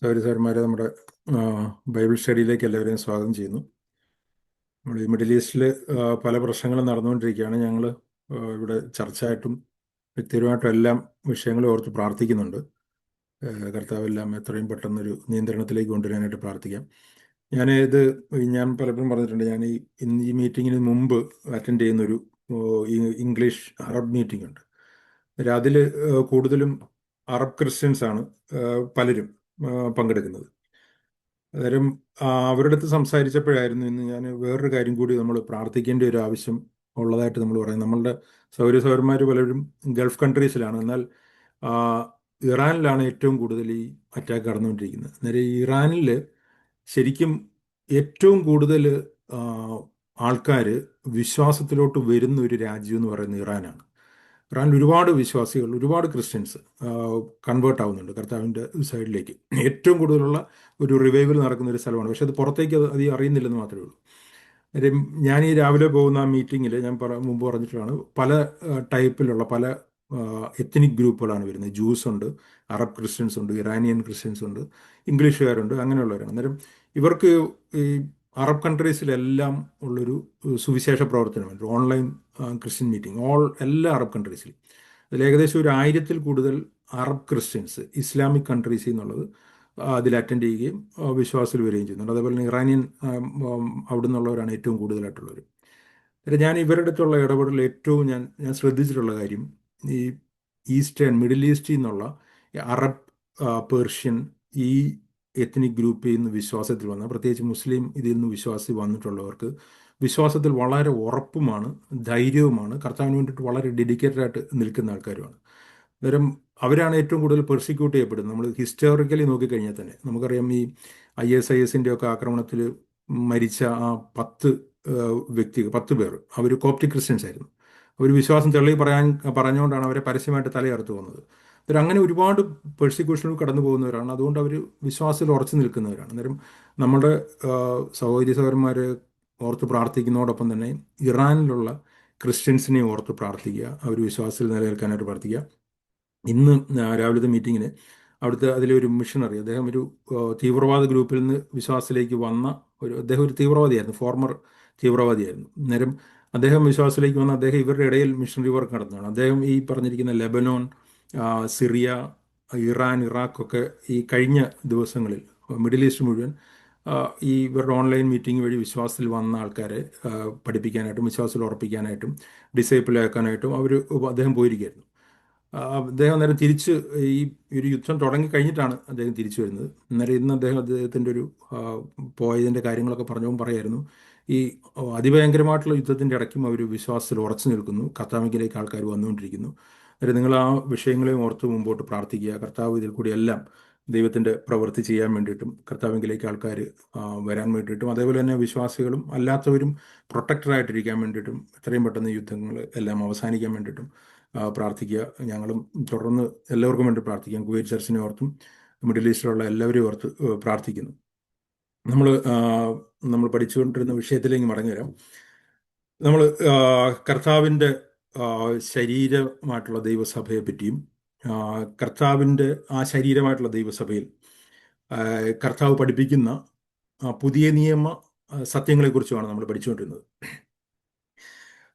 സൗരസാരന്മാരെ നമ്മുടെ ബൈബിൾ സ്റ്റഡിയിലേക്ക് എല്ലാവരെയും സ്വാഗതം ചെയ്യുന്നു. നമ്മൾ ഈ മിഡിൽ ഈസ്റ്റിൽ പല പ്രശ്നങ്ങളും നടന്നുകൊണ്ടിരിക്കുകയാണ്. ഞങ്ങൾ ഇവിടെ ചർച്ചയായിട്ടും വ്യക്തിപരമായിട്ടും എല്ലാം വിഷയങ്ങളും ഓർത്ത് പ്രാർത്ഥിക്കുന്നുണ്ട്. കർത്താവെല്ലാം എത്രയും പെട്ടെന്നൊരു നിയന്ത്രണത്തിലേക്ക് കൊണ്ടുവരാനായിട്ട് പ്രാർത്ഥിക്കാം. ഞാൻ പലപ്പോഴും പറഞ്ഞിട്ടുണ്ട്, ഇന്ന് ഈ മീറ്റിങ്ങിന് മുമ്പ് അറ്റൻഡ് ചെയ്യുന്നൊരു ഇംഗ്ലീഷ് അറബ് മീറ്റിംഗ് ഉണ്ട്. അതിൽ കൂടുതലും അറബ് ക്രിസ്ത്യൻസ് ആണ് പലരും പങ്കെടുക്കുന്നത്. അന്നേരം അവരുടെ അടുത്ത് സംസാരിച്ചപ്പോഴായിരുന്നു ഇന്ന് ഞാൻ വേറൊരു കാര്യം കൂടി നമ്മൾ പ്രാർത്ഥിക്കേണ്ട ഒരു ആവശ്യം ഉള്ളതായിട്ട് നമ്മൾ പറയും. നമ്മളുടെ സൗരസൗരന്മാർ പലരും ഗൾഫ് കൺട്രീസിലാണ്. എന്നാൽ ആ, ഇറാനിലാണ് ഏറ്റവും കൂടുതൽ ഈ അറ്റാക്ക് നടന്നുകൊണ്ടിരിക്കുന്നത്. അന്നേരം ഈ ഇറാനിൽ ശരിക്കും ഏറ്റവും കൂടുതൽ ആൾക്കാർ വിശ്വാസത്തിലോട്ട് വരുന്ന ഒരു രാജ്യം എന്ന് പറയുന്നത് ഇറാനാണ്. ഇറാനിൽ ഒരുപാട് വിശ്വാസികൾ, ഒരുപാട് ക്രിസ്ത്യൻസ് കൺവേർട്ട് ആവുന്നുണ്ട് കർത്താവിൻ്റെ സൈഡിലേക്ക്. ഏറ്റവും കൂടുതലുള്ള ഒരു റിവൈവൽ നടക്കുന്ന ഒരു സ്ഥലമാണ്. പക്ഷെ അത് പുറത്തേക്ക് അത് അറിയുന്നില്ലെന്ന് മാത്രമേ ഉള്ളൂ. കാര്യം ഞാൻ ഈ രാവിലെ പോകുന്ന ആ മീറ്റിങ്ങിൽ ഞാൻ മുമ്പ് പറഞ്ഞിട്ടുള്ളതാണ്, പല ടൈപ്പിലുള്ള പല എത്നിക് ഗ്രൂപ്പുകളാണ് വരുന്നത്. ജ്യൂസ് ഉണ്ട്, അറബ് ക്രിസ്ത്യൻസ് ഉണ്ട്, ഇറാനിയൻ ക്രിസ്ത്യൻസ് ഉണ്ട്, ഇംഗ്ലീഷുകാരുണ്ട്, അങ്ങനെയുള്ളവരാണ്. അന്നേരം ഇവർക്ക് ഈ അറബ് കൺട്രീസിലെല്ലാം ഉള്ളൊരു സുവിശേഷ പ്രവർത്തനമുണ്ട്. ഓൺലൈൻ ക്രിസ്ത്യൻ മീറ്റിംഗ് എല്ലാ അറബ് കൺട്രീസിലും. അതിൽ ഏകദേശം ഒരു 1000-ൽ കൂടുതൽ അറബ് ക്രിസ്ത്യൻസ് ഇസ്ലാമിക് കൺട്രീസിൽ നിന്നുള്ളത് അതിൽ അറ്റൻഡ് ചെയ്യുകയും വിശ്വാസത്തിൽ വരികയും ചെയ്യുന്നുണ്ട്. അതേപോലെ തന്നെ ഇറാനിയൻ അവിടെ നിന്നുള്ളവരാണ് ഏറ്റവും കൂടുതലായിട്ടുള്ളവർ. ഞാൻ ഇവരുടെ അടുത്തുള്ള ഇടപെടൽ ഏറ്റവും ഞാൻ ശ്രദ്ധിച്ചിട്ടുള്ള കാര്യം, ഈ മിഡിൽ ഈസ്റ്റിൽ നിന്നുള്ള ഈ അറബ്, പേർഷ്യൻ, ഈ എത്നിക് ഗ്രൂപ്പിൽ നിന്ന് വിശ്വാസത്തിൽ വന്ന, പ്രത്യേകിച്ച് മുസ്ലിം ഇതിൽ നിന്ന് വിശ്വാസത്തിൽ വന്നിട്ടുള്ളവർക്ക് വിശ്വാസത്തിൽ വളരെ ഉറപ്പുമാണ്, ധൈര്യവുമാണ്, കർത്താവിന് വേണ്ടിയിട്ട് വളരെ ഡെഡിക്കേറ്റഡ് ആയിട്ട് നിൽക്കുന്ന ആൾക്കാരുമാണ്. അന്നേരം അവരാണ് ഏറ്റവും കൂടുതൽ പെർസിക്യൂട്ട് ചെയ്യപ്പെടുന്നത്. നമ്മൾ ഹിസ്റ്റോറിക്കലി നോക്കിക്കഴിഞ്ഞാൽ തന്നെ നമുക്കറിയാം, ഈ ISIS-ൻ്റെ ഒക്കെ ആക്രമണത്തിൽ മരിച്ച ആ 10 പേർ അവർ കോപ്റ്റിക് ക്രിസ്ത്യൻസ് ആയിരുന്നു. അവർ വിശ്വാസം പറഞ്ഞുകൊണ്ടാണ് അവരെ പരസ്യമായിട്ട് തലയറുത്ത് പോകുന്നത്. അന്നേരം അങ്ങനെ ഒരുപാട് പെർസിക്യൂഷനിൽ കടന്നു പോകുന്നവരാണ്. അതുകൊണ്ട് അവർ വിശ്വാസത്തിൽ ഉറച്ചു നിൽക്കുന്നവരാണ്. അന്നേരം നമ്മുടെ സഹോദരി സഹോദരന്മാരെ ഓർത്ത് പ്രാർത്ഥിക്കുന്നതോടൊപ്പം തന്നെ ഇറാനിലുള്ള ക്രിസ്ത്യൻസിനെ ഓർത്ത് പ്രാർത്ഥിക്കുക, അവർ വിശ്വാസത്തിൽ നിലനിൽക്കാനായിട്ട് പ്രാർത്ഥിക്കുക. ഇന്ന് രാവിലത്തെ മീറ്റിങ്ങിന് അവിടുത്തെ അതിലൊരു മിഷണറി, അദ്ദേഹം ഒരു തീവ്രവാദ ഗ്രൂപ്പിൽ നിന്ന് വിശ്വാസത്തിലേക്ക് വന്ന അദ്ദേഹം ഒരു തീവ്രവാദിയായിരുന്നു, ഫോർമർ തീവ്രവാദിയായിരുന്നു. അന്നേരം അദ്ദേഹം വിശ്വാസത്തിലേക്ക് വന്ന അദ്ദേഹം ഇവരുടെ ഇടയിൽ മിഷണറി വർക്ക് നടത്തുകയാണ്. അദ്ദേഹം ഈ പറഞ്ഞിരിക്കുന്ന ലെബനോൻ, സിറിയ, ഇറാൻ, ഇറാഖൊക്കെ ഈ കഴിഞ്ഞ ദിവസങ്ങളിൽ മിഡിൽ ഈസ്റ്റ് മുഴുവൻ ഈ ഇവരുടെ ഓൺലൈൻ മീറ്റിംഗ് വഴി വിശ്വാസത്തിൽ വന്ന ആൾക്കാരെ പഠിപ്പിക്കാനായിട്ടും വിശ്വാസത്തിൽ ഉറപ്പിക്കാനായിട്ടും ഡിസൈപ്പിളാക്കാനായിട്ടും അദ്ദേഹം പോയിരിക്കുകയായിരുന്നു. അദ്ദേഹം അന്നേരം ഈ ഒരു യുദ്ധം തുടങ്ങി കഴിഞ്ഞിട്ടാണ് അദ്ദേഹം തിരിച്ചു വരുന്നത്. അന്നേരം ഇന്ന് അദ്ദേഹത്തിൻ്റെ ഒരു പോയതിൻ്റെ കാര്യങ്ങളൊക്കെ പറഞ്ഞപ്പോൾ പറയായിരുന്നു, ഈ അതിഭയങ്കരമായിട്ടുള്ള യുദ്ധത്തിൻ്റെ ഇടയ്ക്കും അവർ വിശ്വാസത്തിൽ ഉറച്ചു നിൽക്കുന്നു, കർത്താവിലേക്ക് ആൾക്കാർ വന്നുകൊണ്ടിരിക്കുന്നു. അന്നേരം നിങ്ങൾ ആ വിഷയങ്ങളെയും ഓർത്ത് മുമ്പോട്ട് പ്രാർത്ഥിക്കുക. കർത്താവ് ഇതിൽ കൂടി എല്ലാം ദൈവത്തിൻ്റെ പ്രവൃത്തി ചെയ്യാൻ വേണ്ടിയിട്ടും കർത്താവിലേക്ക് ആൾക്കാർ വരാൻ വേണ്ടിയിട്ടും, അതേപോലെ തന്നെ വിശ്വാസികളും അല്ലാത്തവരും പ്രൊട്ടക്റ്റഡായിട്ടിരിക്കാൻ വേണ്ടിയിട്ടും എത്രയും പെട്ടെന്ന് യുദ്ധങ്ങൾ എല്ലാം അവസാനിക്കാൻ വേണ്ടിയിട്ടും പ്രാർത്ഥിക്കുക. ഞങ്ങളും തുടർന്ന് എല്ലാവർക്കും വേണ്ടി പ്രാർത്ഥിക്കാം. കുവൈറ്റ് ചർച്ചിനെ ഓർത്തും മിഡിൽ ഈസ്റ്റിലുള്ള എല്ലാവരെയും ഓർത്ത് പ്രാർത്ഥിക്കുന്നു. നമ്മൾ പഠിച്ചുകൊണ്ടിരുന്ന വിഷയത്തിലേക്ക് മടങ്ങി വരാം. നമ്മൾ കർത്താവിൻ്റെ ശരീരമായിട്ടുള്ള ദൈവസഭയെ പറ്റിയും കർത്താവിൻ്റെ ആ ശരീരമായിട്ടുള്ള ദൈവസഭയിൽ കർത്താവ് പഠിപ്പിക്കുന്ന പുതിയ നിയമ സത്യങ്ങളെക്കുറിച്ചുമാണ് നമ്മൾ പഠിച്ചുകൊണ്ടിരുന്നത്.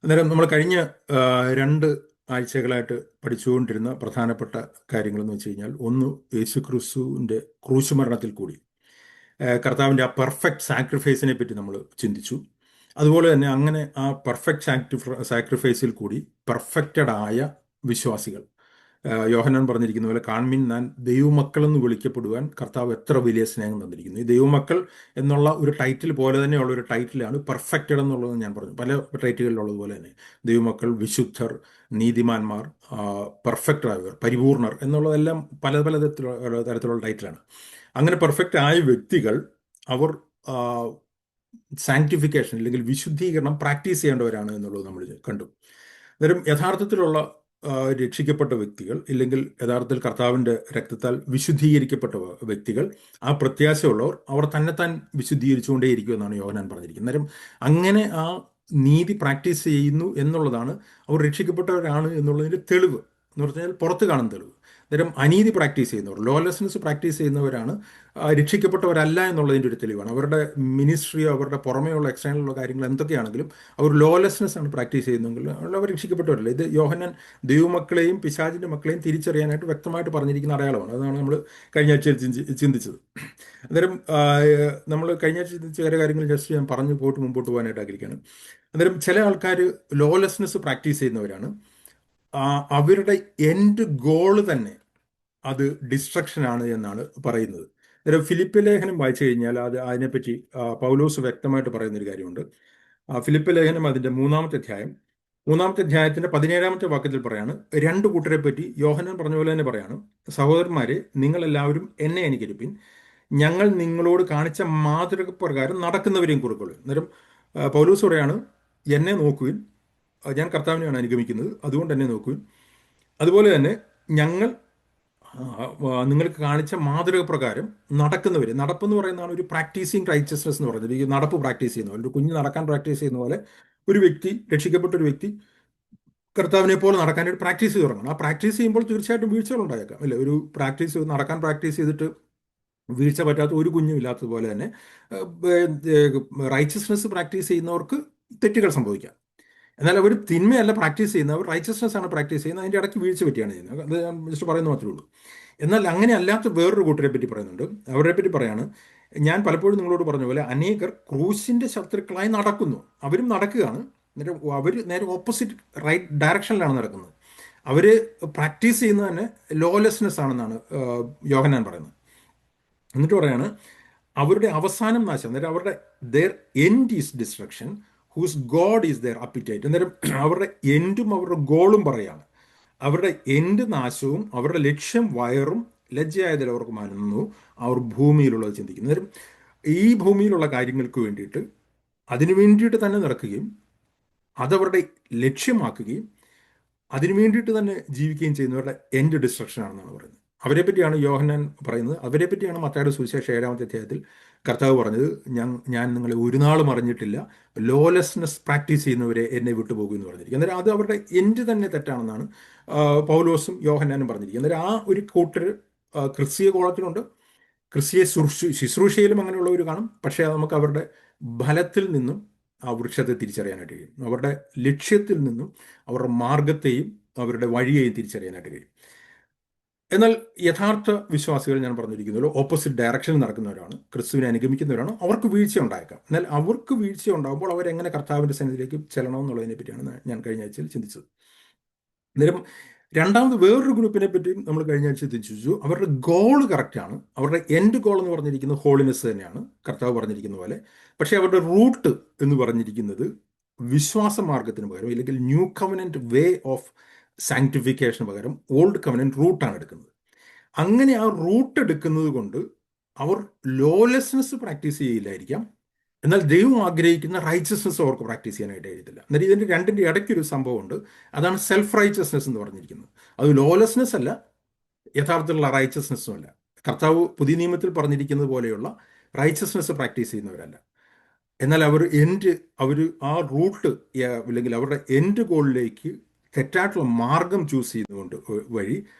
അന്നേരം നമ്മൾ കഴിഞ്ഞ 2 ആഴ്ചകളായിട്ട് പഠിച്ചുകൊണ്ടിരുന്ന പ്രധാനപ്പെട്ട കാര്യങ്ങളെന്ന് വെച്ച് കഴിഞ്ഞാൽ, ഒന്ന്, യേശു ക്രിസ്തുവിൻ്റെ ക്രൂശുമരണത്തിൽ കൂടി കർത്താവിൻ്റെ ആ പെർഫെക്റ്റ് സാക്രിഫൈസിനെ പറ്റി നമ്മൾ ചിന്തിച്ചു. അതുപോലെ തന്നെ അങ്ങനെ ആ പെർഫെക്റ്റ് സാക്രിഫൈസിൽ കൂടി പെർഫെക്റ്റഡ് ആയ വിശ്വാസികൾ, യോഹന്നാൻ പറഞ്ഞിരിക്കുന്ന പോലെ, കാൺമീൻ ഞാൻ ദൈവമക്കളെന്ന് വിളിക്കപ്പെടുവാൻ കർത്താവ് എത്ര വലിയ സ്നേഹം തന്നിരിക്കുന്നു. ഈ ദൈവമക്കൾ എന്നുള്ള ഒരു ടൈറ്റിൽ പോലെ തന്നെയുള്ള ഒരു ടൈറ്റിലാണ് പെർഫെക്റ്റഡ് എന്നുള്ളത്. ഞാൻ പറഞ്ഞു പല ടൈറ്റുകളിലുള്ളതുപോലെ തന്നെ ദൈവമക്കൾ, വിശുദ്ധർ, നീതിമാന്മാർ, പെർഫെക്റ്റ് ആയവർ, പരിപൂർണർ എന്നുള്ളതെല്ലാം പല പല തരത്തിലുള്ള ടൈറ്റിലാണ്. അങ്ങനെ പെർഫെക്റ്റ് ആയ വ്യക്തികൾ അവർ സാങ്ക്ടിഫിക്കേഷൻ അല്ലെങ്കിൽ വിശുദ്ധീകരണം പ്രാക്ടീസ് ചെയ്യേണ്ടവരാണ് എന്നുള്ളത് നമ്മൾ കണ്ടു. അന്നേരം യഥാർത്ഥത്തിലുള്ള രക്ഷിക്കപ്പെട്ട വ്യക്തികൾ, ഇല്ലെങ്കിൽ യഥാർത്ഥത്തിൽ കർത്താവിൻ്റെ രക്തത്താൽ വിശുദ്ധീകരിക്കപ്പെട്ട വ്യക്തികൾ, ആ പ്രത്യാശയുള്ളവർ, അവർ തന്നെത്താൻ വിശുദ്ധീകരിച്ചുകൊണ്ടേയിരിക്കുമെന്നാണ് യോഹന്നാൻ പറഞ്ഞിരിക്കുന്നത്. അന്നേരം അങ്ങനെ ആ നീതി പ്രാക്ടീസ് ചെയ്യുന്നു എന്നുള്ളതാണ് അവർ രക്ഷിക്കപ്പെട്ടവരാണ് എന്നുള്ളതിൻ്റെ തെളിവ്. എന്ന് പറഞ്ഞാൽ പുറത്ത് കാണുന്ന തെളിവ്. അന്നേരം അനീതി പ്രാക്ടീസ് ചെയ്യുന്നവർ, ലോലെസ്നെസ് പ്രാക്ടീസ് ചെയ്യുന്നവരാണ് രക്ഷിക്കപ്പെട്ടവരല്ല എന്നുള്ളതിൻ്റെ ഒരു തെളിവാണ്. അവരുടെ മിനിസ്ട്രിയോ അവരുടെ പുറമേയുള്ള എക്സ്റ്റേണലുള്ള കാര്യങ്ങൾ എന്തൊക്കെയാണെങ്കിലും അവർ ലോലെസ്നെസ് ആണ് പ്രാക്ടീസ് ചെയ്യുന്നതെങ്കിൽ അവർ രക്ഷിക്കപ്പെട്ടവരല്ല. ഇത് യോഹന്നാൻ ദൈവമക്കളെയും പിശാചിൻ്റെ മക്കളെയും തിരിച്ചറിയാനായിട്ട് വ്യക്തമായിട്ട് പറഞ്ഞിരിക്കുന്ന അടയാളമാണ്. അതാണ് നമ്മൾ കഴിഞ്ഞ ആഴ്ച ചിന്തിച്ചത്. അന്നേരം നമ്മൾ കഴിഞ്ഞ ആഴ്ച ചിന്തിച്ച ചില കാര്യങ്ങൾ ജസ്റ്റ് ഞാൻ പറഞ്ഞു പോയിട്ട് മുമ്പോട്ട് പോകാനായിട്ട് ആഗ്രഹിക്കുകയാണ്. അന്നേരം ചില ആൾക്കാർ ലോലെസ്നെസ് പ്രാക്ടീസ് ചെയ്യുന്നവരാണ്. അവരുടെ എൻഡ് ഗോള് തന്നെ അത് ഡിസ്ട്രക്ഷൻ ആണ് എന്നാണ് പറയുന്നത്. അന്നേരം ഫിലിപ്പ് ലേഖനം വായിച്ചു കഴിഞ്ഞാൽ അതിനെപ്പറ്റി പൗലോസ് വ്യക്തമായിട്ട് പറയുന്നൊരു കാര്യമുണ്ട്. ഫിലിപ്പ് ലേഖനം അതിൻ്റെ മൂന്നാമത്തെ അധ്യായത്തിന്റെ 17-ാമത്തെ വാക്യത്തിൽ പറയാണ്, രണ്ടു കൂട്ടരെ പറ്റി യോഹന്നാൻ പറഞ്ഞ പോലെ തന്നെ പറയാണ്, സഹോദരന്മാരെ, നിങ്ങളെല്ലാവരും എന്നെ അനുകരിപ്പിൻ, ഞങ്ങൾ നിങ്ങളോട് കാണിച്ച മാതൃക പ്രകാരം നടക്കുന്നവരെയും കുറിക്കൊള്ളു. അന്നേരം പൗലോസ് പറയാണ്, എന്നെ നോക്കുവിൻ, ഞാൻ കർത്താവിനെയാണ് അനുഗമിക്കുന്നത്, അതുകൊണ്ട് എന്നെ നോക്കുവിൻ. അതുപോലെ തന്നെ ഞങ്ങൾ നിങ്ങൾക്ക് കാണിച്ച മാതൃക പ്രകാരം നടക്കുന്നവർ. നടപ്പെന്ന് പറയുന്നതാണ് ഒരു പ്രാക്ടീസിങ് റൈച്ചസ്നെസ് എന്ന് പറയുന്നത്. ഈ നടപ്പ് പ്രാക്ടീസ് ചെയ്യുന്ന പോലെ, ഒരു കുഞ്ഞ് നടക്കാൻ പ്രാക്ടീസ് ചെയ്യുന്ന പോലെ ഒരു വ്യക്തി, രക്ഷിക്കപ്പെട്ട ഒരു വ്യക്തി കർത്താവിനെ പോലെ നടക്കാനായിട്ട് പ്രാക്ടീസ് ചെയ്ത് തുടങ്ങണം. ആ പ്രാക്ടീസ് ചെയ്യുമ്പോൾ തീർച്ചയായിട്ടും വീഴ്ചകൾ ഉണ്ടായേക്കാം, അല്ലേ? ഒരു നടക്കാൻ പ്രാക്ടീസ് ചെയ്തിട്ട് വീഴ്ച പറ്റാത്ത ഒരു കുഞ്ഞും ഇല്ലാത്തതുപോലെ തന്നെ റൈച്ചസ്നെസ് പ്രാക്ടീസ് ചെയ്യുന്നവർക്ക് തെറ്റുകൾ സംഭവിക്കാം. എന്നാൽ അവർ തിന്മയല്ല പ്രാക്ടീസ് ചെയ്യുന്നത്, അവർ റൈച്ചസ്നെസ് ആണ് പ്രാക്ടീസ് ചെയ്യുന്നത്. അതിൻ്റെ ഇടയ്ക്ക് വീഴ്ച പറ്റിയാണ് ചെയ്യുന്നത്. അത് ഞാൻ ജസ്റ്റ് പറയുന്നത് മാത്രമേ ഉള്ളൂ. എന്നാൽ അങ്ങനെ അല്ലാത്ത വേറൊരു കൂട്ടരെ പറ്റി പറയുന്നുണ്ട്. അവരെ പറ്റി പറയാണ്, ഞാൻ പലപ്പോഴും നിങ്ങളോട് പറഞ്ഞ പോലെ അനേകർ ക്രൂശിൻ്റെ ശത്രുക്കളായി നടക്കുന്നു. അവരും നടക്കുകയാണ്, അവർ നേരെ ഓപ്പോസിറ്റ് റൈറ്റ് ഡയറക്ഷനിലാണ് നടക്കുന്നത്. അവർ പ്രാക്ടീസ് ചെയ്യുന്നത് തന്നെ ലോലെസ്നെസ് ആണെന്നാണ് യോഹന്നാൻ പറയുന്നത്. എന്നിട്ട് പറയാണ്, അവരുടെ അവസാനം നാശം. അന്നേരം അവരുടെ their end is destruction, whose God is their appetite. അന്നേരം അവരുടെ എൻഡും അവരുടെ ഗോളും പറയാണ്. അവരുടെ എൻഡ് നാശവും അവരുടെ ലക്ഷ്യം വയറും ലജ്ജയായതിൽ അവർക്ക് മാനുന്നു. അവർ ഭൂമിയിലുള്ളത് ചിന്തിക്കുന്നു. അന്നേരം ഈ ഭൂമിയിലുള്ള കാര്യങ്ങൾക്ക് വേണ്ടിയിട്ട് അതിനു വേണ്ടിയിട്ട് തന്നെ നടക്കുകയും അതവരുടെ ലക്ഷ്യമാക്കുകയും അതിനു വേണ്ടിയിട്ട് തന്നെ ജീവിക്കുകയും ചെയ്യുന്നവരുടെ എൻഡ് ഡിസ്ട്രക്ഷൻ ആണെന്നാണ് പറയുന്നത്. അവരെ പറ്റിയാണ് യോഹന്നാൻ പറയുന്നത്. അവരെ പറ്റിയാണ് മത്തായിയുടെ സുവിശേഷം 7-ാമത്തെ അധ്യായത്തിൽ കർത്താവ് പറഞ്ഞത്, ഞാൻ നിങ്ങളെ ഒരു നാളും അറിഞ്ഞിട്ടില്ല, ലോലെസ്നെസ് പ്രാക്ടീസ് ചെയ്യുന്നവരെ എന്നെ വിട്ടുപോകും എന്ന് പറഞ്ഞിരിക്കും. അന്നേരം അത് അവരുടെ എൻഡ് തന്നെ തെറ്റാണെന്നാണ് പൗലോസും യോഹന്നാനും പറഞ്ഞിരിക്കുന്നത്. അന്നേരം ആ ഒരു കൂട്ടർ ക്രിസ്തീയ കോളത്തിലുണ്ട്, ക്രിസ്തീയ ശുശ്രൂഷയിലും അങ്ങനെയുള്ളവർ കാണും. പക്ഷേ നമുക്ക് അവരുടെ ഫലത്തിൽ നിന്നും ആ വൃക്ഷത്തെ തിരിച്ചറിയാനായിട്ട് കഴിയും. അവരുടെ ലക്ഷ്യത്തിൽ നിന്നും അവരുടെ മാർഗത്തെയും അവരുടെ വഴിയെയും തിരിച്ചറിയാനായിട്ട് കഴിയും. എന്നാൽ യഥാർത്ഥ വിശ്വാസികൾ, ഞാൻ പറഞ്ഞിരിക്കുന്നല്ലോ, ഓപ്പോസിറ്റ് ഡയറക്ഷനിൽ നടക്കുന്നവരാണ്, ക്രിസ്തുവിനെ അനുഗമിക്കുന്നവരാണ്. അവർക്ക് വീഴ്ച ഉണ്ടായേക്കാം. എന്നാൽ അവർക്ക് വീഴ്ച ഉണ്ടാകുമ്പോൾ അവരെങ്ങനെ കർത്താവിൻ്റെ സന്നിധിയിലേക്ക് ചെല്ലണം എന്നുള്ളതിനെ പറ്റിയാണ് ഞാൻ കഴിഞ്ഞ ആഴ്ചയിൽ ചിന്തിച്ചത്. അന്നേരം രണ്ടാമത് വേറൊരു ഗ്രൂപ്പിനെ പറ്റിയും നമ്മൾ കഴിഞ്ഞ ആഴ്ച ചിന്തിച്ചു. അവരുടെ ഗോൾ കറക്റ്റാണ്. അവരുടെ എൻഡ് ഗോൾ എന്ന് പറഞ്ഞിരിക്കുന്നത് ഹോളിനെസ് തന്നെയാണ്, കർത്താവ് പറഞ്ഞിരിക്കുന്ന പോലെ. പക്ഷേ അവരുടെ റൂട്ട് എന്ന് പറഞ്ഞിരിക്കുന്നത് വിശ്വാസ മാർഗത്തിന് പകരം, ഇല്ലെങ്കിൽ ന്യൂ കവനന്റ് വേ ഓഫ് സാങ്ക്ടിഫിക്കേഷന് പകരം ഓൾഡ് കവനന്റ് റൂട്ടാണ് എടുക്കുന്നത്. അങ്ങനെ ആ റൂട്ട് എടുക്കുന്നത് കൊണ്ട് അവർ ലോലെസ്നെസ് പ്രാക്ടീസ് ചെയ്യില്ലായിരിക്കാം, എന്നാൽ ദൈവം ആഗ്രഹിക്കുന്ന റൈച്ചസ്നെസ് അവർക്ക് പ്രാക്ടീസ് ചെയ്യാനായിട്ട് കഴിയത്തില്ല. എന്നാൽ ഇതിൻ്റെ രണ്ടിൻ്റെ ഇടയ്ക്കൊരു സംഭവമുണ്ട്. അതാണ് സെൽഫ് റൈച്ചസ്നെസ് എന്ന് പറഞ്ഞിരിക്കുന്നത്. അത് ലോലെസ്നെസ് അല്ല, യഥാർത്ഥത്തിലുള്ള റൈച്ചസ്നെസ്സും അല്ല. കർത്താവ് പുതിയ നിയമത്തിൽ പറഞ്ഞിരിക്കുന്നത് പോലെയുള്ള റൈച്ചസ്നെസ് പ്രാക്ടീസ് ചെയ്യുന്നവരല്ല. എന്നാൽ അവർ ആ റൂട്ട്, അല്ലെങ്കിൽ അവരുടെ എൻഡ് ഗോളിലേക്ക് തെറ്റായിട്ടുള്ള മാർഗം ചൂസ് ചെയ്യുന്നതുകൊണ്ട് വഴി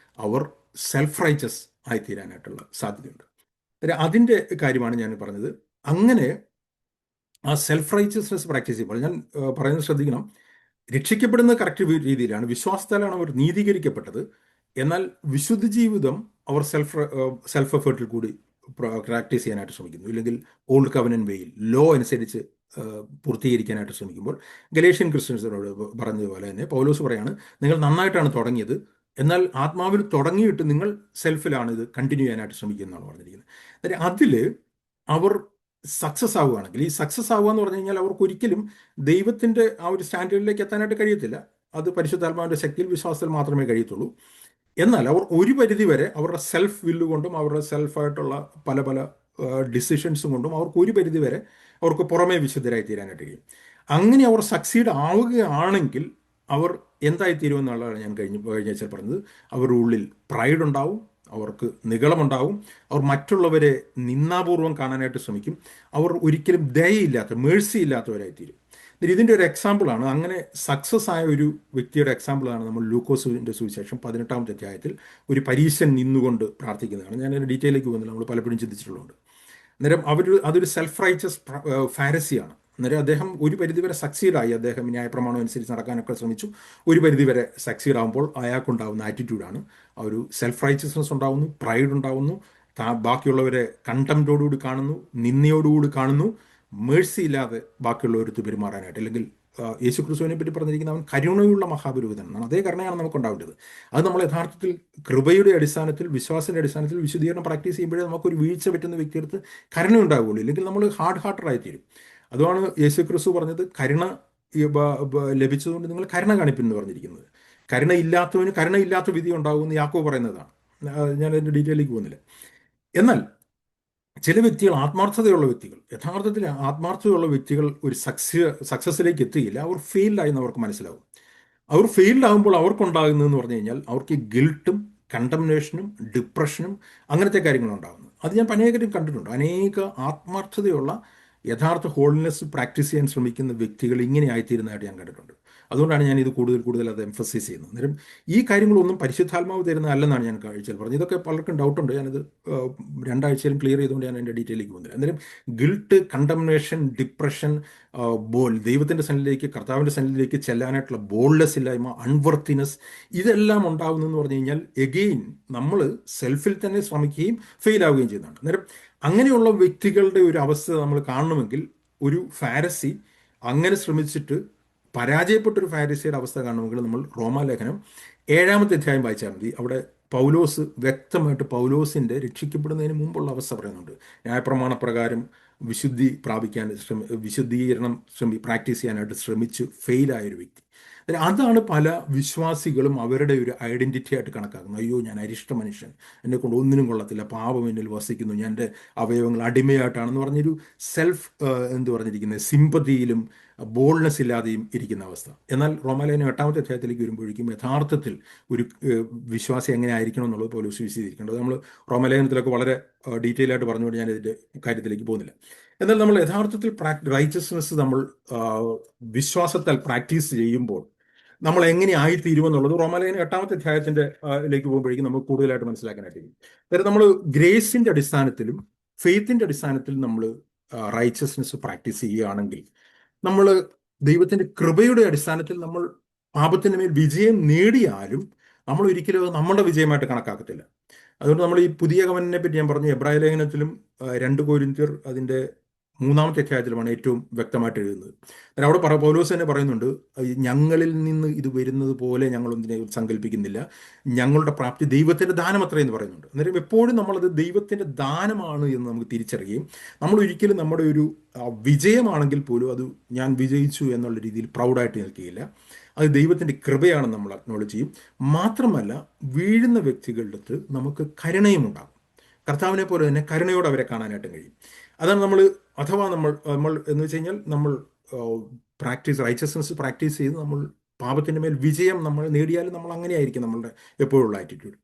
അവർ സെൽഫ് റൈച്ചസ് ആയിത്തീരാനായിട്ടുള്ള സാധ്യതയുണ്ട്. അതിൻ്റെ കാര്യമാണ് ഞാൻ പറഞ്ഞത്. അങ്ങനെ ആ സെൽഫ് റൈച്ചസ്നെസ് പ്രാക്ടീസ് ചെയ്യുമ്പോൾ ഞാൻ പറയുന്നത് ശ്രദ്ധിക്കണം. രക്ഷിക്കപ്പെടുന്നത് കറക്റ്റ് രീതിയിലാണ്, വിശ്വാസത്താലാണ് അവർ നീതീകരിക്കപ്പെട്ടത്. എന്നാൽ വിശുദ്ധ ജീവിതം അവർ സെൽഫ് എഫേർട്ടിൽ കൂടി പ്രാക്ടീസ് ചെയ്യാനായിട്ട് ശ്രമിക്കുന്നു, ഇല്ലെങ്കിൽ ഓൾഡ് കവനന്റ് വേയിൽ ലോ അനുസരിച്ച് പൂർത്തീകരിക്കാനായിട്ട് ശ്രമിക്കുമ്പോൾ ഗലേഷ്യൻ ക്രിസ്ത്യൻസിനോട് പറഞ്ഞതുപോലെ തന്നെ പൗലോസ് പറയാണ്, നിങ്ങൾ നന്നായിട്ടാണ് തുടങ്ങിയത്, എന്നാൽ ആത്മാവിൽ തുടങ്ങിയിട്ട് നിങ്ങൾ സെൽഫിലാണ് ഇത് കണ്ടിന്യൂ ചെയ്യാനായിട്ട് ശ്രമിക്കുന്നതാണ് പറഞ്ഞിരിക്കുന്നത്. അതായത് അതിൽ അവർ സക്സസ് ആവുകയാണെങ്കിൽ, ഈ സക്സസ് ആവുക എന്ന് പറഞ്ഞു കഴിഞ്ഞാൽ അവർക്ക് ഒരിക്കലും ദൈവത്തിൻ്റെ ആ ഒരു സ്റ്റാൻഡേർഡിലേക്ക് എത്താനായിട്ട് കഴിയത്തില്ല. അത് പരിശുദ്ധാത്മാവിൻ്റെ ശക്തിയിൽ, വിശ്വാസത്തിൽ മാത്രമേ കഴിയത്തുള്ളൂ. എന്നാൽ അവർ ഒരു പരിധി വരെ അവരുടെ സെൽഫ് വില്ല് കൊണ്ടും അവരുടെ സെൽഫായിട്ടുള്ള പല പല ഡിസിഷൻസും കൊണ്ടും അവർക്ക് ഒരു പരിധി വരെ അവർക്ക് പുറമേ വിശുദ്ധരായി തീരാനായിട്ട് കഴിയും. അങ്ങനെ അവർ സക്സീഡ് ആവുകയാണെങ്കിൽ അവർ എന്തായിത്തീരുമെന്നുള്ളതാണ് ഞാൻ കഴിഞ്ഞ ആഴ്ച പറഞ്ഞത്. അവരുടെ ഉള്ളിൽ പ്രൈഡ് ഉണ്ടാവും, അവർക്ക് നിഗളമുണ്ടാവും, അവർ മറ്റുള്ളവരെ നിന്ദാപൂർവം കാണാനായിട്ട് ശ്രമിക്കും, അവർ ഒരിക്കലും ദയയില്ലാത്ത, മേഴ്സി ഇല്ലാത്തവരായിത്തീരും. ഇതിൻ്റെ ഒരു എക്സാമ്പിളാണ്, അങ്ങനെ സക്സസ് ആയ ഒരു വ്യക്തിയുടെ എക്സാമ്പിളാണ് നമ്മൾ ലൂക്കോസിൻ്റെ സുവിശേഷം 18-ാമത്തെ അധ്യായത്തിൽ ഒരു പരീശൻ നിന്നുകൊണ്ട് പ്രാർത്ഥിക്കുന്നതാണ്. ഞാൻ അതിൻ്റെ ഡീറ്റെയിലേക്ക് പോകുന്നില്ല, നമ്മൾ പലപ്പോഴും ചിന്തിച്ചിട്ടുള്ളതുകൊണ്ട്. അന്നേരം അതൊരു സെൽഫ് റൈച്ചസ് ഫാരസിയാണ്. അന്നേരം അദ്ദേഹം ഒരു പരിധിവരെ സക്സീഡായി. അദ്ദേഹം ന്യായപ്രമാണം അനുസരിച്ച് നടക്കാനൊക്കെ ശ്രമിച്ചു. ഒരു പരിധിവരെ സക്സീഡ് ആകുമ്പോൾ അയാൾക്കുണ്ടാകുന്ന ആറ്റിറ്റ്യൂഡാണ് ആ ഒരു സെൽഫ് റൈച്ചസ്നെസ് ഉണ്ടാവുന്നു, പ്രൈഡ് ഉണ്ടാവുന്നു, ബാക്കിയുള്ളവരെ കണ്ടംപ്റ്റോടുകൂടി കാണുന്നു, നിന്ദയോടുകൂടി കാണുന്നു, മേഴ്സി ഇല്ലാതെ ബാക്കിയുള്ളവർക്ക് പെരുമാറാനായിട്ട്. അല്ലെങ്കിൽ യേശു ക്രിസ്തുവിനെ പറ്റി പറഞ്ഞിരിക്കുന്ന അവൻ കരുണയുള്ള മഹാപുരോഹിതനാണ്. അതേ കരുണയാണ് നമുക്ക് ഉണ്ടാവേണ്ടത്. അത് നമ്മൾ യഥാർത്ഥത്തിൽ കൃപയുടെ അടിസ്ഥാനത്തിൽ, വിശ്വാസത്തിന്റെ അടിസ്ഥാനത്തിൽ വിശുദ്ധീകരണം പ്രാക്ടീസ് ചെയ്യുമ്പോഴേ നമുക്കൊരു വീഴ്ച പറ്റുന്ന വ്യക്തിയെടുത്ത് കരുണ ഉണ്ടാവുകയുള്ളൂ. ഇല്ലെങ്കിൽ നമ്മൾ ഹാർഡ് ഹാർട്ടഡായി തീരും. അതുമാണ് യേശു ക്രിസ്തു പറഞ്ഞത്, കരുണ ലഭിച്ചതുകൊണ്ട് നിങ്ങൾ കരുണ കാണിപ്പിൻ എന്ന് പറഞ്ഞിരിക്കുന്നത്. കരുണ ഇല്ലാത്തവന് കരുണയില്ലാത്ത വിധി ഉണ്ടാകുമെന്ന് യാക്കോബ് പറയുന്നതാണ്. ഞാൻ അതിൻ്റെ ഡീറ്റെയിലേക്ക് പോകുന്നില്ല. എന്നാൽ ചില വ്യക്തികൾ, ആത്മാർത്ഥതയുള്ള വ്യക്തികൾ, യഥാർത്ഥത്തിൽ ആത്മാർത്ഥതയുള്ള വ്യക്തികൾ ഒരു സക്സസ്സിലേക്ക് എത്തുകയില്ല. അവർ ഫെയിൽഡായി എന്ന് അവർക്ക് മനസ്സിലാവും. അവർ ഫെയിൽഡ് ആകുമ്പോൾ അവർക്കുണ്ടാകുന്നതെന്ന് പറഞ്ഞു കഴിഞ്ഞാൽ അവർക്ക് ഗിൽട്ടും കണ്ടംനേഷനും ഡിപ്രഷനും അങ്ങനത്തെ കാര്യങ്ങളുണ്ടാകുന്നു. അത് ഞാൻ അനേകം കണ്ടിട്ടുണ്ട്. അനേക ആത്മാർത്ഥതയുള്ള യഥാർത്ഥ ഹോളിനെസ് പ്രാക്ടീസ് ചെയ്യാൻ ശ്രമിക്കുന്ന വ്യക്തികൾ ഇങ്ങനെ ആയിത്തീരുന്നതായിട്ട് ഞാൻ കണ്ടിട്ടുണ്ട്. അതുകൊണ്ടാണ് ഞാൻ ഇത് കൂടുതൽ അത് എംഫസൈസ് ചെയ്യുന്നത്. അന്നേരം ഈ കാര്യങ്ങളൊന്നും പരിശുദ്ധാത്മാവ് തരുന്നതല്ലെന്നാണ് ഞാൻ കാഴ്ചയിൽ പറഞ്ഞത്. ഇതൊക്കെ പലർക്കും ഡൗട്ടുണ്ട്. ഞാനിത് 2 ആഴ്ചയിലും ക്ലിയർ ചെയ്തുകൊണ്ട് ഞാൻ എൻ്റെ ഡീറ്റെയിലേക്ക് പോകുന്നില്ല. അന്നേരം ഗിൽട്ട്, കണ്ടംനേഷൻ, ഡിപ്രഷൻ, ദൈവത്തിൻ്റെ സന്നിധിയിലേക്ക്, കർത്താവിൻ്റെ സന്നിധിയിലേക്ക് ചെല്ലാനായിട്ടുള്ള ബോൾഡ്നെസ് ഇല്ലായ്മ, അൺവർത്തിനെസ്, ഇതെല്ലാം ഉണ്ടാകുന്നതെന്ന് പറഞ്ഞു കഴിഞ്ഞാൽ എഗെയിൻ നമ്മൾ സെൽഫിൽ തന്നെ ശ്രമിക്കുകയും ഫെയിൽ ആവുകയും ചെയ്യുന്നുണ്ട്. അന്നേരം അങ്ങനെയുള്ള വ്യക്തികളുടെ ഒരു അവസ്ഥ നമ്മൾ കാണണമെങ്കിൽ ഒരു ഫാരസി അങ്ങനെ ശ്രമിച്ചിട്ട് പരാജയപ്പെട്ടൊരു ഫാരിസിയുടെ അവസ്ഥ കാണണമെങ്കിൽ നമ്മൾ റോമാലേഖനം 7-ാമത്തെ അധ്യായം വായിച്ചാൽ മതി. അവിടെ പൗലോസ് വ്യക്തമായിട്ട് പൗലോസിൻ്റെ രക്ഷിക്കപ്പെടുന്നതിന് മുമ്പുള്ള അവസ്ഥ പറയുന്നുണ്ട്. ന്യായപ്രമാണപ്രകാരം വിശുദ്ധീകരണം പ്രാക്ടീസ് ചെയ്യാനായിട്ട് ശ്രമിച്ച് ഫെയിലായൊരു വ്യക്തി. അതാണ് പല വിശ്വാസികളും അവരുടെ ഒരു ഐഡൻറ്റിറ്റി ആയിട്ട് കണക്കാക്കുന്നത്. അയ്യോ, ഞാൻ അരിഷ്ട മനുഷ്യൻ, എന്നെ കൊണ്ട് ഒന്നിനും കൊള്ളത്തില്ല, പാപം എന്നിൽ വസിക്കുന്നു, ഞാൻ എൻ്റെ അവയവങ്ങൾ അടിമയായിട്ടാണെന്ന് പറഞ്ഞൊരു സെൽഫ് പറഞ്ഞിരിക്കുന്നത് സിമ്പതിയിലും ബോൾഡ്നെസ് ഇല്ലാതെയും ഇരിക്കുന്ന അവസ്ഥ. എന്നാൽ റോമാലേഖനം 8-ാമത്തെ അധ്യായത്തിലേക്ക് വരുമ്പോഴേക്കും യഥാർത്ഥത്തിൽ ഒരു വിശ്വാസി എങ്ങനെ ആയിരിക്കണം എന്നുള്ളത് പൗലോസ് വിശദീകരിക്കേണ്ടത്. നമ്മൾ റോമാലേഖനത്തിലൊക്കെ വളരെ ഡീറ്റെയിൽ ആയിട്ട് പറഞ്ഞുകൊണ്ട് ഞാൻ ഇതിൻ്റെ കാര്യത്തിലേക്ക് പോകുന്നില്ല. എന്നാൽ നമ്മൾ യഥാർത്ഥത്തിൽ റൈച്ചസ്നെസ് നമ്മൾ വിശ്വാസത്താൽ പ്രാക്ടീസ് ചെയ്യുമ്പോൾ നമ്മൾ എങ്ങനെ ആയിത്തീരുമെന്നുള്ളത് റോമാലേഖനം 8-ാമത്തെ അധ്യായത്തിൻ്റെ ലേക്ക് പോകുമ്പോഴേക്കും നമുക്ക് കൂടുതലായിട്ട് മനസ്സിലാക്കാനായിട്ട് കഴിയും. അതായത് നമ്മൾ ഗ്രേസിൻ്റെ അടിസ്ഥാനത്തിലും ഫെയ്ത്തിൻ്റെ അടിസ്ഥാനത്തിലും നമ്മൾ റൈച്ചസ്നെസ് പ്രാക്ടീസ് ചെയ്യുകയാണെങ്കിൽ, നമ്മൾ ദൈവത്തിൻ്റെ കൃപയുടെ അടിസ്ഥാനത്തിൽ നമ്മൾ പാപത്തിൻ്റെ മേൽ വിജയം നേടിയാലും നമ്മൾ ഒരിക്കലും അത് നമ്മുടെ വിജയമായിട്ട് കണക്കാക്കത്തില്ല. അതുകൊണ്ട് നമ്മൾ ഈ പുതിയ കവനെ പറ്റി ഞാൻ പറഞ്ഞു, എബ്രായ ലേഖനത്തിലും 2 കൊരിന്ത്യർ അതിൻ്റെ 3-ാമത്തെ അധ്യായത്തിലുമാണ് ഏറ്റവും വ്യക്തമായിട്ട് എഴുതുന്നത്. അവിടെ പൗലോസ് തന്നെ പറയുന്നുണ്ട്, ഞങ്ങളിൽ നിന്ന് ഇത് വരുന്നത് പോലെ ഞങ്ങളൊന്നിനെ സങ്കല്പിക്കുന്നില്ല, ഞങ്ങളുടെ പ്രാപ്തി ദൈവത്തിൻ്റെ ദാനം അത്രയെന്ന് പറയുന്നുണ്ട്. അന്നേരം എപ്പോഴും നമ്മളത് ദൈവത്തിൻ്റെ ദാനമാണ് എന്ന് നമുക്ക് തിരിച്ചറിയുകയും, നമ്മൾ ഒരിക്കലും നമ്മുടെ ഒരു വിജയമാണെങ്കിൽ പോലും അത് ഞാൻ വിജയിച്ചു എന്നുള്ള രീതിയിൽ പ്രൗഡായിട്ട് നിൽക്കുകയില്ല. അത് ദൈവത്തിൻ്റെ കൃപയാണെന്ന് നമ്മൾ അക്നോളജ് ചെയ്യും. മാത്രമല്ല, വീഴുന്ന വ്യക്തികളുടെ അടുത്ത് നമുക്ക് കരുണയും ഉണ്ടാകും. കർത്താവിനെ പോലെ തന്നെ കരുണയോടെ അവരെ കാണാനായിട്ടും കഴിയും. അതാണ് നമ്മൾ എന്ന് വെച്ച് കഴിഞ്ഞാൽ നമ്മൾ റൈച്ചസ്നെസ് പ്രാക്ടീസ് ചെയ്ത് നമ്മൾ പാപത്തിൻ്റെ മേൽ വിജയം നമ്മൾ നേടിയാലും നമ്മൾ അങ്ങനെയായിരിക്കും നമ്മളുടെ എപ്പോഴുള്ള ആറ്റിറ്റ്യൂഡ്.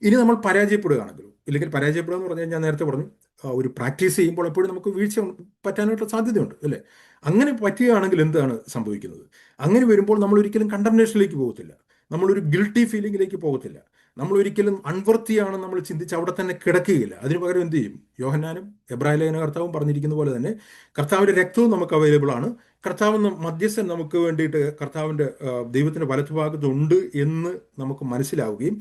ഇനി നമ്മൾ പരാജയപ്പെടുകയാണെങ്കിലും, ഇല്ലെങ്കിൽ പരാജയപ്പെടുക എന്ന് പറഞ്ഞാൽ ഞാൻ നേരത്തെ പറഞ്ഞു, ഒരു പ്രാക്ടീസ് ചെയ്യുമ്പോൾ എപ്പോഴും നമുക്ക് വീഴ്ച പറ്റാനായിട്ടുള്ള സാധ്യതയുണ്ട്, അല്ലേ? അങ്ങനെ പറ്റുകയാണെങ്കിൽ എന്താണ് സംഭവിക്കുന്നത്? അങ്ങനെ വരുമ്പോൾ നമ്മൾ ഒരിക്കലും കണ്ടംനേഷനിലേക്ക് പോകത്തില്ല, നമ്മളൊരു ഗിൽട്ടി ഫീലിംഗിലേക്ക് പോകത്തില്ല, നമ്മൾ ഒരിക്കലും അൺവർത്തിയാണ് നമ്മൾ ചിന്തിച്ച് അവിടെ തന്നെ കിടക്കുകയില്ല. അതിന് പകരം എന്ത് ചെയ്യും? യോഹന്നാനും എബ്രായ ലേഖന കർത്താവും പറഞ്ഞിരിക്കുന്ന പോലെ തന്നെ കർത്താവിൻ്റെ രക്തവും നമുക്ക് അവൈലബിൾ ആണ്. കർത്താവ് മധ്യസ്ഥൻ നമുക്ക് വേണ്ടിയിട്ട് കർത്താവിൻ്റെ ദൈവത്തിൻ്റെ വലത്തുഭാഗത്തുണ്ട് എന്ന് നമുക്ക് മനസ്സിലാവുകയും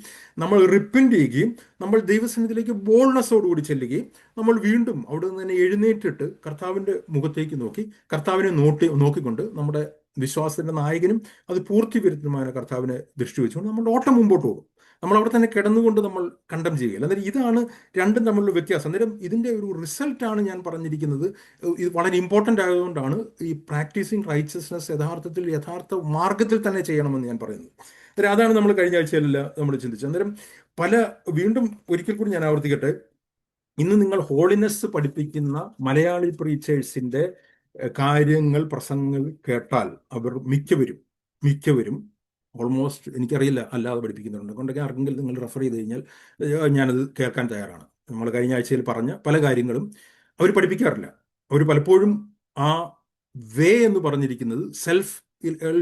നമ്മൾ റിപ്പൻറ്റ് ചെയ്യുകയും നമ്മൾ ദൈവസന്നിധിയിലേക്ക് ബോൾഡ്നെസ്സോടുകൂടി ചെല്ലുകയും നമ്മൾ വീണ്ടും അവിടെ നിന്ന് തന്നെ എഴുന്നേറ്റിട്ട് കർത്താവിൻ്റെ മുഖത്തേക്ക് നോക്കി കർത്താവിനെ നോക്കിക്കൊണ്ട് നമ്മുടെ വിശ്വാസത്തിൻ്റെ നായകനും അത് പൂർത്തി വരുത്തുന്നതുമായ കർത്താവിനെ ദൃഷ്ടി വെച്ചുകൊണ്ട് നമ്മുടെ ഓട്ടം മുമ്പോട്ട് പോകും. നമ്മൾ അവിടെ തന്നെ കിടന്നുകൊണ്ട് നമ്മൾ കണ്ടം ചെയ്യുകയില്ല. അന്നേരം ഇതാണ് രണ്ടും തമ്മിലുള്ള വ്യത്യാസം. അന്നേരം ഇതിൻ്റെ ഒരു റിസൾട്ടാണ് ഞാൻ പറഞ്ഞിരിക്കുന്നത്. ഇത് വളരെ ഇമ്പോർട്ടൻ്റ് ആയതുകൊണ്ടാണ് ഈ പ്രാക്ടീസിങ് റൈച്ചസ്നെസ് യഥാർത്ഥ മാർഗത്തിൽ തന്നെ ചെയ്യണമെന്ന് ഞാൻ പറയുന്നത്. അന്നേരം അതാണ് നമ്മൾ കഴിഞ്ഞ ആഴ്ചയിലെല്ലാം നമ്മൾ ചിന്തിച്ചത്. അന്നേരം വീണ്ടും ഒരിക്കൽ കൂടി ഞാൻ ആവർത്തിക്കട്ടെ, ഇന്ന് നിങ്ങൾ ഹോളിനെസ് പഠിപ്പിക്കുന്ന മലയാളി പ്രീച്ചേഴ്സിൻ്റെ കാര്യങ്ങൾ, പ്രസംഗങ്ങൾ കേട്ടാൽ അവർ മിക്കവരും ഓൾമോസ്റ്റ്, എനിക്കറിയില്ല അല്ലാതെ പഠിപ്പിക്കുന്നുണ്ട്, കൊണ്ടൊക്കെ ആർക്കെങ്കിലും നിങ്ങൾ റെഫർ ചെയ്ത് കഴിഞ്ഞാൽ ഞാനത് കേൾക്കാൻ തയ്യാറാണ്. നമ്മൾ കഴിഞ്ഞ ആഴ്ചയിൽ പറഞ്ഞ പല കാര്യങ്ങളും അവർ പഠിപ്പിക്കാറില്ല. അവർ പലപ്പോഴും ആ വേ എന്ന് പറഞ്ഞിരിക്കുന്നത് സെൽഫ്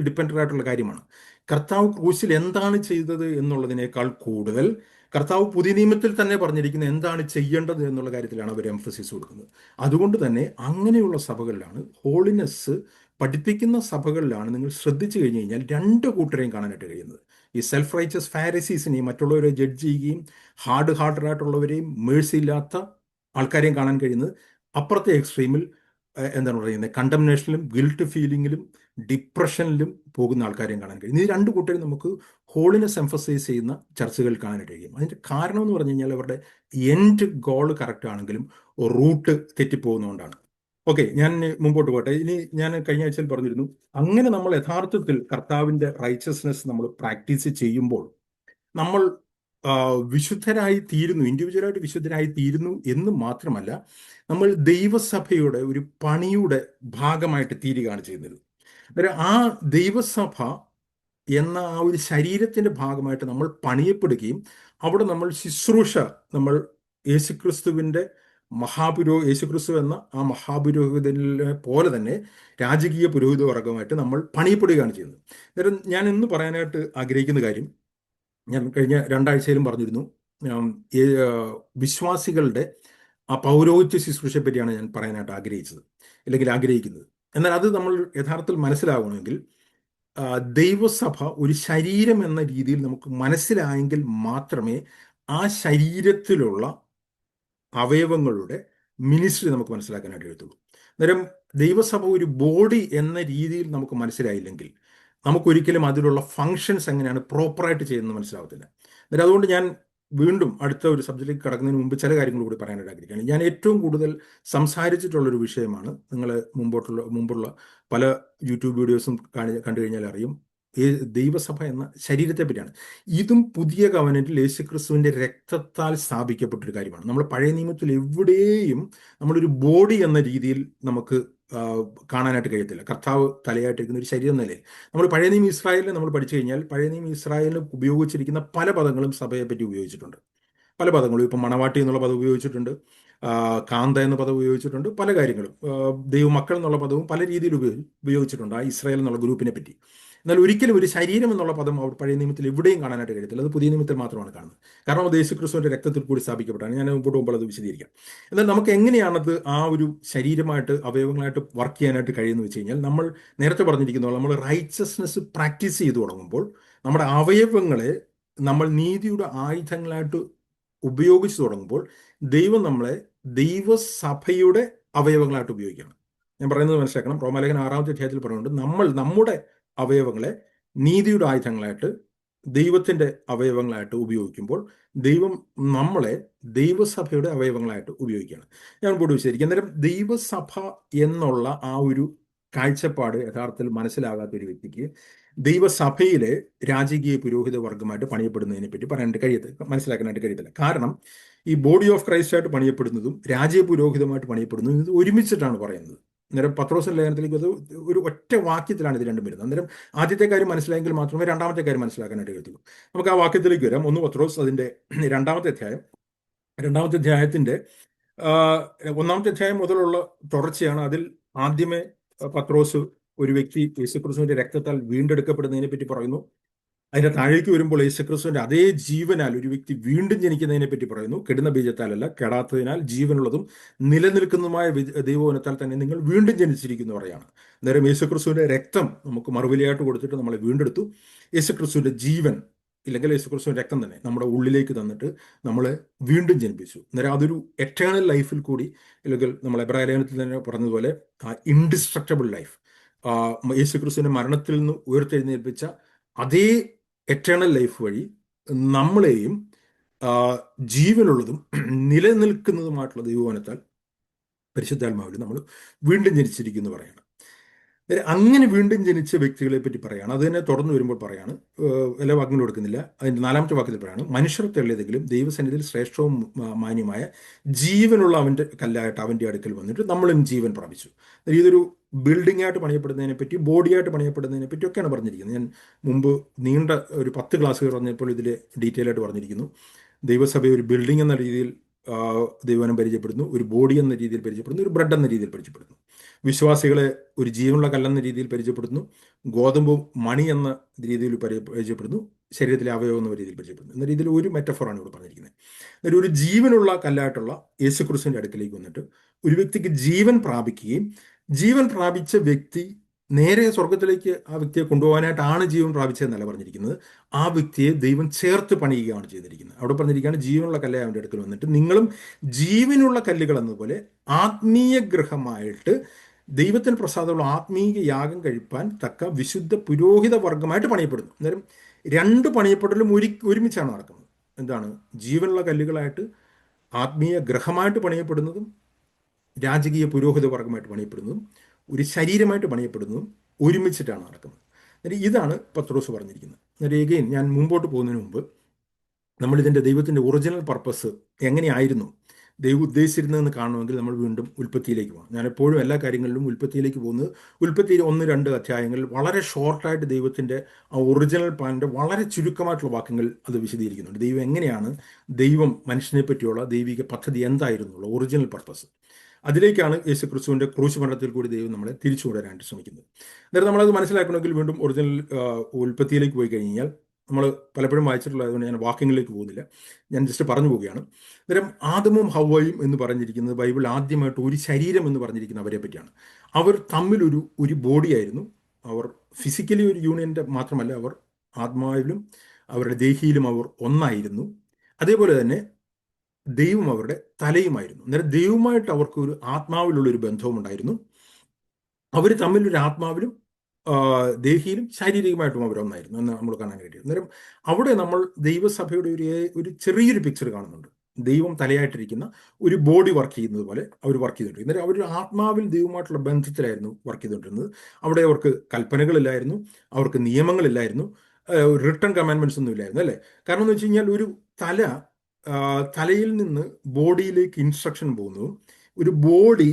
ഡിപ്പെൻഡൻ്റ് ആയിട്ടുള്ള കാര്യമാണ്. കർത്താവ് ക്രൂശിൽ എന്താണ് ചെയ്തത് എന്നുള്ളതിനേക്കാൾ കൂടുതൽ കർത്താവ് പുതിയ നിയമത്തിൽ തന്നെ പറഞ്ഞിരിക്കുന്നത് എന്താണ് ചെയ്യേണ്ടത് എന്നുള്ള കാര്യത്തിലാണ് അവർ എംഫസിസ് കൊടുക്കുന്നത്. അതുകൊണ്ട് തന്നെ അങ്ങനെയുള്ള സഭകളിലാണ്, ഹോളിനെസ് പഠിപ്പിക്കുന്ന സഭകളിലാണ് നിങ്ങൾ ശ്രദ്ധിച്ചു കഴിഞ്ഞു കഴിഞ്ഞാൽ രണ്ട് കൂട്ടരെയും കാണാനായിട്ട് കഴിയുന്നത്. ഈ സെൽഫ് റൈച്ചസ് ഫാരിസീസിനെയും മറ്റുള്ളവരെ ജഡ്ജ് ചെയ്യുകയും ഹാർഡറായിട്ടുള്ളവരെയും മേഴ്സി ഇല്ലാത്ത ആൾക്കാരെയും കാണാൻ കഴിയുന്നത്. അപ്പുറത്തെ എക്സ്ട്രീമിൽ എന്താണ് പറയുന്നത്, കണ്ടംനേഷനിലും ഗിൽട്ട് ഫീലിങ്ങിലും ഡിപ്രഷനിലും പോകുന്ന ആൾക്കാരെയും കാണാൻ കഴിയും. ഈ രണ്ട് കൂട്ടരും നമുക്ക് ഹോളിനെസ് എംഫസൈസ് ചെയ്യുന്ന ചർച്ചകൾ കാണാനായിട്ട് കഴിയും. അതിൻ്റെ കാരണം എന്ന് പറഞ്ഞു കഴിഞ്ഞാൽ അവരുടെ എൻഡ് ഗോൾ കറക്റ്റ് ആണെങ്കിലും റൂട്ട് തെറ്റിപ്പോകുന്നതുകൊണ്ടാണ്. ഓക്കെ, ഞാൻ മുമ്പോട്ട് പോട്ടെ. ഇനി ഞാൻ കഴിഞ്ഞ ആഴ്ചയിൽ പറഞ്ഞിരുന്നു, അങ്ങനെ നമ്മൾ യഥാർത്ഥത്തിൽ കർത്താവിൻ്റെ റൈച്ചസ്നെസ് നമ്മൾ പ്രാക്ടീസ് ചെയ്യുമ്പോൾ നമ്മൾ വിശുദ്ധരായി തീരുന്നു, ഇൻഡിവിജ്വലായിട്ട് വിശുദ്ധരായി തീരുന്നു എന്ന് മാത്രമല്ല, നമ്മൾ ദൈവസഭയുടെ ഒരു പണിയുടെ ഭാഗമായിട്ട് തീരുകയാണ് ചെയ്യുന്നത്. അന്നേരം ആ ദൈവസഭ എന്ന ആ ഒരു ശരീരത്തിന്റെ ഭാഗമായിട്ട് നമ്മൾ പണിയപ്പെടുകയും അവിടെ നമ്മൾ ശുശ്രൂഷ, നമ്മൾ യേശുക്രിസ്തുവിന്റെ യേശുക്രിസ്തു എന്ന ആ മഹാപുരോഹിതനെ പോലെ തന്നെ രാജകീയ പുരോഹിത വർഗമായിട്ട് നമ്മൾ പണിയപ്പെടുകയാണ് ചെയ്യുന്നത്. അന്നേരം ഞാൻ ഇന്ന് പറയാനായിട്ട് ആഗ്രഹിക്കുന്ന കാര്യം, ഞാൻ കഴിഞ്ഞ രണ്ടാഴ്ചയിലും പറഞ്ഞിരുന്നു, വിശ്വാസികളുടെ ആ പൗരോഹിത്യ ശുശ്രൂഷയെ പറ്റിയാണ് ഞാൻ പറയാനായിട്ട് ആഗ്രഹിക്കുന്നത്. എന്നാൽ അത് നമ്മൾ യഥാർത്ഥത്തിൽ മനസ്സിലാവണമെങ്കിൽ ദൈവസഭ ഒരു ശരീരം എന്ന രീതിയിൽ നമുക്ക് മനസ്സിലായെങ്കിൽ മാത്രമേ ആ ശരീരത്തിലുള്ള അവയവങ്ങളുടെ മിനിസ്ട്രി നമുക്ക് മനസ്സിലാക്കാനായിട്ട് കഴിയത്തുള്ളൂ. അന്നേരം ദൈവസഭ ഒരു ബോഡി എന്ന രീതിയിൽ നമുക്ക് മനസ്സിലായില്ലെങ്കിൽ നമുക്കൊരിക്കലും അതിലുള്ള ഫങ്ഷൻസ് എങ്ങനെയാണ് പ്രോപ്പറായിട്ട് ചെയ്യുന്നത് മനസ്സിലാവത്തില്ല. അന്നേരം അതുകൊണ്ട് ഞാൻ വീണ്ടും അടുത്ത ഒരു സബ്ജക്റ്റിലേക്ക് കടക്കുന്നതിന് മുമ്പ് ചില കാര്യങ്ങൾ കൂടി പറയാനായിട്ട് ആഗ്രഹിക്കുകയാണ്. ഞാൻ ഏറ്റവും കൂടുതൽ സംസാരിച്ചിട്ടുള്ളൊരു വിഷയമാണ്, നിങ്ങൾ മുമ്പുള്ള പല യൂട്യൂബ് വീഡിയോസും കണ്ടു കഴിഞ്ഞാൽ അറിയും, ദൈവസഭ എന്ന ശരീരത്തെ പറ്റിയാണ്. ഇതും പുതിയ കവനന്റിൽ യേശുക്രിസ്തുവിന്റെ രക്തത്താൽ സ്ഥാപിക്കപ്പെട്ടൊരു കാര്യമാണ്. നമ്മൾ പഴയ നിയമത്തിൽ എവിടെയും നമ്മളൊരു ബോഡി എന്ന രീതിയിൽ നമുക്ക് കാണാനായിട്ട് കഴിയത്തില്ല. കർത്താവ് തലയായിട്ടിരിക്കുന്ന ഒരു ശരീരം നിലയിൽ നമ്മൾ പഴയ നിയമ ഇസ്രായേലിനെ നമ്മൾ പഠിച്ചു കഴിഞ്ഞാൽ പഴയ നിയമ ഇസ്രായേലിന് ഉപയോഗിച്ചിരിക്കുന്ന പല പദങ്ങളും സഭയെ പറ്റി ഉപയോഗിച്ചിട്ടുണ്ട്. പല പദങ്ങളും, ഇപ്പം മണവാട്ടി എന്നുള്ള പദം ഉപയോഗിച്ചിട്ടുണ്ട്, കാന്ത എന്ന പദം ഉപയോഗിച്ചിട്ടുണ്ട്, പല കാര്യങ്ങളും ദൈവമക്കൾ എന്നുള്ള പദവും പല രീതിയിൽ ഉപയോഗിച്ചിട്ടുണ്ട് ആ ഇസ്രായേൽ എന്നുള്ള ഗ്രൂപ്പിനെ പറ്റി. എന്നാൽ ഒരിക്കലും ഒരു ശരീരം എന്നുള്ള പദം അവർ പഴയ നിയമത്തിൽ എവിടെയും കാണാനായിട്ട് കഴിയത്തില്ല. അത് പുതിയ നിയമത്തിൽ മാത്രമാണ് കാണുന്നത്. കാരണം അത് യേശുക്രിസ്തുവിന്റെ രക്തത്തിൽ കൂടി സ്ഥാപിക്കപ്പെട്ടാണ്. ഞാൻ മുമ്പോട്ട് പോകുമ്പോൾ അത് വിശദീകരിക്കാം. എന്നാൽ നമുക്ക് എങ്ങനെയാണത് ആ ഒരു ശരീരമായിട്ട് അവയവങ്ങളായിട്ട് വർക്ക് ചെയ്യാനായിട്ട് കഴിയുമെന്ന് വെച്ച് കഴിഞ്ഞാൽ, നമ്മൾ നേരത്തെ പറഞ്ഞിരിക്കുന്ന നമ്മൾ റൈച്ചസ്നെസ് പ്രാക്ടീസ് ചെയ്തു തുടങ്ങുമ്പോൾ നമ്മുടെ അവയവങ്ങളെ നമ്മൾ നീതിയുടെ ആയുധങ്ങളായിട്ട് ഉപയോഗിച്ചു തുടങ്ങുമ്പോൾ ദൈവം നമ്മളെ ദൈവസഭയുടെ അവയവങ്ങളായിട്ട് ഉപയോഗിക്കുകയാണ്. ഞാൻ പറയുന്നത് മനസ്സിലാക്കണം. റോമാലേഖനം 6-ാമത്തെ അധ്യായത്തിൽ പറയുന്നുണ്ട്, നമ്മൾ നമ്മുടെ അവയവങ്ങളെ നീതിയുടെ ആയുധങ്ങളായിട്ട് ദൈവത്തിന്റെ അവയവങ്ങളായിട്ട് ഉപയോഗിക്കുമ്പോൾ ദൈവം നമ്മളെ ദൈവസഭയുടെ അവയവങ്ങളായിട്ട് ഉപയോഗിക്കുകയാണ്. ഞാൻ കൂടി വിശദീകരിക്കാം. അന്നേരം ദൈവസഭ എന്നുള്ള ആ ഒരു കാഴ്ചപ്പാട് യഥാർത്ഥത്തിൽ മനസ്സിലാകാത്ത ഒരു വ്യക്തിക്ക് ദൈവസഭയിലെ രാജകീയ പുരോഹിത വർഗമായിട്ട് പണിയപ്പെടുന്നതിനെ പറ്റി മനസ്സിലാക്കാനായിട്ട് കഴിയത്തില്ല. കാരണം ഈ ബോഡി ഓഫ് ക്രൈസ്റ്റ് ആയിട്ട് പണിയപ്പെടുന്നതും രാജകീയ പുരോഹിതമായിട്ട് പണിയപ്പെടുന്നതും ഇത് ഒരുമിച്ചിട്ടാണ് പറയുന്നത്. അന്നേരം പത്രോസിന്റെ ലേഖനത്തിലേക്ക് അത് ഒരു ഒറ്റ വാക്യത്തിലാണ് ഇത് രണ്ടും വരുന്നത്. അന്നേരം ആദ്യത്തെ കാര്യം മനസ്സിലായെങ്കിൽ മാത്രമേ രണ്ടാമത്തെ കാര്യം മനസ്സിലാക്കാനായിട്ട് കഴിയത്തുള്ളൂ. നമുക്ക് ആ വാക്യത്തിലേക്ക് വരാം. 1 പത്രോസ് അതിന്റെ രണ്ടാമത്തെ അധ്യായത്തിന്റെ 1-ാമത്തെ അധ്യായം മുതലുള്ള തുടർച്ചയാണ്. അതിൽ ആദ്യമേ പത്രോസ് ഒരു വ്യക്തി യേശുക്രിസ്തുവിന്റെ രക്തത്താൽ വീണ്ടെടുക്കപ്പെടുന്നതിനെ പറ്റി പറയുന്നു. അതിന്റെ താഴേക്ക് വരുമ്പോൾ യേശുക്രിസ്തുവിന്റെ അതേ ജീവനാൽ ഒരു വ്യക്തി വീണ്ടും ജനിക്കുന്നതിനെ പറ്റി പറയുന്നു. കെടുന്ന ബീജത്താലല്ല, കെടാത്തതിനാൽ ജീവനുള്ളതും നിലനിൽക്കുന്നതുമായ ദൈവവചനത്താൽ തന്നെ നിങ്ങൾ വീണ്ടും ജനിച്ചിരിക്കുന്നു പറയാണ്. അന്നേരം യേശുക്രിസ്തുവിന്റെ രക്തം നമുക്ക് മറുവിലയായിട്ട് കൊടുത്തിട്ട് നമ്മളെ വീണ്ടെടുത്തു. യേശുക്രിസ്തുവിന്റെ ജീവൻ, ഇല്ലെങ്കിൽ യേശുക്രിസ്തുവിന്റെ രക്തം തന്നെ നമ്മുടെ ഉള്ളിലേക്ക് തന്നിട്ട് നമ്മളെ വീണ്ടും ജനിപ്പിച്ചു. അന്നേരം അതൊരു എറ്റേണൽ ലൈഫിൽ കൂടി, അല്ലെങ്കിൽ നമ്മൾ എബ്രായ ലേഖനത്തിൽ തന്നെ പറഞ്ഞതുപോലെ ഇൻഡിസ്ട്രക്റ്റബിൾ ലൈഫ്, യേശുക്രിസ്തുവിന്റെ മരണത്തിൽ നിന്ന് ഉയർത്തെഴുന്നേൽപ്പിച്ച അതേ എറ്റേണൽ ലൈഫ് വഴി നമ്മളെയും ജീവനുള്ളതും നിലനിൽക്കുന്നതുമായിട്ടുള്ള ദൈവവചനത്താൽ പരിശുദ്ധാത്മാവിൽ നമ്മൾ വീണ്ടും ജനിച്ചിരിക്കുന്നു പറയാണ്. അങ്ങനെ വീണ്ടും ജനിച്ച വ്യക്തികളെ പറ്റി പറയാണ്. അത് തന്നെ തുടർന്ന് വരുമ്പോൾ പറയാണ്, എല്ലാ വാക്കുകളും എടുക്കുന്നില്ല, അതിൻ്റെ 4-ാമത്തെ വാക്യത്തിൽ പറയാണ്, മനുഷ്യർ തെളിയതെങ്കിലും ദൈവസന്നിധിയിൽ ശ്രേഷ്ഠവും മാന്യമായ ജീവനുള്ള അവൻ്റെ കല്ലായിട്ട് അവൻ്റെ അടുക്കൽ വന്നിട്ട് നമ്മളും ജീവൻ പ്രാപിച്ചു. ഇതൊരു ബിൽഡിംഗ് ആയിട്ട് പണിയപ്പെടുന്നതിനെ പറ്റി, ബോഡിയായിട്ട് പണിയപ്പെടുന്നതിനെ പറ്റിയൊക്കെയാണ് പറഞ്ഞിരിക്കുന്നത്. ഞാൻ മുമ്പ് നീണ്ട ഒരു 10 ക്ലാസ്സുകൾ പറഞ്ഞപ്പോൾ ഇതിൽ ഡീറ്റെയിൽ ആയിട്ട് പറഞ്ഞിരിക്കുന്നു. ദൈവസഭ ഒരു ബിൽഡിംഗ് എന്ന രീതിയിൽ ദൈവനം പരിചയപ്പെടുന്നു, ഒരു ബോഡി എന്ന രീതിയിൽ പരിചയപ്പെടുന്നു, ഒരു ബ്രെഡ് എന്ന രീതിയിൽ പരിചയപ്പെടുന്നു. വിശ്വാസികളെ ഒരു ജീവനുള്ള കല്ലെന്ന രീതിയിൽ പരിചയപ്പെടുന്നു, ഗോതമ്പ് മണി എന്ന രീതിയിൽ പരിചയപ്പെടുന്നു, ശരീരത്തിലെ അവയവം എന്ന രീതിയിൽ പരിചയപ്പെടുന്നു. എന്ന രീതിയിൽ ഒരു മെറ്റഫോറാണ് ഇവിടെ പറഞ്ഞിരിക്കുന്നത്. എന്നിട്ട് ഒരു ജീവനുള്ള കല്ലായിട്ടുള്ള യേശുക്രിസ്തുവിൻ്റെ അടുക്കിലേക്ക് വന്നിട്ട് ഒരു വ്യക്തിക്ക് ജീവൻ പ്രാപിക്കുകയും ജീവൻ പ്രാപിച്ച വ്യക്തി നേരെ സ്വർഗത്തിലേക്ക് ആ വ്യക്തിയെ കൊണ്ടുപോകാനായിട്ടാണ് ജീവൻ പ്രാപിച്ചതെന്നല്ല പറഞ്ഞിരിക്കുന്നത്. ആ വ്യക്തിയെ ദൈവം ചേർത്ത് പണിയുകയാണ് ചെയ്തിരിക്കുന്നത്. അവിടെ പറഞ്ഞിരിക്കുകയാണ് ജീവനുള്ള കല്ല് അവൻ്റെ അടുക്കൽ വന്നിട്ട് നിങ്ങളും ജീവനുള്ള കല്ലുകൾ എന്നതുപോലെ ആത്മീയ ഗ്രഹമായിട്ട് ദൈവത്തിന് പ്രസാദമുള്ള ആത്മീയ യാഗം കഴിപ്പാൻ തക്ക വിശുദ്ധ പുരോഹിത വർഗമായിട്ട് പണിയപ്പെടുന്നു. അന്നേരം രണ്ട് പണിയപ്പെടലും ഒരുമിച്ചാണ് നടക്കുന്നത്. എന്താണ്? ജീവനുള്ള കല്ലുകളായിട്ട് ആത്മീയ ഗ്രഹമായിട്ട് പണിയപ്പെടുന്നതും രാജകീയ പുരോഹിത വർഗമായിട്ട് പണിയപ്പെടുന്നതും ഒരു ശരീരമായിട്ട് പണിയപ്പെടുന്നതും ഒരുമിച്ചിട്ടാണ് നടക്കുന്നത്. എന്നിട്ട് ഇതാണ് പത്രോസ് പറഞ്ഞിരിക്കുന്നത്. എന്നിട്ട് എഗെയിൻ ഞാൻ മുമ്പോട്ട് പോകുന്നതിന് മുമ്പ് നമ്മളിതിൻ്റെ ദൈവത്തിൻ്റെ ഒറിജിനൽ പർപ്പസ് എങ്ങനെയായിരുന്നു ദൈവം ഉദ്ദേശിച്ചിരുന്നതെന്ന് കാണണമെങ്കിൽ നമ്മൾ വീണ്ടും ഉൽപ്പത്തിയിലേക്ക് പോകണം. ഞാൻ എപ്പോഴും എല്ലാ കാര്യങ്ങളിലും ഉൽപ്പത്തിയിലേക്ക് പോകുന്നത് ഉൽപ്പത്തിയിൽ 1-2 അധ്യായങ്ങളിൽ വളരെ ഷോർട്ടായിട്ട് ദൈവത്തിൻ്റെ ആ ഒറിജിനൽ പ്ലാനിൻ്റെ വളരെ ചുരുക്കമായിട്ടുള്ള വാക്യങ്ങൾ അത് വിശദീകരിക്കുന്നുണ്ട്. ദൈവം എങ്ങനെയാണ്, ദൈവം മനുഷ്യനെ പറ്റിയുള്ള ദൈവിക പദ്ധതി എന്തായിരുന്നുള്ള ഒറിജിനൽ പർപ്പസ്, അതിലേക്കാണ് യേശു ക്രിസ്തുവിൻ്റെ ക്രൂശ് മരണത്തിൽ കൂടി ദൈവം നമ്മളെ തിരിച്ചു കൊണ്ടുവരാനായിട്ട് ശ്രമിക്കുന്നത്. അന്നേരം നമ്മളത് മനസ്സിലാക്കണമെങ്കിൽ വീണ്ടും ഒറിജിനൽ ഉൽപ്പത്തിയിലേക്ക് പോയി കഴിഞ്ഞാൽ നമ്മൾ പലപ്പോഴും വായിച്ചിട്ടുള്ളതുകൊണ്ട് ഞാൻ വാക്യങ്ങളിലേക്ക് പോകുന്നില്ല, ഞാൻ ജസ്റ്റ് പറഞ്ഞു പോവുകയാണ്. അന്നേരം ആദമും ഹവ്വയും എന്ന് പറഞ്ഞിരിക്കുന്നത് ബൈബിൾ ആദ്യമായിട്ട് ഒരു ശരീരം എന്ന് പറഞ്ഞിരിക്കുന്ന അവരെ പറ്റിയാണ്. അവർ തമ്മിലൊരു ബോഡിയായിരുന്നു. അവർ ഫിസിക്കലി ഒരു യൂണിയൻ്റെ മാത്രമല്ല, അവർ ആത്മാവിലും അവരുടെ ദേഹിയിലും അവർ ഒന്നായിരുന്നു. അതേപോലെ തന്നെ ദൈവം അവരുടെ തലയുമായിരുന്നു. അന്നേരം ദൈവമായിട്ട് അവർക്ക് ഒരു ആത്മാവിലുള്ള ഒരു ബന്ധവും ഉണ്ടായിരുന്നു. അവർ തമ്മിലൊരു ആത്മാവിലും ദേഹിയിലും ശാരീരികമായിട്ടും അവരൊന്നായിരുന്നു എന്ന് നമ്മൾ കാണാൻ കഴിയും. അന്നേരം അവിടെ നമ്മൾ ദൈവസഭയുടെ ഒരു ചെറിയൊരു പിക്ചർ കാണുന്നുണ്ട്. ദൈവം തലയായിട്ടിരിക്കുന്ന ഒരു ബോഡി വർക്ക് ചെയ്യുന്നത് പോലെ അവർ വർക്ക് ചെയ്തിട്ടുണ്ട്. അന്നേരം അവർ ആത്മാവിൽ ദൈവമായിട്ടുള്ള ബന്ധത്തിലായിരുന്നു വർക്ക് ചെയ്തുകൊണ്ടിരുന്നത്. അവിടെ അവർക്ക് കൽപ്പനകളില്ലായിരുന്നു, അവർക്ക് നിയമങ്ങളില്ലായിരുന്നു, റിട്ടൺ കമാൻഡ്മെന്റ്സ് ഒന്നും ഇല്ലായിരുന്നു, അല്ലേ? കാരണം എന്ന് വെച്ച് കഴിഞ്ഞാൽ ഒരു തലയിൽ നിന്ന് ബോഡിയിലേക്ക് ഇൻസ്ട്രക്ഷൻ പോകുന്നതും ഒരു ബോഡി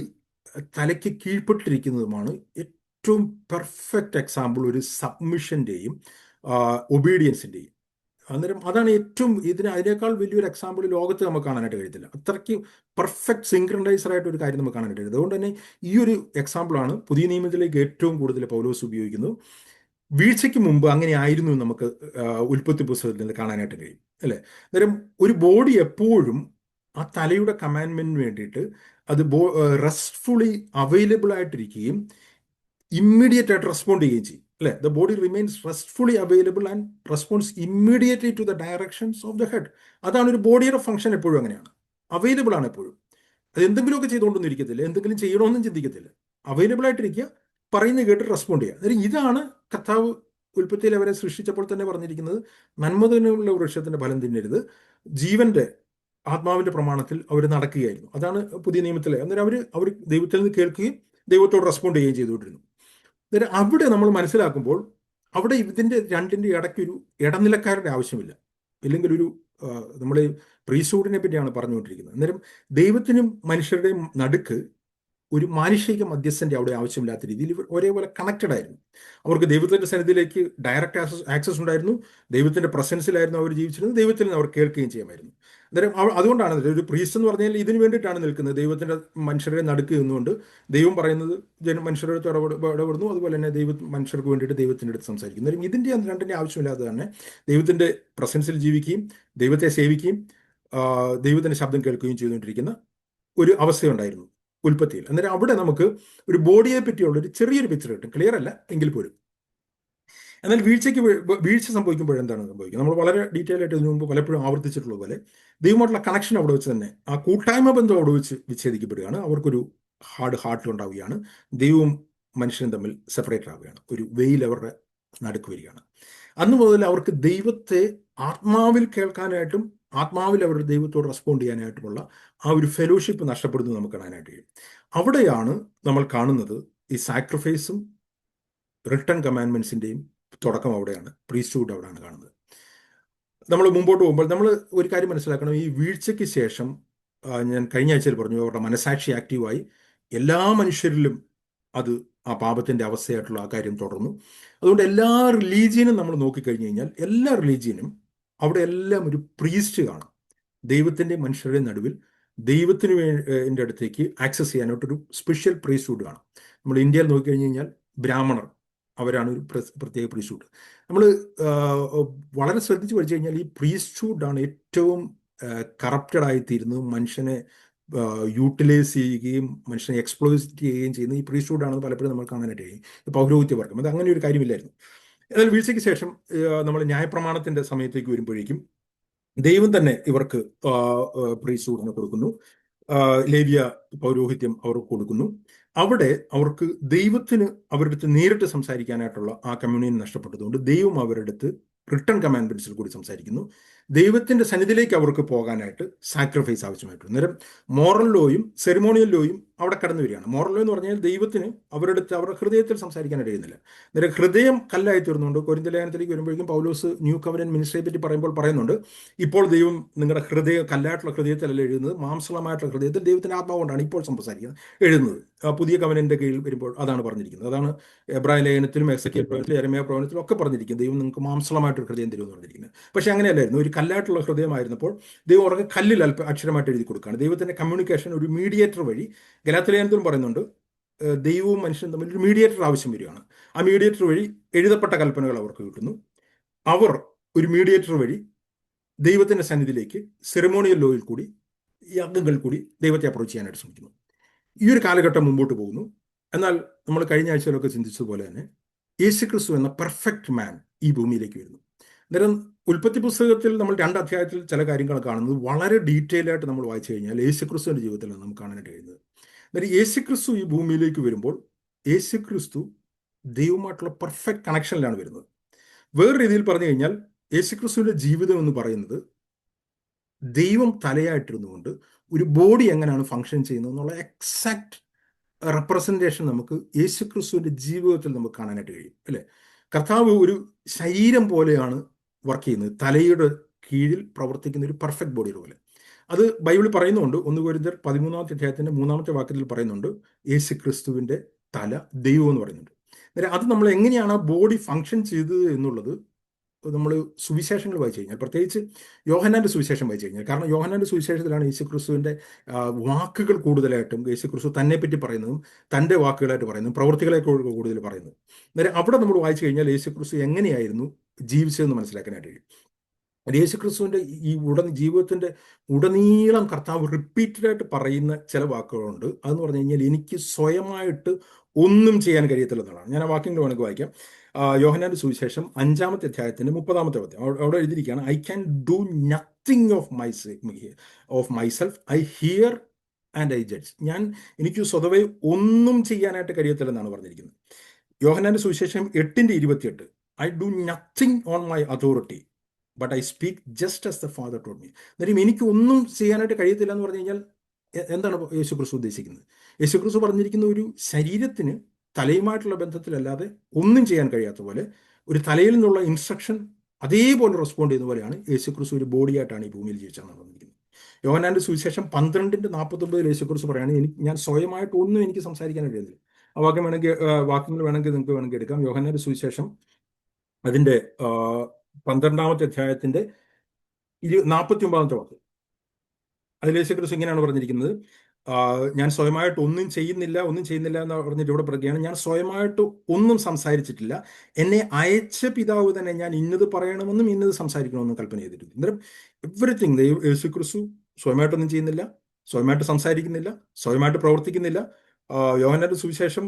തലയ്ക്ക് കീഴ്പ്പെട്ടിരിക്കുന്നതുമാണ് ഏറ്റവും പെർഫെക്റ്റ് എക്സാമ്പിൾ ഒരു സബ്മിഷൻ്റെയും ഒബീഡിയൻസിൻ്റെയും. അന്നേരം അതാണ് ഏറ്റവും അതിനേക്കാൾ വലിയൊരു എക്സാമ്പിൾ ലോകത്ത് നമുക്ക് കാണാനായിട്ട് കഴിയത്തില്ല. അത്രയ്ക്ക് പെർഫെക്റ്റ് സിങ്ക്രണൈസർ ആയിട്ട് ഒരു കാര്യം നമുക്ക് കാണാനായിട്ട് കഴിയും. അതുകൊണ്ട് തന്നെ ഈ ഒരു എക്സാമ്പിളാണ് പുതിയ നിയമത്തിലേക്ക് ഏറ്റവും കൂടുതൽ പൗലോസ് ഉപയോഗിക്കുന്നത്. വീഴ്ചയ്ക്ക് മുമ്പ് അങ്ങനെ ആയിരുന്നു നമുക്ക് ഉൽപ്പത്തി പുസ്തകത്തിൽ നിന്ന് കാണാനായിട്ട് കഴിയും, അല്ലേ? അന്നേരം ഒരു ബോഡി എപ്പോഴും ആ തലയുടെ കമാൻഡ്മെന്റിന് വേണ്ടിയിട്ട് അത് റെസ്റ്റ്ഫുള്ളി അവൈലബിൾ ആയിട്ടിരിക്കുകയും ഇമ്മീഡിയറ്റ് ആയിട്ട് റെസ്പോണ്ട് ചെയ്യുകയും ചെയ്യും, അല്ലേ? The body remains restfully available and responds immediately to the directions of the head. അതാണ് ഒരു ബോഡിയുടെ ഫംഗ്ഷൻ. എപ്പോഴും അങ്ങനെയാണ്, അവൈലബിൾ ആണ് എപ്പോഴും. അത് എന്തെങ്കിലുമൊക്കെ ചെയ്തുകൊണ്ടൊന്നും ഇരിക്കത്തില്ല, എന്തെങ്കിലും ചെയ്യണമെന്നും ചിന്തിക്കത്തില്ല, അവൈലബിൾ ആയിട്ടിരിക്കുക, പറയുന്നത് കേട്ട് റെസ്പോണ്ട് ചെയ്യുക. അതായത് ഇതാണ് കർത്താവ് ഉൽപ്പത്തിയിൽ അവരെ സൃഷ്ടിച്ചപ്പോൾ തന്നെ പറഞ്ഞിരിക്കുന്നത്. നന്മതിനുള്ള വൃക്ഷത്തിന്റെ ഫലം തിന്നരുത്, ജീവന്റെ ആത്മാവിന്റെ പ്രമാണത്തിൽ അവർ നടക്കുകയായിരുന്നു. അതാണ് പുതിയ നിയമത്തിലെ. അന്നേരം അവർ ദൈവത്തിൽ നിന്ന് കേൾക്കുകയും ദൈവത്തോട് റെസ്പോണ്ട് ചെയ്യുകയും ചെയ്തുകൊണ്ടിരുന്നു. അന്നേരം അവിടെ നമ്മൾ മനസ്സിലാക്കുമ്പോൾ അവിടെ ഇതിന്റെ രണ്ടിന്റെ ഇടയ്ക്കൊരു ഇടനിലക്കാരുടെ ആവശ്യമില്ല. ഇല്ലെങ്കിൽ നമ്മൾ പ്രീസ്റ്റ്ഹുഡിനെ പറ്റിയാണ് പറഞ്ഞുകൊണ്ടിരിക്കുന്നത്. അന്നേരം ദൈവത്തിനും മനുഷ്യരുടെയും നടുക്ക് ഒരു മാനുഷിക മധ്യസ്ഥന്റെ അവിടെ ആവശ്യമില്ലാത്ത രീതിയിൽ ഇവർ ഒരേപോലെ കണക്റ്റഡ് ആയിരുന്നു. അവർക്ക് ദൈവത്തിന്റെ സന്നിധിയിലേക്ക് ഡയറക്റ്റ് ആക്സസ് ഉണ്ടായിരുന്നു. ദൈവത്തിന്റെ പ്രസൻസിലായിരുന്നു അവർ ജീവിച്ചിരുന്നത്. ദൈവത്തിൽ നിന്ന് അവർ കേൾക്കുകയും ചെയ്യാമായിരുന്നു. അന്നേരം അതുകൊണ്ടാണ് ഒരു പ്രീസ്റ്റ് എന്ന് പറഞ്ഞാൽ ഇതിനു വേണ്ടിയിട്ടാണ് നിൽക്കുന്നത്. ദൈവത്തിന്റെ മനുഷ്യരെ നടുക്ക് നിന്നുകൊണ്ട് ദൈവം പറയുന്നത് മനുഷ്യരുടെ ഇടപെടുന്നു. അതുപോലെ തന്നെ മനുഷ്യർക്ക് വേണ്ടിയിട്ട് ദൈവത്തിൻ്റെ അടുത്ത് സംസാരിക്കുന്നു. അന്നേരം ഇതിന്റെ രണ്ടിന്റെ ആവശ്യമില്ലാതെ തന്നെ ദൈവത്തിന്റെ പ്രസൻസിൽ ജീവിക്കുകയും ദൈവത്തെ സേവിക്കുകയും ദൈവത്തിന്റെ ശബ്ദം കേൾക്കുകയും ചെയ്തുകൊണ്ടിരിക്കുന്ന ഒരു അവസ്ഥയുണ്ടായിരുന്നു ഉൽപ്പത്തിയിൽ. അന്നേരം അവിടെ നമുക്ക് ഒരു ബോഡിയെ പറ്റിയുള്ള ഒരു ചെറിയൊരു പിക്ചർ കിട്ടും. ക്ലിയർ അല്ല എങ്കിൽ പോലും. എന്നാൽ വീഴ്ച സംഭവിക്കുമ്പോൾ എന്താണ് സംഭവിക്കുന്നത്? നമ്മൾ വളരെ ഡീറ്റെയിൽ ആയിട്ട് ഇതിനു മുമ്പ് പലപ്പോഴും ആവർത്തിച്ചിട്ടുള്ള പോലെ ദൈവമായിട്ടുള്ള കണക്ഷൻ അവിടെ വെച്ച് തന്നെ, ആ കൂട്ടായ്മ ബന്ധം അവിടെ വെച്ച് വിച്ഛേദിക്കപ്പെടുകയാണ്. അവർക്കൊരു ഹാർട്ട് ഉണ്ടാവുകയാണ്. ദൈവവും മനുഷ്യനും തമ്മിൽ സെപ്പറേറ്റ് ആവുകയാണ്. ഒരു വെയിൽ അവരുടെ നടുക്ക് വരികയാണ്. അന്ന് മുതൽ അവർക്ക് ദൈവത്തെ ആത്മാവിൽ കേൾക്കാനായിട്ടും ആത്മാവിൽ അവരുടെ ദൈവത്തോട് റെസ്പോണ്ട് ചെയ്യാനായിട്ടുമുള്ള ആ ഒരു ഫെലോഷിപ്പ് നഷ്ടപ്പെടുന്നത് നമുക്ക് കാണാനായിട്ട് കഴിയും. അവിടെയാണ് നമ്മൾ കാണുന്നത് ഈ സാക്രിഫൈസും റിട്ടൺ കമാൻഡ്മെന്റ്സിന്റെയും തുടക്കം അവിടെയാണ്. പ്രീസ്റ്റ്ഹുഡ് അവിടെയാണ് കാണുന്നത്. നമ്മൾ മുമ്പോട്ട് പോകുമ്പോൾ നമ്മൾ ഒരു കാര്യം മനസ്സിലാക്കണം. ഈ വീഴ്ചയ്ക്ക് ശേഷം ഞാൻ കഴിഞ്ഞ ആഴ്ചയിൽ പറഞ്ഞു, അവരുടെ മനസാക്ഷി ആക്റ്റീവായി എല്ലാ മനുഷ്യരിലും അത് ആ പാപത്തിന്റെ അവസ്ഥയായിട്ടുള്ള ആ കാര്യം തുടർന്നു. അതുകൊണ്ട് എല്ലാ റിലീജിയനും നമ്മൾ നോക്കിക്കഴിഞ്ഞു കഴിഞ്ഞാൽ എല്ലാ റിലീജിയനും അവിടെ എല്ലാം ഒരു പ്രീസ്റ്റ് കാണും. ദൈവത്തിൻ്റെ മനുഷ്യരുടെ നടുവിൽ ദൈവത്തിന് എൻ്റെ അടുത്തേക്ക് ആക്സസ് ചെയ്യാനായിട്ടൊരു സ്പെഷ്യൽ പ്രീസ്റ്റ്ഹുഡ് കാണും. നമ്മൾ ഇന്ത്യയിൽ നോക്കിക്കഴിഞ്ഞ് കഴിഞ്ഞാൽ ബ്രാഹ്മണർ, അവരാണ് ഒരു പ്രത്യേക പ്രീസ്റ്റ്ഹുഡ്. നമ്മൾ വളരെ ശ്രദ്ധിച്ച് പഠിച്ചു കഴിഞ്ഞാൽ ഈ പ്രീസ്റ്റ്ഹുഡാണ് ഏറ്റവും കറപ്റ്റഡ് ആയിത്തീരുന്നതും മനുഷ്യനെ യൂട്ടിലൈസ് ചെയ്യുകയും മനുഷ്യനെ എക്സ്പ്ലോയിറ്റ് ചെയ്യുകയും ചെയ്യുന്ന ഈ പ്രീസ്റ്റ്ഹുഡാണെന്ന് പലപ്പോഴും നമ്മൾ കാണാനായിട്ട് കഴിയും. പൗരോഹിത്യവർഗം അത് അങ്ങനെ ഒരു കാര്യമില്ലായിരുന്നു. എന്നാൽ വീഴ്ചയ്ക്ക് ശേഷം നമ്മൾ ന്യായപ്രമാണത്തിന്റെ സമയത്തേക്ക് വരുമ്പോഴേക്കും ദൈവം തന്നെ ഇവർക്ക് പ്രീസ്റ്റ്ഹുഡിനെ കൊടുക്കുന്നു, ലേവ്യ പൗരോഹിത്യം അവർക്ക് കൊടുക്കുന്നു. അവിടെ അവർക്ക് ദൈവത്തിന് അവരുടെ അടുത്ത് നേരിട്ട് സംസാരിക്കാനായിട്ടുള്ള ആ കമ്മ്യൂണിയൻ നഷ്ടപ്പെട്ടതുകൊണ്ട് ദൈവം അവരുടെ അടുത്ത് റിട്ടേൺ കമാൻഡ്മെന്റ്സിൽ കൂടി സംസാരിക്കുന്നു. ദൈവത്തിന്റെ സന്നിധിയിലേക്ക് അവർക്ക് പോകാനായിട്ട് സാക്രിഫൈസ് ആവശ്യമായിട്ടുണ്ട്. അന്നേരം മോറൽ ലോയും സെറിമോണിയൽ ലോയും അവിടെ കടന്നു വരികയാണ്. മോറൽ ലോ എന്ന് പറഞ്ഞാൽ ദൈവത്തിന് അവരുടെ അടുത്ത് അവരുടെ ഹൃദയത്തിൽ സംസാരിക്കാനായിട്ട് കഴിയുന്നില്ല. അന്നേരം ഹൃദയം കല്ലായി തീർന്നുകൊണ്ട് കൊരിന്ത്യർ ലേഖനത്തിലേക്ക് വരുമ്പോഴേക്കും പൗലോസ് ന്യൂ കവനന്റ് മിനിസ്ട്രിയെ പറ്റി പറയുന്നുണ്ട്, ഇപ്പോൾ ദൈവം നിങ്ങളുടെ കല്ലായിട്ടുള്ള ഹൃദയത്തിലല്ല എഴുതുന്നത്, മാംസളമായിട്ടുള്ള ഹൃദയത്തിൽ ദൈവത്തിന്റെ ആത്മാവ് കൊണ്ടാണ് ഇപ്പോൾ സംസാരിക്കുന്നത് എഴുതുന്നത്. പുതിയ കവനന്റെ കീഴിൽ വരുമ്പോൾ അതാണ് പറഞ്ഞിരിക്കുന്നത്. അതാണ് എബ്രായ ലേഖനത്തിലും എസെക്കിയേൽ പ്രവചനത്തിലും യെരമ്യാ പ്രവചനത്തിലും ഒക്കെ പറഞ്ഞിരിക്കുന്നത്, ദൈവം നിങ്ങൾക്ക് മാംസളമായിട്ടൊരു ഹൃദയം തരുമെന്ന് പറഞ്ഞിരിക്കുന്നത്. പക്ഷെ അങ്ങനെയല്ലായിരുന്നു. ഒരു കല്ലായിട്ടുള്ള ഹൃദയമായിരുന്നപ്പോൾ ദൈവം അവർക്ക് കല്ലിൽ അക്ഷരമായിട്ട് എഴുതി കൊടുക്കുകയാണ്. ദൈവത്തിന്റെ കമ്മ്യൂണിക്കേഷൻ ഒരു മീഡിയേറ്റർ വഴി, ഗലാത്യ ലേഖനത്തിലും പറയുന്നുണ്ട്, ദൈവവും മനുഷ്യനും തമ്മിൽ ഒരു മീഡിയേറ്റർ ആവശ്യം വരികയാണ്. ആ മീഡിയേറ്റർ വഴി എഴുതപ്പെട്ട കൽപ്പനകൾ അവർക്ക് കിട്ടുന്നു. അവർ ഒരു മീഡിയേറ്റർ വഴി ദൈവത്തിന്റെ സന്നിധിയിലേക്ക് സെറിമോണിയൽ ലോയിൽ കൂടി, യാഗങ്ങൾ കൂടി ദൈവത്തെ അപ്രോച്ച് ചെയ്യാനായിട്ട് ശ്രമിക്കുന്നു. ഈ ഒരു കാലഘട്ടം മുമ്പോട്ട് പോകുന്നു. എന്നാൽ നമ്മൾ കഴിഞ്ഞ ആഴ്ചയിലൊക്കെ ചിന്തിച്ചതുപോലെ തന്നെ യേശുക്രിസ്തു എന്ന പെർഫെക്റ്റ് മാൻ ഈ ഭൂമിയിലേക്ക് വരുന്നു. അന്നേരം ഉൽപ്പത്തി പുസ്തകത്തിൽ നമ്മൾ 2 അധ്യായത്തിൽ ചില കാര്യങ്ങൾ കാണുന്നത് വളരെ ഡീറ്റെയിൽ ആയിട്ട് നമ്മൾ വായിച്ചു കഴിഞ്ഞാൽ യേശുക്രിസ്തുവിന്റെ ജീവിതത്തിലാണ് നമുക്ക് കാണാനായിട്ട് കഴിയുന്നത്. അന്നേരം യേശുക്രിസ്തു ഈ ഭൂമിയിലേക്ക് വരുമ്പോൾ യേശുക്രിസ്തു ദൈവമായിട്ടുള്ള പെർഫെക്റ്റ് കണക്ഷനിലാണ് വരുന്നത്. വേറെ രീതിയിൽ പറഞ്ഞു കഴിഞ്ഞാൽ യേശുക്രിസ്തുവിന്റെ ജീവിതം എന്ന് പറയുന്നത് ദൈവം തലയായിട്ടിരുന്നുകൊണ്ട് ഒരു ബോഡി എങ്ങനെയാണ് ഫങ്ഷൻ ചെയ്യുന്നത് എന്നുള്ള എക്സാക്ട് റെപ്രസെൻറ്റേഷൻ നമുക്ക് യേശുക്രിസ്തുവിന്റെ ജീവിതത്തിൽ നമുക്ക് കാണാനായിട്ട് കഴിയും, അല്ലേ? കർത്താവ് ഒരു ശരീരം പോലെയാണ് വർക്ക് ചെയ്യുന്നത്, തലയുടെ കീഴിൽ പ്രവർത്തിക്കുന്ന ഒരു പെർഫെക്റ്റ് ബോഡി പോലെ. അത് ബൈബിളിൽ പറയുന്നുണ്ട്. 1 കൊരിന്ത്യർ 13-ാമത്തെ അധ്യായത്തിന്റെ 3-ാമത്തെ വാക്യത്തിൽ പറയുന്നുണ്ട്, യേശുക്രിസ്തുവിന്റെ തല ദൈവം എന്ന് പറയുന്നുണ്ട്. അത് നമ്മൾ എങ്ങനെയാണ് ആ ബോഡി ഫങ്ഷൻ ചെയ്തത് എന്നുള്ളത് നമ്മൾ സുവിശേഷങ്ങൾ വായിച്ചു കഴിഞ്ഞാൽ, പ്രത്യേകിച്ച് യോഹന്നാന്റെ സുവിശേഷം വായിച്ചു കഴിഞ്ഞാൽ, കാരണം യോഹന്നാന്റെ സുവിശേഷത്തിലാണ് യേശുക്രിസ്തുവിന്റെ വാക്കുകൾ കൂടുതലായിട്ടും യേശുക്രിസ്തു തന്നെ പറ്റി പറയുന്നതും തൻ്റെ വാക്കുകളായിട്ട് പറയുന്നതും പ്രവൃത്തികളെ കൂടുതൽ പറയുന്നത്. അന്നേരം അവിടെ നമ്മൾ വായിച്ചു കഴിഞ്ഞാൽ യേശുക്രിസ്തു എങ്ങനെയായിരുന്നു ജീവിച്ചതെന്ന് മനസ്സിലാക്കാനായിട്ട് കഴിയും. യേശുക്രിസ്തുവിന്റെ ഈ ജീവിതത്തിന്റെ ഉടനീളം കർത്താവ് റിപ്പീറ്റഡായിട്ട് പറയുന്ന ചില വാക്കുകളുണ്ട്. അതെന്ന് പറഞ്ഞു കഴിഞ്ഞാൽ എനിക്ക് സ്വയമായിട്ട് ഒന്നും ചെയ്യാൻ കഴിയത്തില്ലെന്നാണ്. ഞാൻ ആ വാക്യങ്ങൾ വേണമെങ്കിൽ വായിക്കാം. യോഹന്നാന്റെ സുവിശേഷം 5-ാമത്തെ അധ്യായത്തിന്റെ 30-ാമത്തെ വാക്യം അവിടെ എഴുതിയിരിക്കുകയാണ്, I can do nothing of myself, I hear and I judge. എനിക്ക് സ്വതവേ ഒന്നും ചെയ്യാനായിട്ട് കഴിയത്തില്ലെന്നാണ് പറഞ്ഞിരിക്കുന്നത്. യോഹന്നാന്റെ സുവിശേഷം 8:28, I do nothing on my authority but I speak just as the Father told me. അന്നേരം എനിക്ക് ഒന്നും ചെയ്യാനായിട്ട് കഴിയത്തില്ല എന്ന് പറഞ്ഞു കഴിഞ്ഞാൽ എന്താണ് യേശുക്രിസ്തു ഉദ്ദേശിക്കുന്നത്? യേശുക്രിസ്തു പറഞ്ഞിരിക്കുന്ന ഒരു ശരീരത്തിന് തലയുമായിട്ടുള്ള ബന്ധത്തിലല്ലാതെ ഒന്നും ചെയ്യാൻ കഴിയാത്ത പോലെ, ഒരു തലയിൽ നിന്നുള്ള ഇൻസ്ട്രക്ഷൻ അതേപോലെ റെസ്പോണ്ട് ചെയ്യുന്ന പോലെയാണ് യേശുക്രിസ്തു ഒരു ബോഡിയായിട്ടാണ് ഈ ഭൂമിയിൽ ജീവിച്ചതെന്നാണ് പറഞ്ഞിരിക്കുന്നത്. യോഹന്നാന്റെ സുവിശേഷം 12:49 യേശുക്രിസ്തു പറയാണ്, ഞാൻ സ്വയമായിട്ട് ഒന്നും എനിക്ക് സംസാരിക്കാൻ കഴിയുന്നില്ല. ആ വാക്യങ്ങൾ വേണമെങ്കിൽ നിങ്ങൾക്ക് എടുക്കാം. യോഹന്നാന്റെ സുവിശേഷം അതിന്റെ 12-ാമത്തെ അധ്യായത്തിന്റെ 49-ാമത്തെ വാക്യം, അതിൽ യേശുക്രിസ്തു ഇങ്ങനെയാണ് പറഞ്ഞിരിക്കുന്നത്, ഞാൻ സ്വയമായിട്ട് ഒന്നും ചെയ്യുന്നില്ല എന്ന് പറഞ്ഞിട്ട് ഇവിടെ പറയുകയാണ്, ഞാൻ സ്വയമായിട്ട് ഒന്നും സംസാരിച്ചിട്ടില്ല, എന്നെ അയച്ച പിതാവ് തന്നെ ഞാൻ ഇന്നത് പറയണമെന്നും ഇന്നത് സംസാരിക്കണമെന്നും കൽപ്പന ചെയ്തിട്ടുണ്ട്. അന്നേരം എവറിത്തിങ് യേശുക്രിസ്തു സ്വയമായിട്ടൊന്നും ചെയ്യുന്നില്ല, സ്വയമായിട്ട് സംസാരിക്കുന്നില്ല, സ്വയമായിട്ട് പ്രവർത്തിക്കുന്നില്ല. യോഹന്നാന്റെ സുവിശേഷം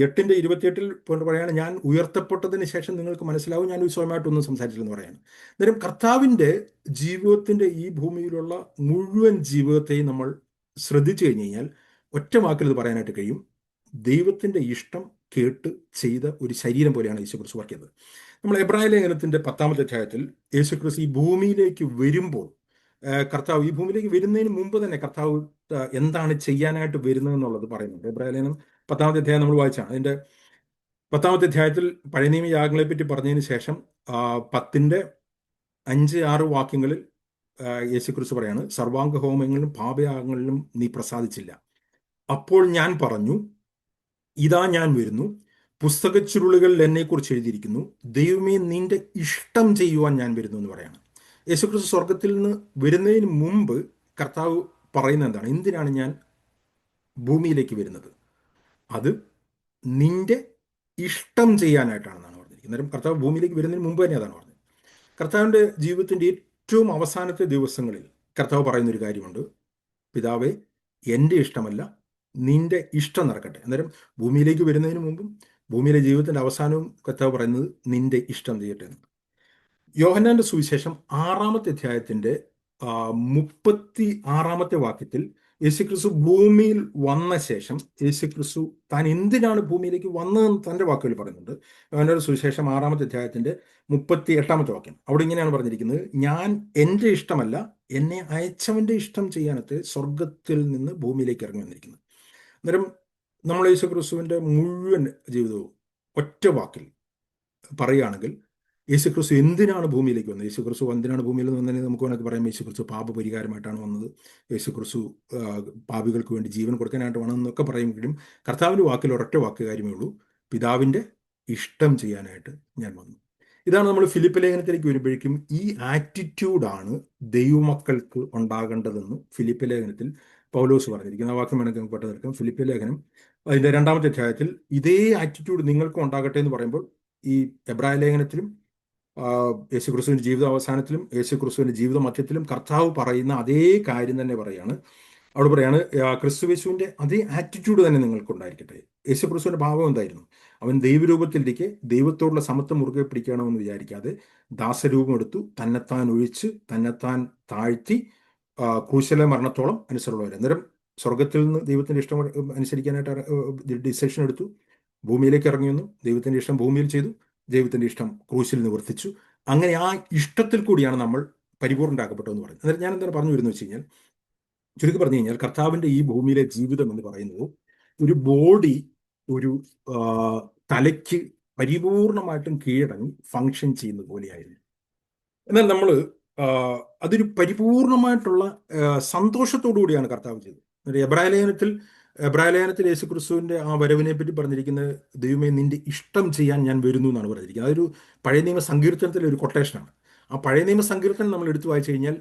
8:28 പറയാണ്, ഞാൻ ഉയർത്തപ്പെട്ടതിന് ശേഷം നിങ്ങൾക്ക് മനസ്സിലാവും ഞാൻ സ്വയമായിട്ടൊന്നും സംസാരിച്ചില്ലെന്ന് പറയാണ്. അന്നേരം കർത്താവിൻ്റെ ജീവിതത്തിന്റെ ഈ ഭൂമിയിലുള്ള മുഴുവൻ ജീവിതത്തെയും നമ്മൾ ശ്രദ്ധിച്ചു കഴിഞ്ഞു കഴിഞ്ഞാൽ ഒറ്റ വാക്കിൽ ഇത് പറയാനായിട്ട് കഴിയും, ദൈവത്തിന്റെ ഇഷ്ടം കേട്ട് ചെയ്ത ഒരു ശരീരം പോലെയാണ് യേശുക്രിസ്തു വർക്ക് ചെയ്തത്. നമ്മൾ എബ്രായ ലേഖനത്തിന്റെ 10-ാമത്തെ അധ്യായത്തിൽ യേശുക്രിസ്തു ഈ ഭൂമിയിലേക്ക് വരുമ്പോൾ, കർത്താവ് ഈ ഭൂമിയിലേക്ക് വരുന്നതിന് മുമ്പ് തന്നെ കർത്താവ് എന്താണ് ചെയ്യാനായിട്ട് വരുന്നത് എന്നുള്ളത് പറയുന്നുണ്ട്. എബ്രായ ലേഖനം 10-ാമത്തെ അധ്യായം നമ്മൾ വായിച്ചാണ്. അതിന്റെ 10-ാമത്തെ അധ്യായത്തിൽ പഴയ നിയമ യാഗങ്ങളെ പറ്റി പറഞ്ഞതിന് ശേഷം 10-5-6 വാക്യങ്ങളിൽ യേശുക്രിസ്തു പറയാണ്, സർവാംഗ ഹോമങ്ങളിലും പാപയാഗങ്ങളിലും നീ പ്രസാദിച്ചില്ല. അപ്പോൾ ഞാൻ പറഞ്ഞു, ഇതാ ഞാൻ വരുന്നു, പുസ്തകച്ചുരുളുകളിൽ എന്നെക്കുറിച്ച് എഴുതിയിരിക്കുന്നു, ദൈവമേ നിന്റെ ഇഷ്ടം ചെയ്യുവാൻ ഞാൻ വരുന്നു എന്ന് പറയാണ്. യേശുക്രിസ്തു സ്വർഗത്തിൽ നിന്ന് വരുന്നതിന് മുമ്പ് കർത്താവ് പറയുന്നത് എന്താണ്? എന്തിനാണ് ഞാൻ ഭൂമിയിലേക്ക് വരുന്നത്? അത് നിന്റെ ഇഷ്ടം ചെയ്യാനായിട്ടാണെന്നാണ് പറഞ്ഞിരിക്കുന്നത്. അന്നേരം കർത്താവ് ഭൂമിയിലേക്ക് വരുന്നതിന് മുമ്പ് തന്നെ അതാണ് പറഞ്ഞത്. കർത്താവിൻ്റെ ജീവിതത്തിൻ്റെ ഏറ്റവും അവസാനത്തെ ദിവസങ്ങളിൽ കർത്താവ് പറയുന്നൊരു കാര്യമുണ്ട്: പിതാവേ, എൻ്റെ ഇഷ്ടമല്ല, നിന്റെ ഇഷ്ടം നടക്കട്ടെ. അന്നേരം ഭൂമിയിലേക്ക് വരുന്നതിന് മുമ്പും ഭൂമിയിലെ ജീവിതത്തിൻ്റെ അവസാനവും കർത്താവ് പറയുന്നത് നിന്റെ ഇഷ്ടം ചെയ്യട്ടെ എന്ന്. യോഹന്നാന്റെ സുവിശേഷം 6-ാമത്തെ അധ്യായത്തിന്റെ 36-ാമത്തെ വാക്യത്തിൽ യേശുക്രിസ്തു ഭൂമിയിൽ വന്ന ശേഷം യേശുക്രിസ്തു താൻ എന്തിനാണ് ഭൂമിയിലേക്ക് വന്നതെന്ന് തന്റെ വാക്കുകളിൽ പറയുന്നുണ്ട്. യോഹന്നാന്റെ സുവിശേഷം 6-ാമത്തെ അധ്യായത്തിന്റെ 38-ാമത്തെ വാക്യം. അവിടെ ഇങ്ങനെയാണ് പറഞ്ഞിരിക്കുന്നത്: ഞാൻ എൻ്റെ ഇഷ്ടമല്ല, എന്നെ അയച്ചവന്റെ ഇഷ്ടം ചെയ്യാനത്തെ സ്വർഗത്തിൽ നിന്ന് ഭൂമിയിലേക്ക് ഇറങ്ങി വന്നിരിക്കുന്നത്. അന്നേരം നമ്മൾ യേശുക്രിസ്തുവിന്റെ മുഴുവൻ ജീവിതവും ഒറ്റ വാക്കിൽ പറയുകയാണെങ്കിൽ, യേശുക്രിസ്തു എന്തിനാണ് ഭൂമിയിലേക്ക് വന്നത്? യേശുക്രിസ്തു എന്തിനാണ് ഭൂമിയിൽ വന്നതെന്ന് നമുക്ക് വേണമെങ്കിൽ പറയാം. യേശുക്രിസ്തു പാപപരിഹാരമായിട്ടാണ് വന്നത്. യേശുക്രിസ്തു പാപികൾക്ക് വേണ്ടി ജീവൻ കൊടുക്കാനായിട്ട് വന്നതെന്നൊക്കെ പറയുമെങ്കിലും കർത്താവിൻ്റെ വാക്കിൽ ഒരൊറ്റ വാക്ക് കാര്യമേ ഉള്ളൂ: പിതാവിൻ്റെ ഇഷ്ടം ചെയ്യാനായിട്ട് ഞാൻ വന്നു. ഇതാണ് നമ്മൾ ഫിലിപ്പ് ലേഖനത്തിലേക്ക് വരുമ്പോഴേക്കും ഈ ആറ്റിറ്റ്യൂഡാണ് ദൈവമക്കൾക്ക് ഉണ്ടാകേണ്ടതെന്ന് ഫിലിപ്പ് ലേഖനത്തിൽ പൗലോസ് പറഞ്ഞിരിക്കുന്ന ആ വാക്യം വേണമെങ്കിൽ നമുക്ക് പെട്ടെന്ന് എടുക്കാം. ഫിലിപ്പ് ലേഖനം അതിൻ്റെ 2-ാമത്തെ അധ്യായത്തിൽ ഇതേ ആറ്റിറ്റ്യൂഡ് നിങ്ങൾക്കും ഉണ്ടാകട്ടെ എന്ന് പറയുമ്പോൾ, ഈ എബ്രായ ലേഖനത്തിലും യേശുക്രിസ്തുവിൻ്റെ ജീവിത അവസാനത്തിലും യേശുക്രിസ്തുവിൻ്റെ ജീവിത മധ്യത്തിലും കർത്താവ് പറയുന്ന അതേ കാര്യം തന്നെ പറയാണ്. അവിടെ പറയാണ്, ക്രിസ്തുയേശുവിൻ്റെ അതേ ആറ്റിറ്റ്യൂഡ് തന്നെ നിങ്ങൾക്കുണ്ടായിരിക്കട്ടെ. യേശുക്രിസ്തുവിൻ്റെ ഭാവം എന്തായിരുന്നു? അവൻ ദൈവരൂപത്തിലിരിക്കെ ദൈവത്തോടുള്ള സമത്വം മുറുകെ പിടിക്കണമെന്ന് വിചാരിക്കാതെ ദാസരൂപം എടുത്തു, തന്നെത്താൻ ഒഴിച്ച് തന്നെത്താൻ താഴ്ത്തി, ക്രൂശിലെ മരണത്തോളം അനുസരണമുള്ളവർ. അന്നേരം സ്വർഗത്തിൽ നിന്ന് ദൈവത്തിൻ്റെ ഇഷ്ടം അനുസരിക്കാനായിട്ട് ഡിസിഷൻ എടുത്തു, ഭൂമിയിലേക്ക് ഇറങ്ങി വന്നു, ദൈവത്തിൻ്റെ ഇഷ്ടം ഭൂമിയിൽ ചെയ്തു, ദൈവത്തിൻ്റെ ഇഷ്ടം ക്രൂശിൽ നിവർത്തിച്ചു. അങ്ങനെ ആ ഇഷ്ടത്തിൽ കൂടിയാണ് നമ്മൾ പരിപൂർണ്ണരാക്കപ്പെട്ടതെന്ന് പറയുന്നത്. അന്നേരം ഞാൻ എന്താണ് പറഞ്ഞു വരുന്നത് വെച്ച് കഴിഞ്ഞാൽ, ചുരുക്കി പറഞ്ഞു കഴിഞ്ഞാൽ, കർത്താവിൻ്റെ ഈ ഭൂമിയിലെ ജീവിതം എന്ന് പറയുന്നത് ഒരു ബോഡി ഒരു തലയ്ക്ക് പരിപൂർണമായിട്ടും കീഴടങ്ങി ഫങ്ഷൻ ചെയ്യുന്നത് പോലെയായിരുന്നു. എന്നാൽ നമ്മൾ അതൊരു പരിപൂർണമായിട്ടുള്ള സന്തോഷത്തോടു കൂടിയാണ് കർത്താവ് ചെയ്തത്. എബ്രായ ലേഖനത്തിൽ യേശുക്രിസ്തുവിൻ്റെ ആ വരവിനെ പറ്റി പറഞ്ഞിരിക്കുന്നത്, ദൈവമേ നിന്റെ ഇഷ്ടം ചെയ്യാൻ ഞാൻ വരുന്നു എന്നാണ് പറഞ്ഞിരിക്കുന്നത്. അതൊരു പഴയ നിയമ സങ്കീർത്തനത്തിലെ ഒരു കൊട്ടേഷനാണ്. ആ പഴയ നിയമ സങ്കീർത്തനം നമ്മൾ എടുത്തു വായിച്ചു കഴിഞ്ഞാൽ,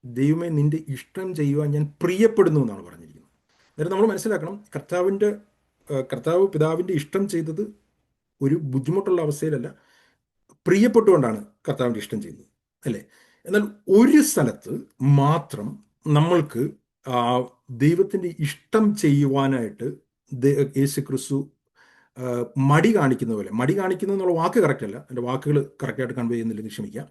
ദൈവമേ നിന്റെ ഇഷ്ടം ചെയ്യുവാൻ ഞാൻ പ്രിയപ്പെടുന്നു എന്നാണ് പറഞ്ഞിരിക്കുന്നത്. അന്നേരം നമ്മൾ മനസ്സിലാക്കണം, കർത്താവ് പിതാവിൻ്റെ ഇഷ്ടം ചെയ്തത് ഒരു ബുദ്ധിമുട്ടുള്ള അവസ്ഥയിലല്ല, പ്രിയപ്പെട്ടുകൊണ്ടാണ് കർത്താവിൻ്റെ ഇഷ്ടം ചെയ്യുന്നത്, അല്ലേ? എന്നാൽ ഒരു സ്ഥലത്ത് മാത്രം നമ്മൾക്ക് ദൈവത്തിൻ്റെ ഇഷ്ടം ചെയ്യുവാനായിട്ട് യേശുക്രിസ്തു മടി കാണിക്കുന്ന പോലെ, മടി കാണിക്കുന്നു എന്നുള്ള വാക്ക് കറക്റ്റ് അല്ല, എൻ്റെ വാക്കുകൾ കറക്റ്റായിട്ട് കൺവേ ചെയ്യുന്നില്ലെങ്കിൽ ക്ഷമിക്കുക,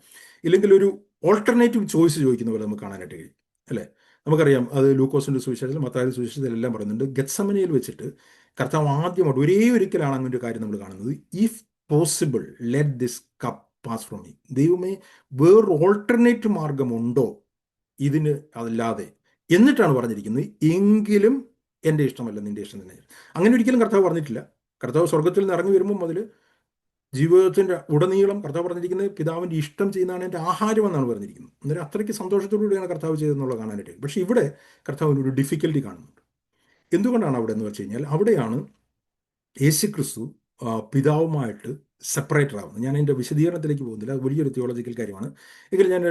ഇല്ലെങ്കിൽ ഒരു ഓൾട്ടർനേറ്റീവ് ചോയ്സ് ചോദിക്കുന്ന പോലെ നമുക്ക് കാണാനായിട്ട് കഴിയും, അല്ലേ? നമുക്കറിയാം, അത് ലൂക്കോസിൻ്റെ സുവിശേഷത്തിൽ, മത്തായിയുടെ സുവിശേഷത്തിലെല്ലാം പറയുന്നുണ്ട്. ഗെത്സമനയിൽ വെച്ചിട്ട് കർത്താവ് ആദ്യമായിട്ട് ഒരേ ഒരിക്കലാണ് അങ്ങനെ ഒരു കാര്യം നമ്മൾ കാണുന്നത്: if possible let this cup pass from me. ദൈവമേ, വേറൊരു ഓൾട്ടർനേറ്റീവ് മാർഗമുണ്ടോ ഇതിന് അതല്ലാതെ? എന്നിട്ടാണ് പറഞ്ഞിരിക്കുന്നത്, എങ്കിലും എൻ്റെ ഇഷ്ടമല്ല നിൻ്റെ ഇഷ്ടം തന്നെ. അങ്ങനെ ഒരിക്കലും കർത്താവ് പറഞ്ഞിട്ടില്ല. കർത്താവ് സ്വർഗത്തിൽ നിന്ന് ഇറങ്ങി വരുമ്പോൾ മുതൽ ജീവിതത്തിൻ്റെ ഉടനീളം കർത്താവ് പറഞ്ഞിരിക്കുന്നത്, പിതാവിൻ്റെ ഇഷ്ടം ചെയ്യുന്നതാണ് എൻ്റെ ആഹാരം എന്നാണ് പറഞ്ഞിരിക്കുന്നത്. അന്നേരം അത്രയ്ക്ക് സന്തോഷത്തോടുകൂടിയാണ് കർത്താവ് ചെയ്തതെന്നുള്ളത് കാണാനായിട്ട്. പക്ഷേ ഇവിടെ കർത്താവിന് ഒരു ഡിഫിക്കൽറ്റി കാണുന്നുണ്ട്. എന്തുകൊണ്ടാണ് അവിടെ എന്ന് വെച്ച് കഴിഞ്ഞാൽ, അവിടെയാണ് യേശുക്രിസ്തു പിതാവുമായിട്ട് സെപ്പറേറ്റർ ആവുന്നത്. ഞാൻ അതിൻ്റെ വിശദീകരണത്തിലേക്ക് പോകുന്നില്ല, അത് വലിയൊരു തിയോളജിക്കൽ കാര്യമാണ്. എങ്കിലും ഞാൻ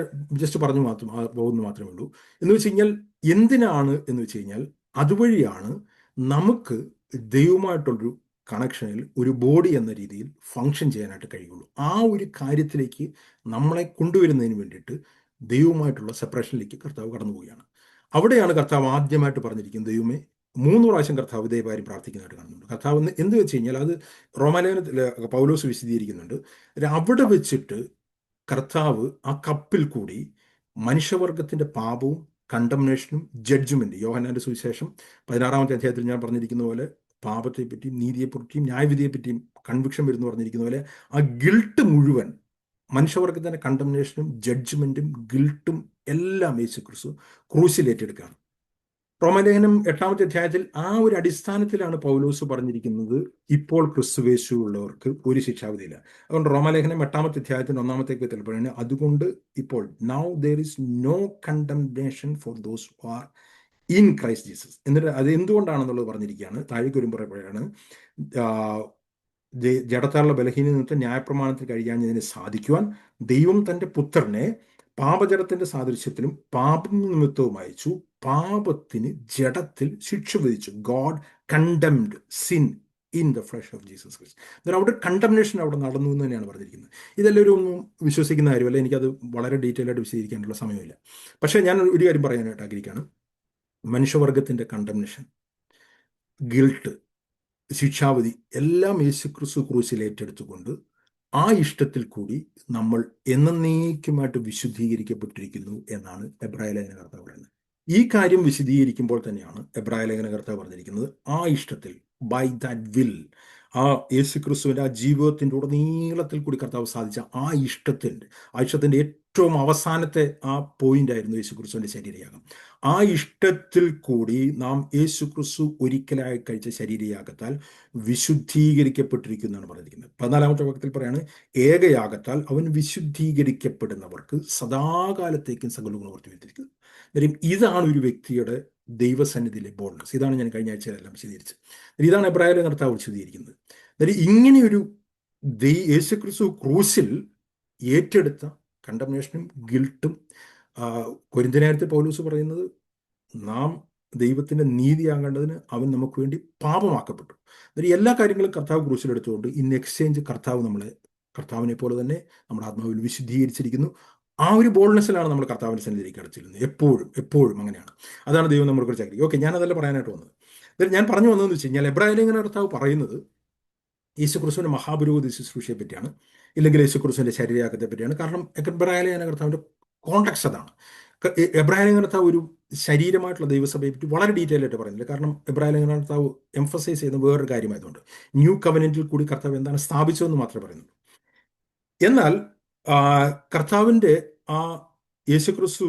ജസ്റ്റ് പറഞ്ഞു പോകുന്നു മാത്രമേ ഉള്ളൂ. എന്ന് വെച്ച് കഴിഞ്ഞാൽ, എന്തിനാണ് എന്ന് വെച്ച് കഴിഞ്ഞാൽ, അതുവഴിയാണ് നമുക്ക് ദൈവമായിട്ടുള്ളൊരു കണക്ഷനിൽ ഒരു ബോഡി എന്ന രീതിയിൽ ഫങ്ഷൻ ചെയ്യാനായിട്ട് കഴിയുള്ളൂ. ആ ഒരു കാര്യത്തിലേക്ക് നമ്മളെ കൊണ്ടുവരുന്നതിന് വേണ്ടിയിട്ട് ദൈവമായിട്ടുള്ള സെപ്പറേഷനിലേക്ക് കർത്താവ് കടന്നു പോവുകയാണ്. അവിടെയാണ് കർത്താവ് ആദ്യമായിട്ട് പറഞ്ഞിരിക്കുന്നത്, ദൈവമേ, 3 പ്രാവശ്യം കർത്താവ് ഇതേ കാര്യം പ്രാർത്ഥിക്കുന്നതായിട്ട് കാണുന്നുണ്ട്. കർത്താവ് എന്ത് വെച്ച് കഴിഞ്ഞാൽ, അത് റോമാലേഖനത്തിൽ പൗലോസ് വിശദീകരിക്കുന്നുണ്ട്. അവിടെ വെച്ചിട്ട് കർത്താവ് ആ കപ്പിൽ കൂടി മനുഷ്യവർഗത്തിൻ്റെ പാപവും കണ്ടംനേഷനും ജഡ്ജ്മെന്റ്, യോഹന്നാന്റെ സുവിശേഷം 16-ാമത്തെ അധ്യായത്തിൽ ഞാൻ പറഞ്ഞിരിക്കുന്ന പോലെ, പാപത്തെപ്പറ്റിയും നീതിയെപ്പറ്റിയും ന്യായവിധിയെപ്പറ്റിയും കൺവിക്ഷൻ വരുന്നു പറഞ്ഞിരിക്കുന്ന പോലെ, ആ ഗിൽട്ട് മുഴുവൻ, മനുഷ്യവർഗത്തിൻ്റെ കണ്ടംനേഷനും ജഡ്ജ്മെന്റും ഗിൽട്ടും എല്ലാം യേശുക്രിസ്തു ക്രൂശിൽ ഏറ്റെടുക്കുകയാണ്. റോമാലേഖനം 8-ാമത്തെ അധ്യായത്തിൽ ആ ഒരു അടിസ്ഥാനത്തിലാണ് പൗലോസ് പറഞ്ഞിരിക്കുന്നത്, ഇപ്പോൾ ക്രിസ്തുവേശുവുള്ളവർക്ക് ഒരു ശിക്ഷാവിധിയില്ല. അതുകൊണ്ട് റോമാലേഖനം 8-ാമത്തെ അധ്യായത്തിന് 1-ാമത്തെ പറയുന്നത്, അതുകൊണ്ട് ഇപ്പോൾ now there is no condemnation for those who are in Christ Jesus. എന്നിട്ട് അത് എന്തുകൊണ്ടാണെന്നുള്ളത് പറഞ്ഞിരിക്കുകയാണ്. താഴേക്ക് വരുമ്പോൾ പറയുകയാണ്, ജഡത്താലുള്ള ബലഹീന നിമിത്തം ന്യായപ്രമാണത്തിൽ കഴിയാഞ്ഞതിനെ സാധിക്കുവാൻ ദൈവം തൻ്റെ പുത്രനെ പാപജടത്തിന്റെ സാദൃശ്യത്തിലും പാപം നിമിത്തവും അയച്ചു. പാപത്തിന് ജഡത്തിൽ ശിക്ഷ വിധിച്ചു. God condemned sin in the flesh of Jesus Christ. അന്നേരം അവിടെ കണ്ടംനേഷൻ അവിടെ നടന്നു എന്ന് തന്നെയാണ് പറഞ്ഞിരിക്കുന്നത്. ഇതെല്ലാവരും ഒന്നും വിശ്വസിക്കുന്ന കാര്യമല്ല. എനിക്കത് വളരെ ഡീറ്റെയിൽ ആയിട്ട് വിശദീകരിക്കാനുള്ള സമയമില്ല. പക്ഷേ ഞാൻ ഒരു കാര്യം പറയാനായിട്ട് ആഗ്രഹിക്കുകയാണ്. മനുഷ്യവർഗത്തിൻ്റെ കണ്ടംനേഷൻ, ഗിൽട്ട്, ശിക്ഷാവിധി എല്ലാം യേശുക്രിസ്തു ക്രൂശിൽ ഏറ്റെടുത്തുകൊണ്ട് ആ ഇഷ്ടത്തിൽ കൂടി നമ്മൾ എന്നേക്കുമായിട്ട് വിശുദ്ധീകരിക്കപ്പെട്ടിരിക്കുന്നു എന്നാണ് എബ്രായ ലേഖനകർത്താവ് പറയുന്നത്. ഈ കാര്യം വിശദീകരിക്കുമ്പോൾ തന്നെയാണ് എബ്രായ ലേഖനകർത്താവ് പറഞ്ഞിരിക്കുന്നത് ആ ഇഷ്ടത്തിൽ, ബൈ ദാറ്റ് വിൽ, ആ യേശുക്രിസ്തുവിൻ്റെ ആ ജീവിതത്തിൻ്റെ ഉടനീളത്തിൽ കൂടി കർത്താവ് സാധിച്ച ആ ഇഷ്ടത്തിൻ്റെ ഏറ്റവും അവസാനത്തെ ആ പോയിന്റ് ആയിരുന്നു യേശുക്രിസ്തുവിൻ്റെ ശരീരയാഗം. ആ ഇഷ്ടത്തിൽ കൂടി നാം യേശുക്രിസ്തു ഒരിക്കലായി കഴിച്ച ശരീരയാഗത്താൽ വിശുദ്ധീകരിക്കപ്പെട്ടിരിക്കുന്നതാണ് പറഞ്ഞിരിക്കുന്നത്. 14-ാമത്തെ വാക്യത്തിൽ പറയാണ്, ഏകയാഗത്താൽ അവൻ വിശുദ്ധീകരിക്കപ്പെടുന്നവർക്ക് സദാകാലത്തേക്കും സകല ഗുണവർത്തി വരുത്തിയിരിക്കുന്നത്. കാര്യം ഇതാണ് ഒരു വ്യക്തിയുടെ ദൈവസന്നിധിയിലെ ബോൾഡ്നസ്. ഇതാണ് ഞാൻ കഴിഞ്ഞ ആഴ്ചയിലെല്ലാം വിശദീകരിച്ചത്. ഇതാണ് എബ്രായ ലേഖനകർത്താവ് വിശദീകരിക്കുന്നത്. കാര്യം ഇങ്ങനെയൊരു യേശുക്രിസ്തു ക്രൂശിൽ ഏറ്റെടുത്ത കണ്ടംനേഷനും ഗിൽട്ടും, കൊരിന്ത്യലേഖനത്തിൽ പൗലോസ് പറയുന്നത് നാം ദൈവത്തിൻ്റെ നീതിയാകേണ്ടതിന് അവൻ നമുക്ക് വേണ്ടി പാപമാക്കപ്പെട്ടു. അതായത് എല്ലാ കാര്യങ്ങളും കർത്താവ് ക്രൂശിലെടുത്തുകൊണ്ട് ഇൻ എക്സ്ചേഞ്ച് കർത്താവിനെ പോലെ തന്നെ നമ്മുടെ ആത്മാവിൽ വിശുദ്ധീകരിച്ചിരിക്കുന്നു. ആ ഒരു ബോൾഡ്നെസ്സിലാണ് നമ്മൾ കർത്താവിൻ്റെ സന്നിധിയിലേക്ക് അടച്ചിരുന്നത്. എപ്പോഴും അങ്ങനെയാണ്. അതാണ് ദൈവം നമ്മളെക്കുറിച്ച് ആഗ്രഹിക്കും. ഓക്കെ, ഞാനതല്ല പറയാനായിട്ട് വന്നത്. എന്നിട്ട് ഞാൻ പറഞ്ഞു വന്നതെന്ന് വെച്ച് കഴിഞ്ഞാൽ, എബ്രായ ലേഖന കർത്താവ് പറയുന്നത് യേശുക്രിസ്തുവിൻ്റെ മഹാപുരോഹിത ശുശ്രൂഷയെ പറ്റിയാണ്, ഇല്ലെങ്കിൽ യേശുക്രിസ്തുവിൻ്റെ ശരീരയാഗത്തെ പറ്റിയാണ്. കാരണം എബ്രായ ലേഖന കർത്താവിൻ്റെ കോൺടെക്സ്റ്റ് അതാണ്. എബ്രായ ലേഖന കർത്താവ് ഒരു ശരീരമായിട്ടുള്ള ദൈവസഭയെ പറ്റി വളരെ ഡീറ്റെയിൽ ആയിട്ട് പറയുന്നില്ല. കാരണം എബ്രായ ലേഖന കർത്താവ് എംഫസൈസ് ചെയ്യുന്ന വേറൊരു കാര്യമായതുകൊണ്ട് ന്യൂ കവനന്റിൽ കൂടി കർത്താവ് എന്താണ് സ്ഥാപിച്ചതെന്ന് മാത്രമേ പറയുന്നുള്ളൂ. എന്നാൽ കർത്താവിൻ്റെ ആ യേശുക്രിസ്തു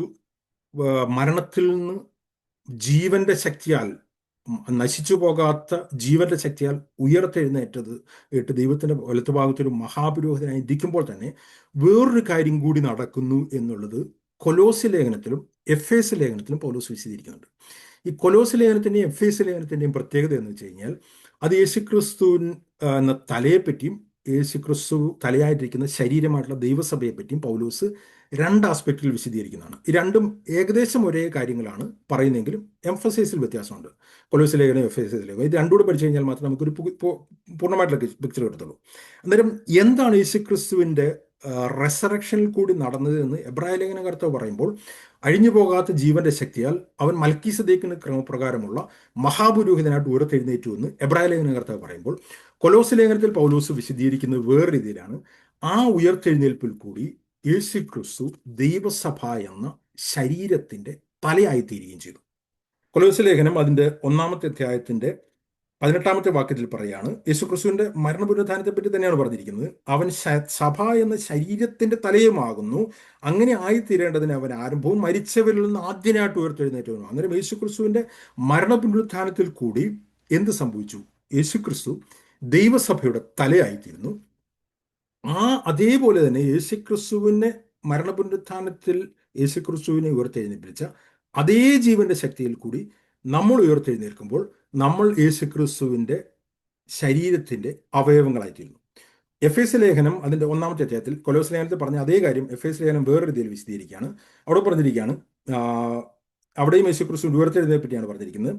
മരണത്തിൽ നിന്ന് ജീവന്റെ ശക്തിയാൽ, നശിച്ചു പോകാത്ത ജീവന്റെ ശക്തിയാൽ ഉയർത്തെഴുന്നേറ്റ് ദൈവത്തിന്റെ വലത്തുഭാഗത്തൊരു മഹാപുരോഹിതനായി ഇരിക്കുമ്പോൾ തന്നെ വേറൊരു കാര്യം കൂടി നടക്കുന്നു എന്നുള്ളത് കൊലോസ്യ ലേഖനത്തിലും എഫേസ് ലേഖനത്തിലും പൗലോസ് വിശദീകരിക്കുന്നുണ്ട്. ഈ കൊലോസ്യ ലേഖനത്തിന്റെയും എഫേസ് ലേഖനത്തിന്റെയും പ്രത്യേകത എന്ന് വെച്ച് കഴിഞ്ഞാൽ, അത് യേശുക്രിസ്തു എന്ന തലയെപ്പറ്റിയും യേശുക്രിസ്തു തലയായിട്ടിരിക്കുന്ന ശരീരമായിട്ടുള്ള ദൈവസഭയെ പറ്റിയും പൗലോസ് രണ്ട് ആസ്പെക്റ്റിൽ വിശദീകരിക്കുന്നതാണ്. ഈ രണ്ടും ഏകദേശം ഒരേ കാര്യങ്ങളാണ് പറയുന്നതെങ്കിലും എംഫസൈസിൽ വ്യത്യാസമുണ്ട്. കൊലോസ്യ ലേഖനം, എഫേസ് ലേഖനം, ഇത് രണ്ടുകൂടെ പഠിച്ചു കഴിഞ്ഞാൽ മാത്രമേ നമുക്കൊരു പൂർണ്ണമായിട്ടുള്ള പിക്ചർ കിട്ടത്തുള്ളൂ. അന്നേരം എന്താണ് യേശുക്രിസ്തുവിൻ്റെ റെസറക്ഷനിൽ കൂടി നടന്നത് എന്ന് എബ്രായ ലേഖന കർത്താവ് പറയുമ്പോൾ, അഴിഞ്ഞു പോകാത്ത ജീവന്റെ ശക്തിയാൽ അവൻ മൽക്കീസദേക്കിന് ക്രമപ്രകാരമുള്ള മഹാപുരോഹിതനായിട്ട് ഉയർത്തെഴുന്നേറ്റു എന്ന് എബ്രായ ലേഖന കർത്താവ് പറയുമ്പോൾ, കൊലോസ്യ ലേഖനത്തിൽ പൗലോസ് വിശദീകരിക്കുന്നത് വേറെ രീതിയിലാണ്. ആ ഉയർത്തെഴുന്നേൽപ്പിൽ കൂടി യേശുക്രിസ്തു ദൈവസഭ എന്ന ശരീരത്തിന്റെ തലയായിത്തീരുകയും ചെയ്തു. കൊലോസ്യ ലേഖനം അതിന്റെ 1-ാമത്തെ അധ്യായത്തിന്റെ 18-ാമത്തെ വാക്യത്തിൽ പറയാണ്, യേശുക്രിസ്തുവിന്റെ മരണപുനരുത്ഥാനത്തെ പറ്റി തന്നെയാണ് പറഞ്ഞിരിക്കുന്നത്. അവൻ സഭ എന്ന ശരീരത്തിന്റെ തലയുമാകുന്നു, അങ്ങനെ ആയിത്തീരേണ്ടതിന് അവൻ ആരംഭവും മരിച്ചവരിൽ നിന്ന് ആദ്യനായിട്ട് ഉയർത്തെഴുന്നേറ്റവനും. അന്നേരം യേശുക്രിസ്തുവിന്റെ മരണപുനരുത്ഥാനത്തിൽ കൂടി എന്ത് സംഭവിച്ചു? യേശുക്രിസ്തു ദൈവസഭയുടെ തലയായിത്തീരുന്നു. അതേപോലെ തന്നെ യേശുക്രിസ്തുവിനെ മരണപുനരുത്ഥാനത്തിൽ യേശുക്രിസ്തുവിനെ ഉയർത്തെഴുന്നേൽപ്പിച്ച അതേ ജീവന്റെ ശക്തിയിൽ കൂടി നമ്മൾ ഉയർത്തെഴുന്നേൽക്കുമ്പോൾ നമ്മൾ യേശുക്രിസ്തുവിന്റെ ശരീരത്തിന്റെ അവയവങ്ങളായിത്തീരുന്നു. എഫേസ് ലേഖനം അതിന്റെ 1-ാമത്തെ അധ്യായത്തിൽ കൊലോസ്യ ലേഖനത്തിൽ പറഞ്ഞ അതേ കാര്യം എഫേസ് ലേഖനം വേറൊരു രീതിയിൽ വിശദീകരിക്കുകയാണ്. അവിടെ പറഞ്ഞിരിക്കുകയാണ്, അവിടെയും യേശുക്രിസ്തു ഉയർത്തെഴുന്നതിനെ പറ്റിയാണ് പറഞ്ഞിരിക്കുന്നത്.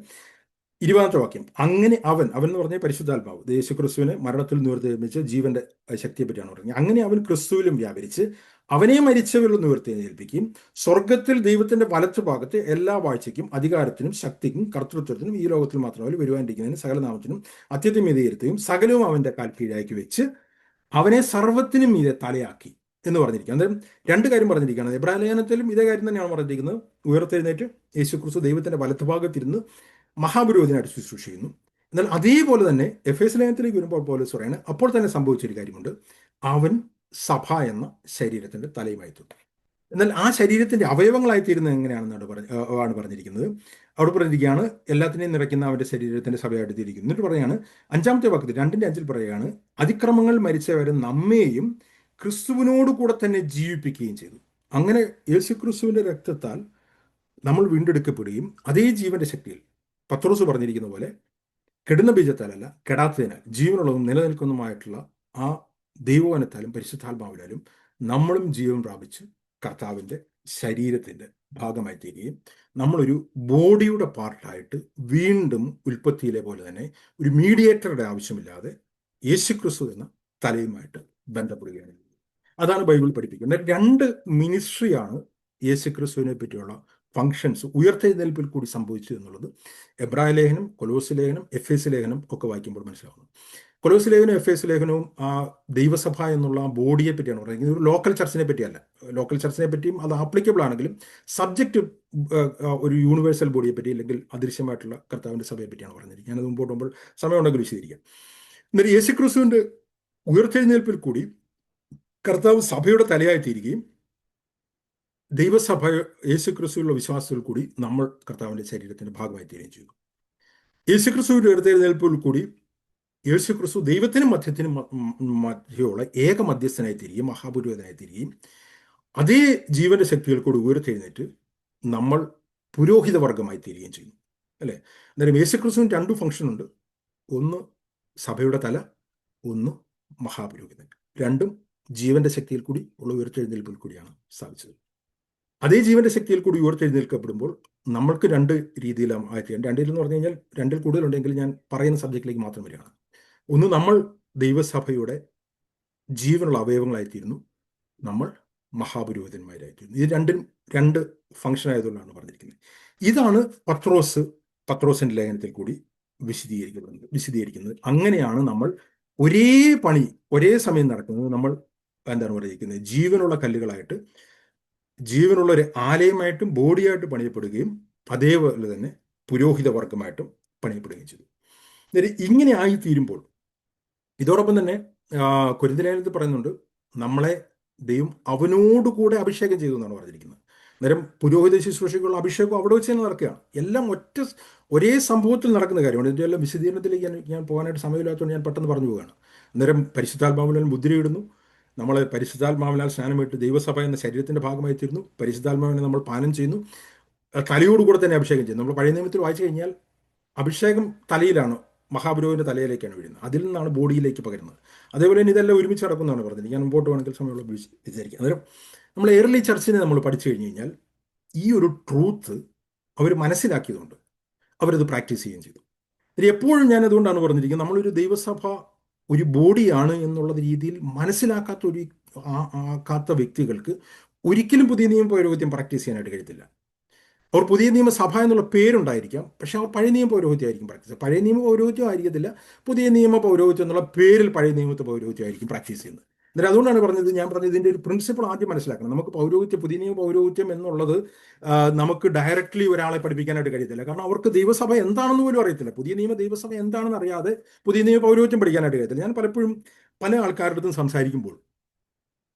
20-ാമത്തെ വാക്യം, അങ്ങനെ അവൻ എന്ന് പറഞ്ഞ പരിശുദ്ധാത്മാവ് യേശുക്രിസ്തുവിനെ മരണത്തിൽ നിന്ന് ഉയർത്തെഴുന്നേൽപ്പിച്ച ജീവന്റെ ശക്തിയെ പറ്റിയാണ് പറഞ്ഞത്. അങ്ങനെ അവൻ ക്രിസ്തുവിലും വ്യാപരിച്ച് അവനെ മരിച്ചവരിൽ ഉയർത്തെഴുന്നേൽപ്പിക്കുകയും സ്വർഗത്തിൽ ദൈവത്തിന്റെ വലത്തു ഭാഗത്ത് എല്ലാ വാഴ്ചയ്ക്കും അധികാരത്തിനും ശക്തിക്കും കർത്തൃത്വത്തിനും ഈ ലോകത്തിൽ മാത്രമല്ല വരുവാനിരിക്കുന്നതിന് സകലനാമത്തിനും അത്യന്തം മീതയിരുത്തുകയും സകലവും അവന്റെ കാൽ കീഴാക്കി വെച്ച് അവനെ സർവ്വത്തിനും മീതെ തലയാക്കി എന്ന് പറഞ്ഞിരിക്കുക. അന്നേരം രണ്ട് കാര്യം പറഞ്ഞിരിക്കുകയാണ്. എബ്രായ ലേഖനത്തിലും ഇതേ കാര്യം തന്നെയാണ് പറഞ്ഞിരിക്കുന്നത്. ഉയർത്തെഴുന്നേറ്റ് യേശുക്രിസ്തു ദൈവത്തിന്റെ വലത്തുഭാഗത്തിരുന്ന് മഹാപുരോഹിതനായിട്ട് ശുശ്രൂഷ ചെയ്യുന്നു. എന്നാൽ അതേപോലെ തന്നെ എഫേസ് ലേഖനത്തിലേക്ക് വരുമ്പോൾ പൗലോസ് പറയുന്നത് അപ്പോൾ തന്നെ സംഭവിച്ചൊരു കാര്യമുണ്ട്, അവൻ സഭ എന്ന ശരീരത്തിന്റെ തലയുമായി തീർന്നു. എന്നാൽ ആ ശരീരത്തിന്റെ അവയവങ്ങളായിത്തീരുന്നത് എങ്ങനെയാണെന്നാണ് പറഞ്ഞിരിക്കുന്നത്. അവിടെ പറഞ്ഞിരിക്കുകയാണ്, എല്ലാത്തിനെയും നിറയ്ക്കുന്ന അവന്റെ ശരീരത്തിന്റെ സഭയായിട്ട് തീരിക്കുന്നു. എന്നിട്ട് പറയാണ് 5-ാമത്തെ വാക്യത്തിൽ 2-ന്റെ 5 പറയുകയാണ്, അതിക്രമങ്ങൾ മരിച്ചവരെ നമ്മെയും ക്രിസ്തുവിനോട് കൂടെ തന്നെ ജീവിപ്പിക്കുകയും ചെയ്തു. അങ്ങനെ യേശുക്രിസ്തുവിന്റെ രക്തത്താൽ നമ്മൾ വീണ്ടെടുക്കപ്പെടുകയും അതേ ജീവന്റെ ശക്തിയിൽ പത്രോസ് പറഞ്ഞിരിക്കുന്ന പോലെ കെടുന്ന ബീജത്താലല്ല കെടാത്തതിനാൽ ജീവനുള്ളതും നിലനിൽക്കുന്നതുമായിട്ടുള്ള ആ ദൈവവനത്താലും പരിശുദ്ധാത്മാവിനാലും നമ്മളും ജീവൻ പ്രാപിച്ച് കർത്താവിന്റെ ശരീരത്തിൻ്റെ ഭാഗമായി തീരുകയും നമ്മളൊരു ബോഡിയുടെ പാർട്ടായിട്ട് വീണ്ടും ഉൽപ്പത്തിയിലെ പോലെ തന്നെ ഒരു മീഡിയേറ്ററുടെ ആവശ്യമില്ലാതെ യേശുക്രിസ്തു എന്ന തലയുമായിട്ട് ബന്ധപ്പെടുകയാണ്. അതാണ് ബൈബിൾ പഠിപ്പിക്കുന്നത്. രണ്ട് മിനിസ്ട്രിയാണ് യേശുക്രിസ്തുവിനെ പറ്റിയുള്ള ഫങ്ഷൻസ് ഉയർത്തെഴുന്നേൽപ്പിൽ കൂടി സംഭവിച്ചു എന്നുള്ളത് എബ്രായ ലേഖനം, കൊലോസ് ലേഖനം, എഫേസ് ലേഖനം ഒക്കെ വായിക്കുമ്പോൾ മനസ്സിലാവുന്നു. കൊലോസ് ലേഖനം, എഫേസ് ലേഖനവും ആ ദൈവസഭ എന്നുള്ള ആ ബോഡിയെ പറ്റിയാണ് പറയുന്നത്. ഒരു ലോക്കൽ ചർച്ചിനെ പറ്റിയല്ല. ലോക്കൽ ചർച്ചിനെ പറ്റിയും അത് ആപ്ലിക്കബിൾ ആണെങ്കിലും സബ്ജക്റ്റ് ഒരു യൂണിവേഴ്സൽ ബോഡിയെ പറ്റി അല്ലെങ്കിൽ അദൃശ്യമായിട്ടുള്ള കർത്താവിൻ്റെ സഭയെ പറ്റിയാണ് പറഞ്ഞിരിക്കുന്നത്. ഞാനത് മുമ്പോട്ട് പോകുമ്പോൾ സമയമുണ്ടെങ്കിൽ വിശദീകരിക്കാം. എന്നിട്ട് യേശുക്രിസ്തുവിൻ്റെ ഉയർത്തെഴുന്നേൽപ്പിൽ കൂടി കർത്താവ് സഭയുടെ തലയായി തീരുകയും ദൈവസഭ യേശുക്രിസ്തുവിലുള്ള വിശ്വാസത്തിൽ കൂടി നമ്മൾ കർത്താവിൻ്റെ ശരീരത്തിൻ്റെ ഭാഗമായി തീരുകയും ചെയ്തു. യേശുക്രിസ്തുവിൻ്റെ ഉയർത്തെഴുന്നേൽപ്പിൽ കൂടി യേശുക്രിസ്തു ദൈവത്തിനും മധ്യത്തിനും മധ്യയുള്ള ഏക മധ്യസ്ഥനായി തീരുകയും മഹാപുരോഹിതനായി തീരുകയും അതേ ജീവന്റെ ശക്തികൾ കൂടി ഉയർത്തെഴുന്നേറ്റ് നമ്മൾ പുരോഹിത വർഗമായി തീരുകയും ചെയ്യുന്നു, അല്ലേ? അന്നേരം യേശുക്രിസ്തുവിന് രണ്ടു ഫംഗ്ഷൻ ഉണ്ട്. ഒന്ന് സഭയുടെ തല, ഒന്ന് മഹാപുരോഹിതൻ. രണ്ടും ജീവന്റെ ശക്തിയിൽ കൂടി ഉള്ള ഉയർത്തെഴുന്നേൽപ്പിൽ കൂടിയാണ് സ്ഥാപിച്ചത്. അതേ ജീവന്റെ ശക്തിയിൽ കൂടി ഉയർത്തെഴുന്നേൽക്കപ്പെടുമ്പോൾ നമ്മൾക്ക് രണ്ട് രീതിയിലാണ് ആയിത്തീരുന്നത്. രണ്ടിൽ എന്ന് പറഞ്ഞു കഴിഞ്ഞാൽ രണ്ടിൽ കൂടുതലുണ്ടെങ്കിൽ ഞാൻ പറയുന്ന സബ്ജക്റ്റിലേക്ക് മാത്രം വരികയാണ്. ഒന്ന്, നമ്മൾ ദൈവസഭയുടെ ജീവനുള്ള അവയവങ്ങളായിത്തീരുന്നു, നമ്മൾ മഹാപുരോഹിതന്മാരായിത്തീരുന്നു. ഇത് രണ്ടും രണ്ട് ഫംഗ്ഷൻ ആയതുകൊണ്ടാണ് പറഞ്ഞിരിക്കുന്നത്. ഇതാണ് പത്രോസിന്റെ ലേഖനത്തിൽ കൂടി വിശദീകരിക്കുന്നത്. അങ്ങനെയാണ് നമ്മൾ ഒരേ പണി ഒരേ സമയം നടക്കുന്നത്. നമ്മൾ എന്താണ് പറഞ്ഞിരിക്കുന്നത്? ജീവനുള്ള കല്ലുകളായിട്ട്, ജീവനുള്ള ഒരു ആലയമായിട്ടും ബോഡിയായിട്ട് പണിയപ്പെടുകയും അതേപോലെ തന്നെ പുരോഹിത വർഗമായിട്ടും പണിയപ്പെടുകയും ചെയ്തു. ഇങ്ങനെ ആയിത്തീരുമ്പോൾ ഇതോടൊപ്പം തന്നെ കൊരിന്ത്യർ ലേഖനത്തിൽ പറയുന്നുണ്ട്, നമ്മളെ ദൈവം അവനോടുകൂടെ അഭിഷേകം ചെയ്തു എന്നാണ് പറഞ്ഞിരിക്കുന്നത്. അന്നേരം പുരോഹിത ശുശ്രൂഷയ്ക്കുള്ള അഭിഷേകം അവിടെ വെച്ച് തന്നെ നടക്കുകയാണ്. എല്ലാം ഒരേ സംഭവത്തിൽ നടക്കുന്ന കാര്യമാണ്. ഇതിൻ്റെ എല്ലാം വിശദീകരണത്തിലേക്ക് ഞാൻ പോകാനായിട്ട് സമയമില്ലാത്തതുകൊണ്ട് ഞാൻ പെട്ടെന്ന് പറഞ്ഞു പോവുകയാണ്. അന്നേരം പരിശുദ്ധാത്മാവിനാൽ മുദ്രയിടുന്നു, നമ്മൾ പരിശുദ്ധാത്മാവിനാൽ സ്നാനമിട്ട് ദൈവസഭ എന്ന ശരീരത്തിൻ്റെ ഭാഗമായി തീരുന്നു. പരിശുദ്ധാത്മാവിനെ നമ്മൾ പാനം ചെയ്യുന്നു, തലയോടുകൂടെ തന്നെ അഭിഷേകം ചെയ്യുന്നു. നമ്മൾ പഴയ നിയമത്തിൽ വായിച്ചു കഴിഞ്ഞാൽ അഭിഷേകം തലയിലാണ്, മഹാപുരോഹിതന്റെ തലയിലേക്കാണ് വീഴുന്നത്. അതിൽ നിന്നാണ് ബോഡിയിലേക്ക് പകരുന്നത്. അതേപോലെ തന്നെ ഇതെല്ലാം ഒരുമിച്ച് നടക്കുന്നതാണ് പറഞ്ഞത്. ഞാൻ മുമ്പോട്ട് വേണമെങ്കിൽ സമയമുള്ള വിചാരിക്കാം. അന്നേരം നമ്മൾ എയർലി ചർച്ചിനെ നമ്മൾ പഠിച്ചു കഴിഞ്ഞ് കഴിഞ്ഞാൽ ഈ ഒരു ട്രൂത്ത് അവർ മനസ്സിലാക്കിയതുകൊണ്ട് അവരത് പ്രാക്ടീസ് ചെയ്യുകയും ചെയ്തു. എപ്പോഴും ഞാൻ അതുകൊണ്ടാണ് പറഞ്ഞിരിക്കുന്നത്, നമ്മളൊരു ദൈവസഭ ഒരു ബോഡിയാണ് എന്നുള്ള രീതിയിൽ ആക്കാത്ത വ്യക്തികൾക്ക് ഒരിക്കലും പുതിയ നിയമ പൗരോഹിത്യം പ്രാക്ടീസ് ചെയ്യാനായിട്ട് കഴിയത്തില്ല. അവർ പുതിയ നിയമസഭ എന്നുള്ള പേരുണ്ടായിരിക്കാം, പക്ഷെ അവർ പഴയ നിയമ പൗരോഹിത്യമായിരിക്കും പ്രാക്ടീസ് ചെയ്യുക. പഴയ നിയമ പൗരോഹിത്യം ആയിരിക്കത്തില്ല, പുതിയ നിയമ പൗരോഹിത്യം എന്നുള്ള പേരിൽ പഴയ നിയമത്തെ പൗരോഹിത്യമായിരിക്കും പ്രാക്ടീസ് ചെയ്യുന്നത്. എന്നിട്ട് അതുകൊണ്ടാണ് പറഞ്ഞത്, ഞാൻ പറഞ്ഞത് ഇതിൻ്റെ ഒരു പ്രിൻസിപ്പിൾ ആദ്യം മനസ്സിലാക്കണം. നമുക്ക് പുതിയ നിയമ പൗരോഹിത്യം എന്നുള്ളത് നമുക്ക് ഡയറക്റ്റ്ലി ഒരാളെ പഠിപ്പിക്കാനായിട്ട് കഴിയത്തില്ല. കാരണം അവർക്ക് ദൈവസഭ എന്താണെന്ന് പോലും അറിയത്തില്ല. പുതിയ നിയമ ദൈവസഭ എന്താണെന്ന് അറിയാതെ പുതിയ നിയമ പൗരോഹിത്യം പഠിക്കാനായിട്ട് കഴിയത്തില്ല. ഞാൻ പലപ്പോഴും പല ആൾക്കാരുടെ അടുത്തും സംസാരിക്കുമ്പോൾ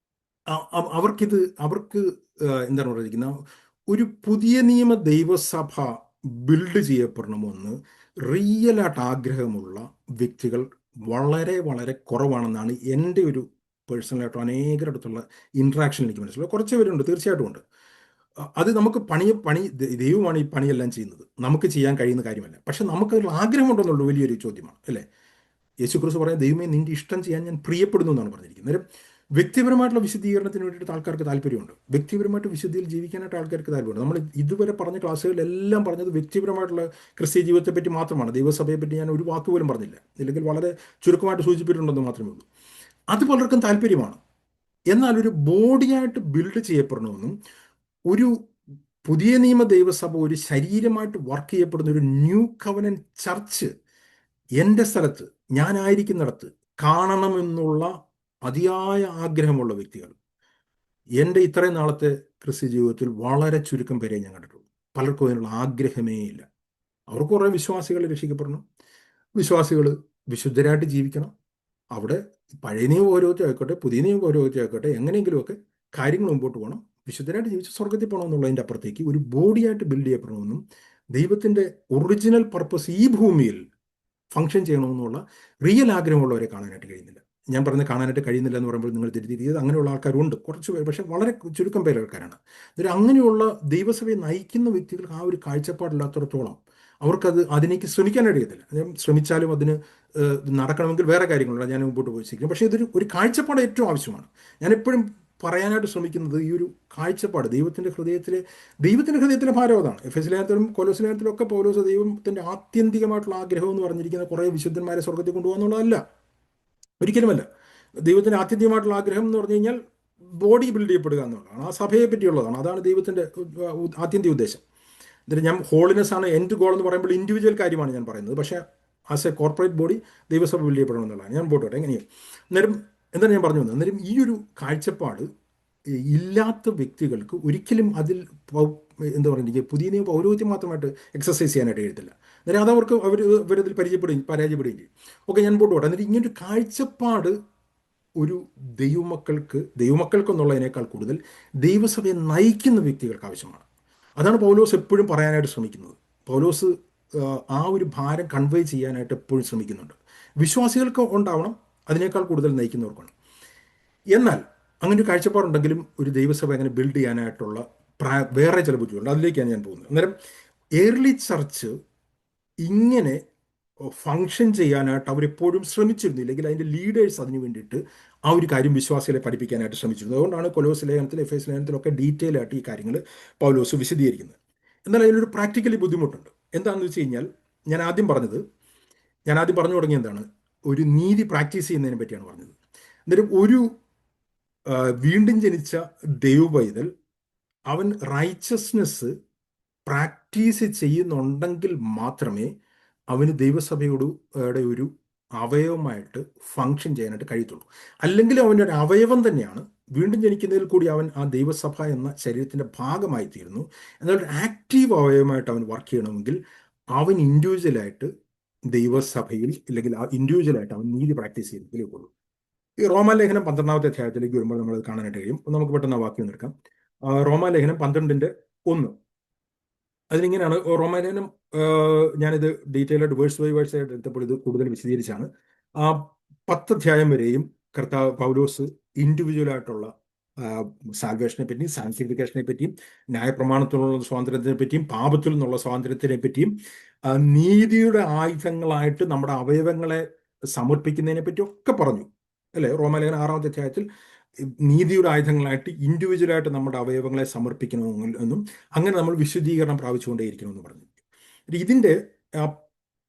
അവർക്ക് എന്താണ് പറഞ്ഞിരിക്കുന്നത്, ഒരു പുതിയ നിയമ ദൈവസഭ ബിൽഡ് ചെയ്യപ്പെടണമെന്ന് റിയലായിട്ട് ആഗ്രഹമുള്ള വ്യക്തികൾ വളരെ വളരെ കുറവാണെന്നാണ് എൻ്റെ ഒരു പേഴ്സണലായിട്ടും അനേകരുടെ അടുത്തുള്ള ഇൻട്രാക്ഷൻ എനിക്ക് മനസ്സിലാവും. കുറച്ച് പേരുണ്ട്, തീർച്ചയായിട്ടും ഉണ്ട്. അത് നമുക്ക് ദൈവമാണ് ഈ പണിയെല്ലാം ചെയ്യുന്നത്, നമുക്ക് ചെയ്യാൻ കഴിയുന്ന കാര്യമല്ല. പക്ഷെ നമുക്കതിൽ ആഗ്രഹമുണ്ടെന്നുള്ള വലിയൊരു ചോദ്യമാണ്, അല്ലേ? യേശുക്രിസ്തു പറയാൻ, ദൈവമേ നിന്റെ ഇഷ്ടം ചെയ്യാൻ ഞാൻ പ്രിയപ്പെടുന്നു എന്നാണ് പറഞ്ഞിരിക്കുന്നത്. അന്നേരം വ്യക്തിപരമായിട്ടുള്ള വിശദീകരണത്തിന് വേണ്ടിയിട്ട് ആൾക്കാർക്ക് താല്പര്യമുണ്ട്. വ്യക്തിപരമായിട്ട് വിശുദ്ധിയിൽ ജീവിക്കാനായിട്ട് ആൾക്കാർക്ക് താല്പര്യമുണ്ട്. നമ്മൾ ഇതുവരെ പറഞ്ഞ ക്ലാസ്സുകളിലെല്ലാം പറഞ്ഞത് വ്യക്തിപരമായിട്ടുള്ള ക്രിസ്ത്യ ജീവിതത്തെ പറ്റി മാത്രമാണ്. ദൈവസഭയെ പറ്റി ഞാൻ ഒരു വാക്ക് പോലും പറഞ്ഞില്ല, ഇല്ലെങ്കിൽ വളരെ ചുരുക്കമായിട്ട് സൂചിപ്പിച്ചിട്ടുണ്ടെന്ന് മാത്രമേ ഉള്ളൂ. അത് പലർക്കും താല്പര്യമാണ്. എന്നാൽ ഒരു ബോഡിയായിട്ട് ബിൽഡ് ചെയ്യപ്പെടണമെന്നും ഒരു പുതിയ നിയമ ദൈവസഭ ഒരു ശരീരമായിട്ട് വർക്ക് ചെയ്യപ്പെടുന്ന ഒരു ന്യൂ കവനന്റ് ചർച്ച് എൻ്റെ സ്ഥലത്ത്, ഞാനായിരിക്കുന്നിടത്ത് കാണണമെന്നുള്ള അതിയായ ആഗ്രഹമുള്ള വ്യക്തികൾ എൻ്റെ ഇത്രയും നാളത്തെ ക്രിസ്ത്യ ജീവിതത്തിൽ വളരെ ചുരുക്കം പേരെ ഞാൻ കണ്ടിട്ടുള്ളൂ. പലർക്കും അതിനുള്ള ആഗ്രഹമേ ഇല്ല. അവർക്ക് കുറേ വിശ്വാസികൾ രക്ഷിക്കപ്പെടണം, വിശ്വാസികൾ വിശുദ്ധരായിട്ട് ജീവിക്കണം. അവിടെ പഴയ നിയമ പൗരോഹിത്യം ആയിക്കോട്ടെ, പുതിയ നിയമ പൗരോഹിത്യം ആയിക്കോട്ടെ, എങ്ങനെയെങ്കിലുമൊക്കെ കാര്യങ്ങൾ മുമ്പോട്ട് പോകണം, വിശുദ്ധരായിട്ട് ജീവിച്ച് സ്വർഗത്തിൽ പോകണമെന്നുള്ളതിൻ്റെ അപ്പുറത്തേക്ക് ഒരു ബോഡിയായിട്ട് ബിൽഡ് ചെയ്യപ്പെടണമെന്നും ദൈവത്തിൻ്റെ ഒറിജിനൽ പർപ്പസ് ഈ ഭൂമിയിൽ ഫങ്ഷൻ ചെയ്യണമെന്നുള്ള റിയൽ ആഗ്രഹമുള്ളവരെ കാണാനായിട്ട് കഴിയുന്നില്ല. ഞാൻ പറഞ്ഞ് കാണാനായിട്ട് കഴിയുന്നില്ല എന്ന് പറയുമ്പോൾ നിങ്ങൾ തിരിച്ചത് അങ്ങനെയുള്ള ആൾക്കാരുണ്ട്, കുറച്ച് പേര്, പക്ഷെ വളരെ ചുരുക്കം പേര് ആൾക്കാരാണ്. അങ്ങനെയുള്ള ദൈവസഭയെ നയിക്കുന്ന വ്യക്തികൾക്ക് ആ ഒരു കാഴ്ചപ്പാടില്ലാത്തടത്തോളം അതിനേക്ക് ശ്രമിക്കാനായിട്ട് കഴിയത്തില്ല. ശ്രമിച്ചാലും അതിന് നടക്കണമെങ്കിൽ വേറെ കാര്യങ്ങളുണ്ട്, ഞാൻ മുമ്പോട്ട് പോയി ശരിക്കും. പക്ഷേ ഒരു കാഴ്ചപ്പാട് ഏറ്റവും ആവശ്യമാണ്. ഞാൻ എപ്പോഴും പറയാനായിട്ട് ശ്രമിക്കുന്നത് ഈ ഒരു കാഴ്ചപ്പാട് ദൈവത്തിൻ്റെ ഭാരം അതാണ്. എഫ് എസ് ലേഖനത്തിലും കൊലോസ് ലേഖനത്തിലും ഒക്കെ പൗലോസ് ദൈവത്തിൻ്റെ ആത്യന്തികമായിട്ടുള്ള ആഗ്രഹം എന്ന് പറഞ്ഞിരിക്കുന്ന കുറേ വിശുദ്ധന്മാരെ സ്വർഗത്തിൽ കൊണ്ടുപോകാന്നുള്ളതല്ല, ഒരിക്കലുമല്ല. ദൈവത്തിൻ്റെ ആത്യന്തികമായിട്ടുള്ള ആഗ്രഹം എന്ന് പറഞ്ഞു കഴിഞ്ഞാൽ ബോഡി ബിൽഡ് ചെയ്യപ്പെടുക എന്നുള്ളതാണ്, ആ സഭയെ പറ്റിയുള്ളതാണ്. അതാണ് ദൈവത്തിൻ്റെ ആത്യന്തിക ഉദ്ദേശം. എന്നിട്ട് ഞാൻ ഹോളിനെസ് ആണ് എൻഡ് ഗോൾ എന്ന് പറയുമ്പോൾ ഇൻഡിവിജ്വൽ കാര്യമാണ് ഞാൻ പറയുന്നത്. പക്ഷേ ആസ് എ കോർപ്പറേറ്റ് ബോഡി ദൈവസഭ ബിൽഡ് ചെയ്യപ്പെടണം എന്നുള്ളതാണ്. ഞാൻ പോട്ടെ എങ്ങനെയും അന്നേരം എന്താണ് ഞാൻ പറഞ്ഞു വന്നത്. അന്നേരം ഈ ഒരു കാഴ്ചപ്പാട് ഇല്ലാത്ത വ്യക്തികൾക്ക് ഒരിക്കലും അതിൽ എന്താ പറയുക പുതിയ നിയമ പൗരോഹിത്യം മാത്രമായിട്ട് എക്സസൈസ് ചെയ്യാനായിട്ട് എഴുതില്ല. അന്നേരം അതവർക്ക് അവരതിൽ പരാജയപ്പെടുകയും ചെയ്യും. ഓക്കെ, ഞാൻ പോട്ടെ. എന്നിട്ട് ഇങ്ങനൊരു കാഴ്ചപ്പാട് ഒരു ദൈവമക്കൾക്കെന്നുള്ളതിനേക്കാൾ കൂടുതൽ ദൈവസഭയെ നയിക്കുന്ന വ്യക്തികൾക്ക് ആവശ്യമാണ്. അതാണ് പൗലോസ് എപ്പോഴും പറയാനായിട്ട് ശ്രമിക്കുന്നത്. പൗലോസ് ആ ഒരു ഭാരം കൺവേ ചെയ്യാനായിട്ട് എപ്പോഴും ശ്രമിക്കുന്നുണ്ട്. വിശ്വാസികൾക്ക് ഉണ്ടാവണം, അതിനേക്കാൾ കൂടുതൽ നയിക്കുന്നവർക്കാണ്. എന്നാൽ അങ്ങനെ ഒരു കാഴ്ചപ്പാടുണ്ടെങ്കിലും ഒരു ദൈവസഭ അങ്ങനെ ബിൽഡ് ചെയ്യാനായിട്ടുള്ള വേറെ ചില ബുദ്ധിമുട്ടുണ്ട്. അതിലേക്കാണ് ഞാൻ പോകുന്നത്. അന്നേരം ഏർലി ചർച്ച് ഇങ്ങനെ ഫങ്ഷൻ ചെയ്യാനായിട്ട് അവരെപ്പോഴും ശ്രമിച്ചിരുന്നു, ഇല്ലെങ്കിൽ അതിൻ്റെ ലീഡേഴ്സ് അതിന് വേണ്ടിയിട്ട് ആ ഒരു കാര്യം വിശ്വാസികളെ പഠിപ്പിക്കാനായിട്ട് ശ്രമിച്ചിരുന്നു. അതുകൊണ്ടാണ് കൊലോസ് ലേഖനത്തിൽ എഫ് എസ് ലേഖനത്തിലൊക്കെ ഡീറ്റെയിൽ ആയിട്ട് ഈ കാര്യങ്ങൾ പൗലോസ് വിശദീകരിക്കുന്നത്. എന്നാൽ അതിനൊരു പ്രാക്ടിക്കലി ബുദ്ധിമുട്ടുണ്ട്. എന്താണെന്ന് വെച്ച് കഴിഞ്ഞാൽ ഞാൻ ആദ്യം പറഞ്ഞു തുടങ്ങിയ എന്താണ്, ഒരു നീതി പ്രാക്ടീസ് ചെയ്യുന്നതിനെ പറ്റിയാണ് പറഞ്ഞത്. അന്നേരം ഒരു വീണ്ടും ജനിച്ച ദൈവപൈതൽ അവൻ റൈച്ചസ്നെസ് പ്രാക്ടീസ് ചെയ്യുന്നുണ്ടെങ്കിൽ മാത്രമേ അവന് ദൈവസഭയോട് ഒരു അവയവമായിട്ട് ഫങ്ഷൻ ചെയ്യാനായിട്ട് കഴിയത്തുള്ളൂ. അല്ലെങ്കിൽ അവൻ്റെ ഒരു അവയവം തന്നെയാണ്. വീണ്ടും ജനിക്കുന്നതിൽ കൂടി അവൻ ആ ദൈവസഭ എന്ന ശരീരത്തിൻ്റെ ഭാഗമായി തീരുന്നു. എന്നാൽ ഒരു ആക്റ്റീവ് അവയവമായിട്ട് അവൻ വർക്ക് ചെയ്യണമെങ്കിൽ അവൻ ഇൻഡിവിജ്വലായിട്ട് ദൈവസഭയിൽ ഇല്ലെങ്കിൽ ആ ഇൻഡിവിജ്വലായിട്ട് അവൻ നീതി പ്രാക്ടീസ് ചെയ്യുന്നതിലേ ഉള്ളൂ. ഈ റോമാലേഖനം 12-ാമത്തെ അധ്യായത്തിലേക്ക് വരുമ്പോൾ നമ്മൾ കാണാനായിട്ട് കഴിയും. നമുക്ക് പെട്ടെന്ന് ആ വാക്യം എടുക്കാം. റോമാലേഖനം 12:1 അതിലിങ്ങനെയാണ്. റോമാലേഖനം ഞാനിത് ഡീറ്റെയിൽ ആയിട്ട് വേഴ്സ് ബൈ വേഴ്സ് ആയിട്ട് എടുത്തപ്പോൾ ഇത് കൂടുതൽ വിശദീകരിച്ചാണ്. ആ 10 അധ്യായം വരെയും കർത്താവ് പൗലോസ് ഇൻഡിവിജ്വലായിട്ടുള്ള സാൽവേഷനെ പറ്റിയും സാങ്ക്ടിഫിക്കേഷനെ പറ്റിയും ന്യായപ്രമാണത്തിലുള്ള സ്വാതന്ത്ര്യത്തിനെ പറ്റിയും പാപത്തിൽ നിന്നുള്ള സ്വാതന്ത്ര്യത്തിനെ പറ്റിയും നീതിയുടെ ആയുധങ്ങളായിട്ട് നമ്മുടെ അവയവങ്ങളെ സമർപ്പിക്കുന്നതിനെ പറ്റി ഒക്കെ പറഞ്ഞു, അല്ലേ? റോമാലേഖനം 6-ാമത്തെ അധ്യായത്തിൽ നീതിയുടെ ആയുധങ്ങളായിട്ട് ഇൻഡിവിജ്വലായിട്ട് നമ്മുടെ അവയവങ്ങളെ സമർപ്പിക്കണമെന്നും അങ്ങനെ നമ്മൾ വിശുദ്ധീകരണം പ്രാപിച്ചുകൊണ്ടേയിരിക്കണമെന്ന് പറഞ്ഞു. ഇതിൻ്റെ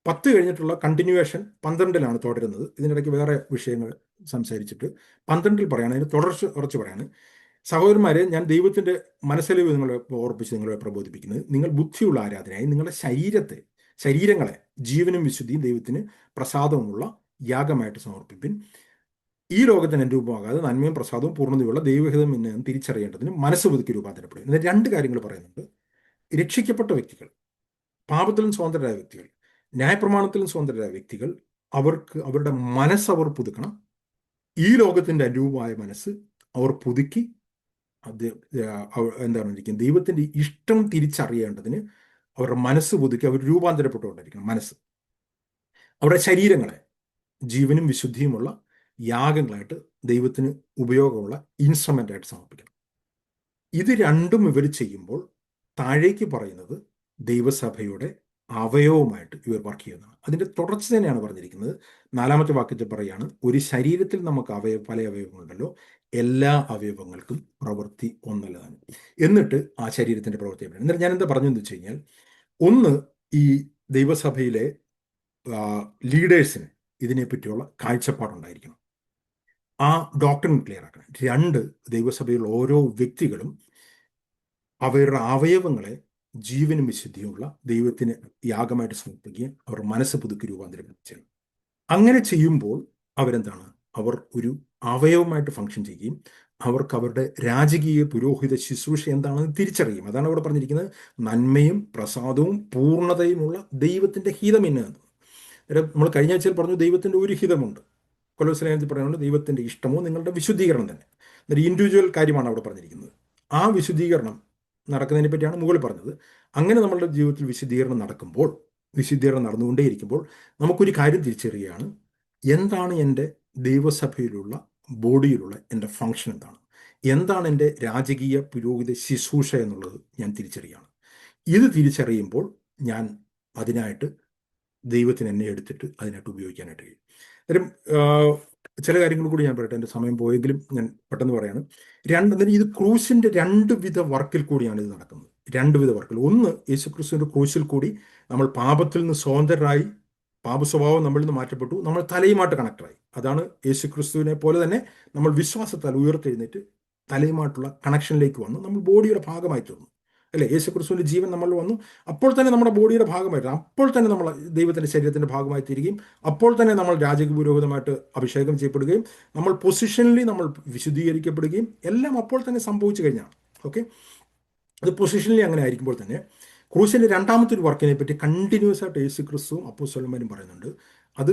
10 കഴിഞ്ഞിട്ടുള്ള കണ്ടിന്യൂവേഷൻ 12-ലാണ് തുടരുന്നത്. ഇതിനിടയ്ക്ക് വേറെ വിഷയങ്ങൾ സംസാരിച്ചിട്ട് 12-ൽ പറയാണ്, അതിന് തുടർച്ച പറയാണ്. സഹോദരന്മാരെ, ഞാൻ ദൈവത്തിൻ്റെ മനസ്സലിവ് നിങ്ങളെ ഓർപ്പിച്ച് നിങ്ങളെ പ്രബോധിപ്പിക്കുന്നത്, നിങ്ങൾ ബുദ്ധിയുള്ള ആരാധനയായി നിങ്ങളുടെ ശരീരങ്ങളെ ജീവനും വിശുദ്ധിയും ദൈവത്തിന് പ്രസാദവുമുള്ള യാഗമായിട്ട് സമർപ്പിപ്പിൻ. ഈ ലോകത്തിന് രൂപമാകാതെ നന്മയും പ്രസാദവും പൂർണ്ണതയുള്ള ദൈവഹിതം എന്ന് തിരിച്ചറിയേണ്ടതിന് മനസ്സ് പുതുക്കി രൂപാന്തരപ്പെടും. ഇതിന് 2 കാര്യങ്ങൾ പറയുന്നുണ്ട്. രക്ഷിക്കപ്പെട്ട വ്യക്തികൾ, പാപത്തിലും സ്വതന്ത്രരായ വ്യക്തികൾ, ന്യായപ്രമാണത്തിലും സ്വതന്ത്രരായ വ്യക്തികൾ, അവർക്ക് അവരുടെ മനസ്സ് അവർ പുതുക്കണം. ഈ ലോകത്തിൻ്റെ അനുരൂപമായ മനസ്സ് അവർ പുതുക്കി അത് എന്താണ് ദൈവത്തിൻ്റെ ഇഷ്ടം തിരിച്ചറിയേണ്ടതിന് അവരുടെ മനസ്സ് പുതുക്കി അവർ രൂപാന്തരപ്പെട്ടുകൊണ്ടിരിക്കണം. മനസ്സ് അവരുടെ ശരീരങ്ങളെ ജീവനും വിശുദ്ധിയുമുള്ള യാഗങ്ങളായിട്ട് ദൈവത്തിന് ഉപയോഗമുള്ള ഇൻസ്ട്രുമെൻ്റായിട്ട് സമർപ്പിക്കണം. ഇത് രണ്ടും ഇവർ ചെയ്യുമ്പോൾ താഴേക്ക് പറയുന്നത് ദൈവസഭയുടെ അവയവമായിട്ട് ഇവർ വർക്ക് ചെയ്യുന്നതാണ്. അതിൻ്റെ തുടർച്ച തന്നെയാണ് പറഞ്ഞിരിക്കുന്നത്. 4-ാമത്തെ വാക്യത്തിൽ പറയുകയാണ്, ഒരു ശരീരത്തിൽ നമുക്ക് പല അവയവങ്ങളുണ്ടല്ലോ, എല്ലാ അവയവങ്ങൾക്കും പ്രവൃത്തി ഒന്നല്ലതാണ്. എന്നിട്ട് ആ ശരീരത്തിൻ്റെ പ്രവൃത്തി എവിടെയാണ്? എന്നിട്ട് ഞാൻ എന്താ പറഞ്ഞതെന്ന് വെച്ച് കഴിഞ്ഞാൽ, ഒന്ന്, ഈ ദൈവസഭയിലെ ലീഡേഴ്സിന് ഇതിനെപ്പറ്റിയുള്ള കാഴ്ചപ്പാടുണ്ടായിരിക്കണം, ആ ഡോക്ടറിൻ ക്ലിയർ ആക്കണം. 2, ദൈവസഭയിലുള്ള ഓരോ വ്യക്തികളും അവരുടെ അവയവങ്ങളെ ജീവനും വിശുദ്ധിയുമുള്ള ദൈവത്തിന് യാഗമായിട്ട് സമർപ്പിക്കുകയും അവർ മനസ്സ് പുതുക്കി രൂപാന്തരപ്പെടുകയും. അങ്ങനെ ചെയ്യുമ്പോൾ അവരെന്താണ്, അവർ ഒരു അവയവമായിട്ട് ഫങ്ഷൻ ചെയ്യുകയും അവർക്ക് അവരുടെ രാജകീയ പുരോഹിത ശുശ്രൂഷ എന്താണെന്ന് തിരിച്ചറിയും. അതാണ് അവിടെ പറഞ്ഞിരിക്കുന്നത്, നന്മയും പ്രസാദവും പൂർണ്ണതയുമുള്ള ദൈവത്തിൻ്റെ ഹിതം എന്നാണ്. നമ്മൾ കഴിഞ്ഞ ആഴ്ചയിൽ പറഞ്ഞു ദൈവത്തിൻ്റെ ഒരു ഹിതമുണ്ട്. കൊലോസ്യ ലേഖനത്തിൽ പറയുന്നത് ദൈവത്തിൻ്റെ ഇഷ്ടമോ നിങ്ങളുടെ വിശുദ്ധീകരണം തന്നെ. എന്നൊരു ഇൻഡിവിജ്വൽ കാര്യമാണ് അവിടെ പറഞ്ഞിരിക്കുന്നത്. ആ വിശുദ്ധീകരണം നടക്കുന്നതിനെ പറ്റിയാണ് മുകളിൽ പറഞ്ഞത്. അങ്ങനെ നമ്മളുടെ ജീവിതത്തിൽ വിശുദ്ധീകരണം നടന്നുകൊണ്ടേയിരിക്കുമ്പോൾ നമുക്കൊരു കാര്യം തിരിച്ചറിയുകയാണ്, എന്താണ് എൻ്റെ ദൈവസഭയിലുള്ള ബോഡിയിലുള്ള എൻ്റെ ഫങ്ഷൻ, എന്താണ് എൻ്റെ രാജകീയ പുരോഹിത ശുശ്രൂഷ എന്നുള്ളത് ഞാൻ തിരിച്ചറിയുകയാണ്. ഇത് തിരിച്ചറിയുമ്പോൾ ഞാൻ അതിനായിട്ട് ദൈവത്തിന് എന്നെ എടുത്തിട്ട് അതിനായിട്ട് ഉപയോഗിക്കാനായിട്ട് കഴിയും. ചില കാര്യങ്ങൾ കൂടി ഞാൻ പറയട്ടെ, എൻ്റെ സമയം പോയെങ്കിലും ഞാൻ പെട്ടെന്ന് പറയാണ്. ഇത് ക്രൂശിന്റെ രണ്ട് വിധ വർക്കിൽ കൂടിയാണ് ഇത് നടക്കുന്നത്. രണ്ട് വിധ വർക്കിൽ. ഒന്ന്, യേശുക്രിസ്തുവിന്റെ ക്രൂശിൽ കൂടി നമ്മൾ പാപത്തിൽ നിന്ന് സ്വതന്ത്രരായി, പാപ സ്വഭാവം നമ്മളിൽ നിന്ന് മാറ്റപ്പെട്ടു, നമ്മൾ തലയുമായിട്ട് കണക്ടറായി. അതാണ് യേശുക്രിസ്തുവിനെ പോലെ തന്നെ നമ്മൾ വിശ്വാസത്താൽ ഉയർത്തെഴുന്നേറ്റ് തലയുമായിട്ടുള്ള കണക്ഷനിലേക്ക് വന്നു, നമ്മൾ ബോഡിയുടെ ഭാഗമായി തീർന്നു. അല്ലേ? യേശുക്രിസ്തുവിന്റെ ജീവൻ നമ്മളിൽ വന്നു, അപ്പോൾ തന്നെ നമ്മുടെ ബോഡിയുടെ ഭാഗമായിട്ട്, അപ്പോൾ തന്നെ നമ്മൾ ദൈവത്തിന്റെ ശരീരത്തിന്റെ ഭാഗമായി തീരുകയും, അപ്പോൾ തന്നെ നമ്മൾ രാജപുരോഹിതമായിട്ട് അഭിഷേകം ചെയ്യപ്പെടുകയും, നമ്മൾ പൊസിഷനിൽ നമ്മൾ വിശുദ്ധീകരിക്കപ്പെടുകയും എല്ലാം അപ്പോൾ തന്നെ സംഭവിച്ചു കഴിഞ്ഞാണ്. ഓക്കെ, അത് പൊസിഷനിൽ അങ്ങനെ ആയിരിക്കുമ്പോൾ തന്നെ ക്രൂശിന്റെ രണ്ടാമത്തെ ഒരു വർക്കിനെ പറ്റി കണ്ടിന്യൂസ് ആയിട്ട് യേശു ക്രിസ്തുവും അപ്പോസ്തലന്മാരും പറയുന്നുണ്ട്. അത്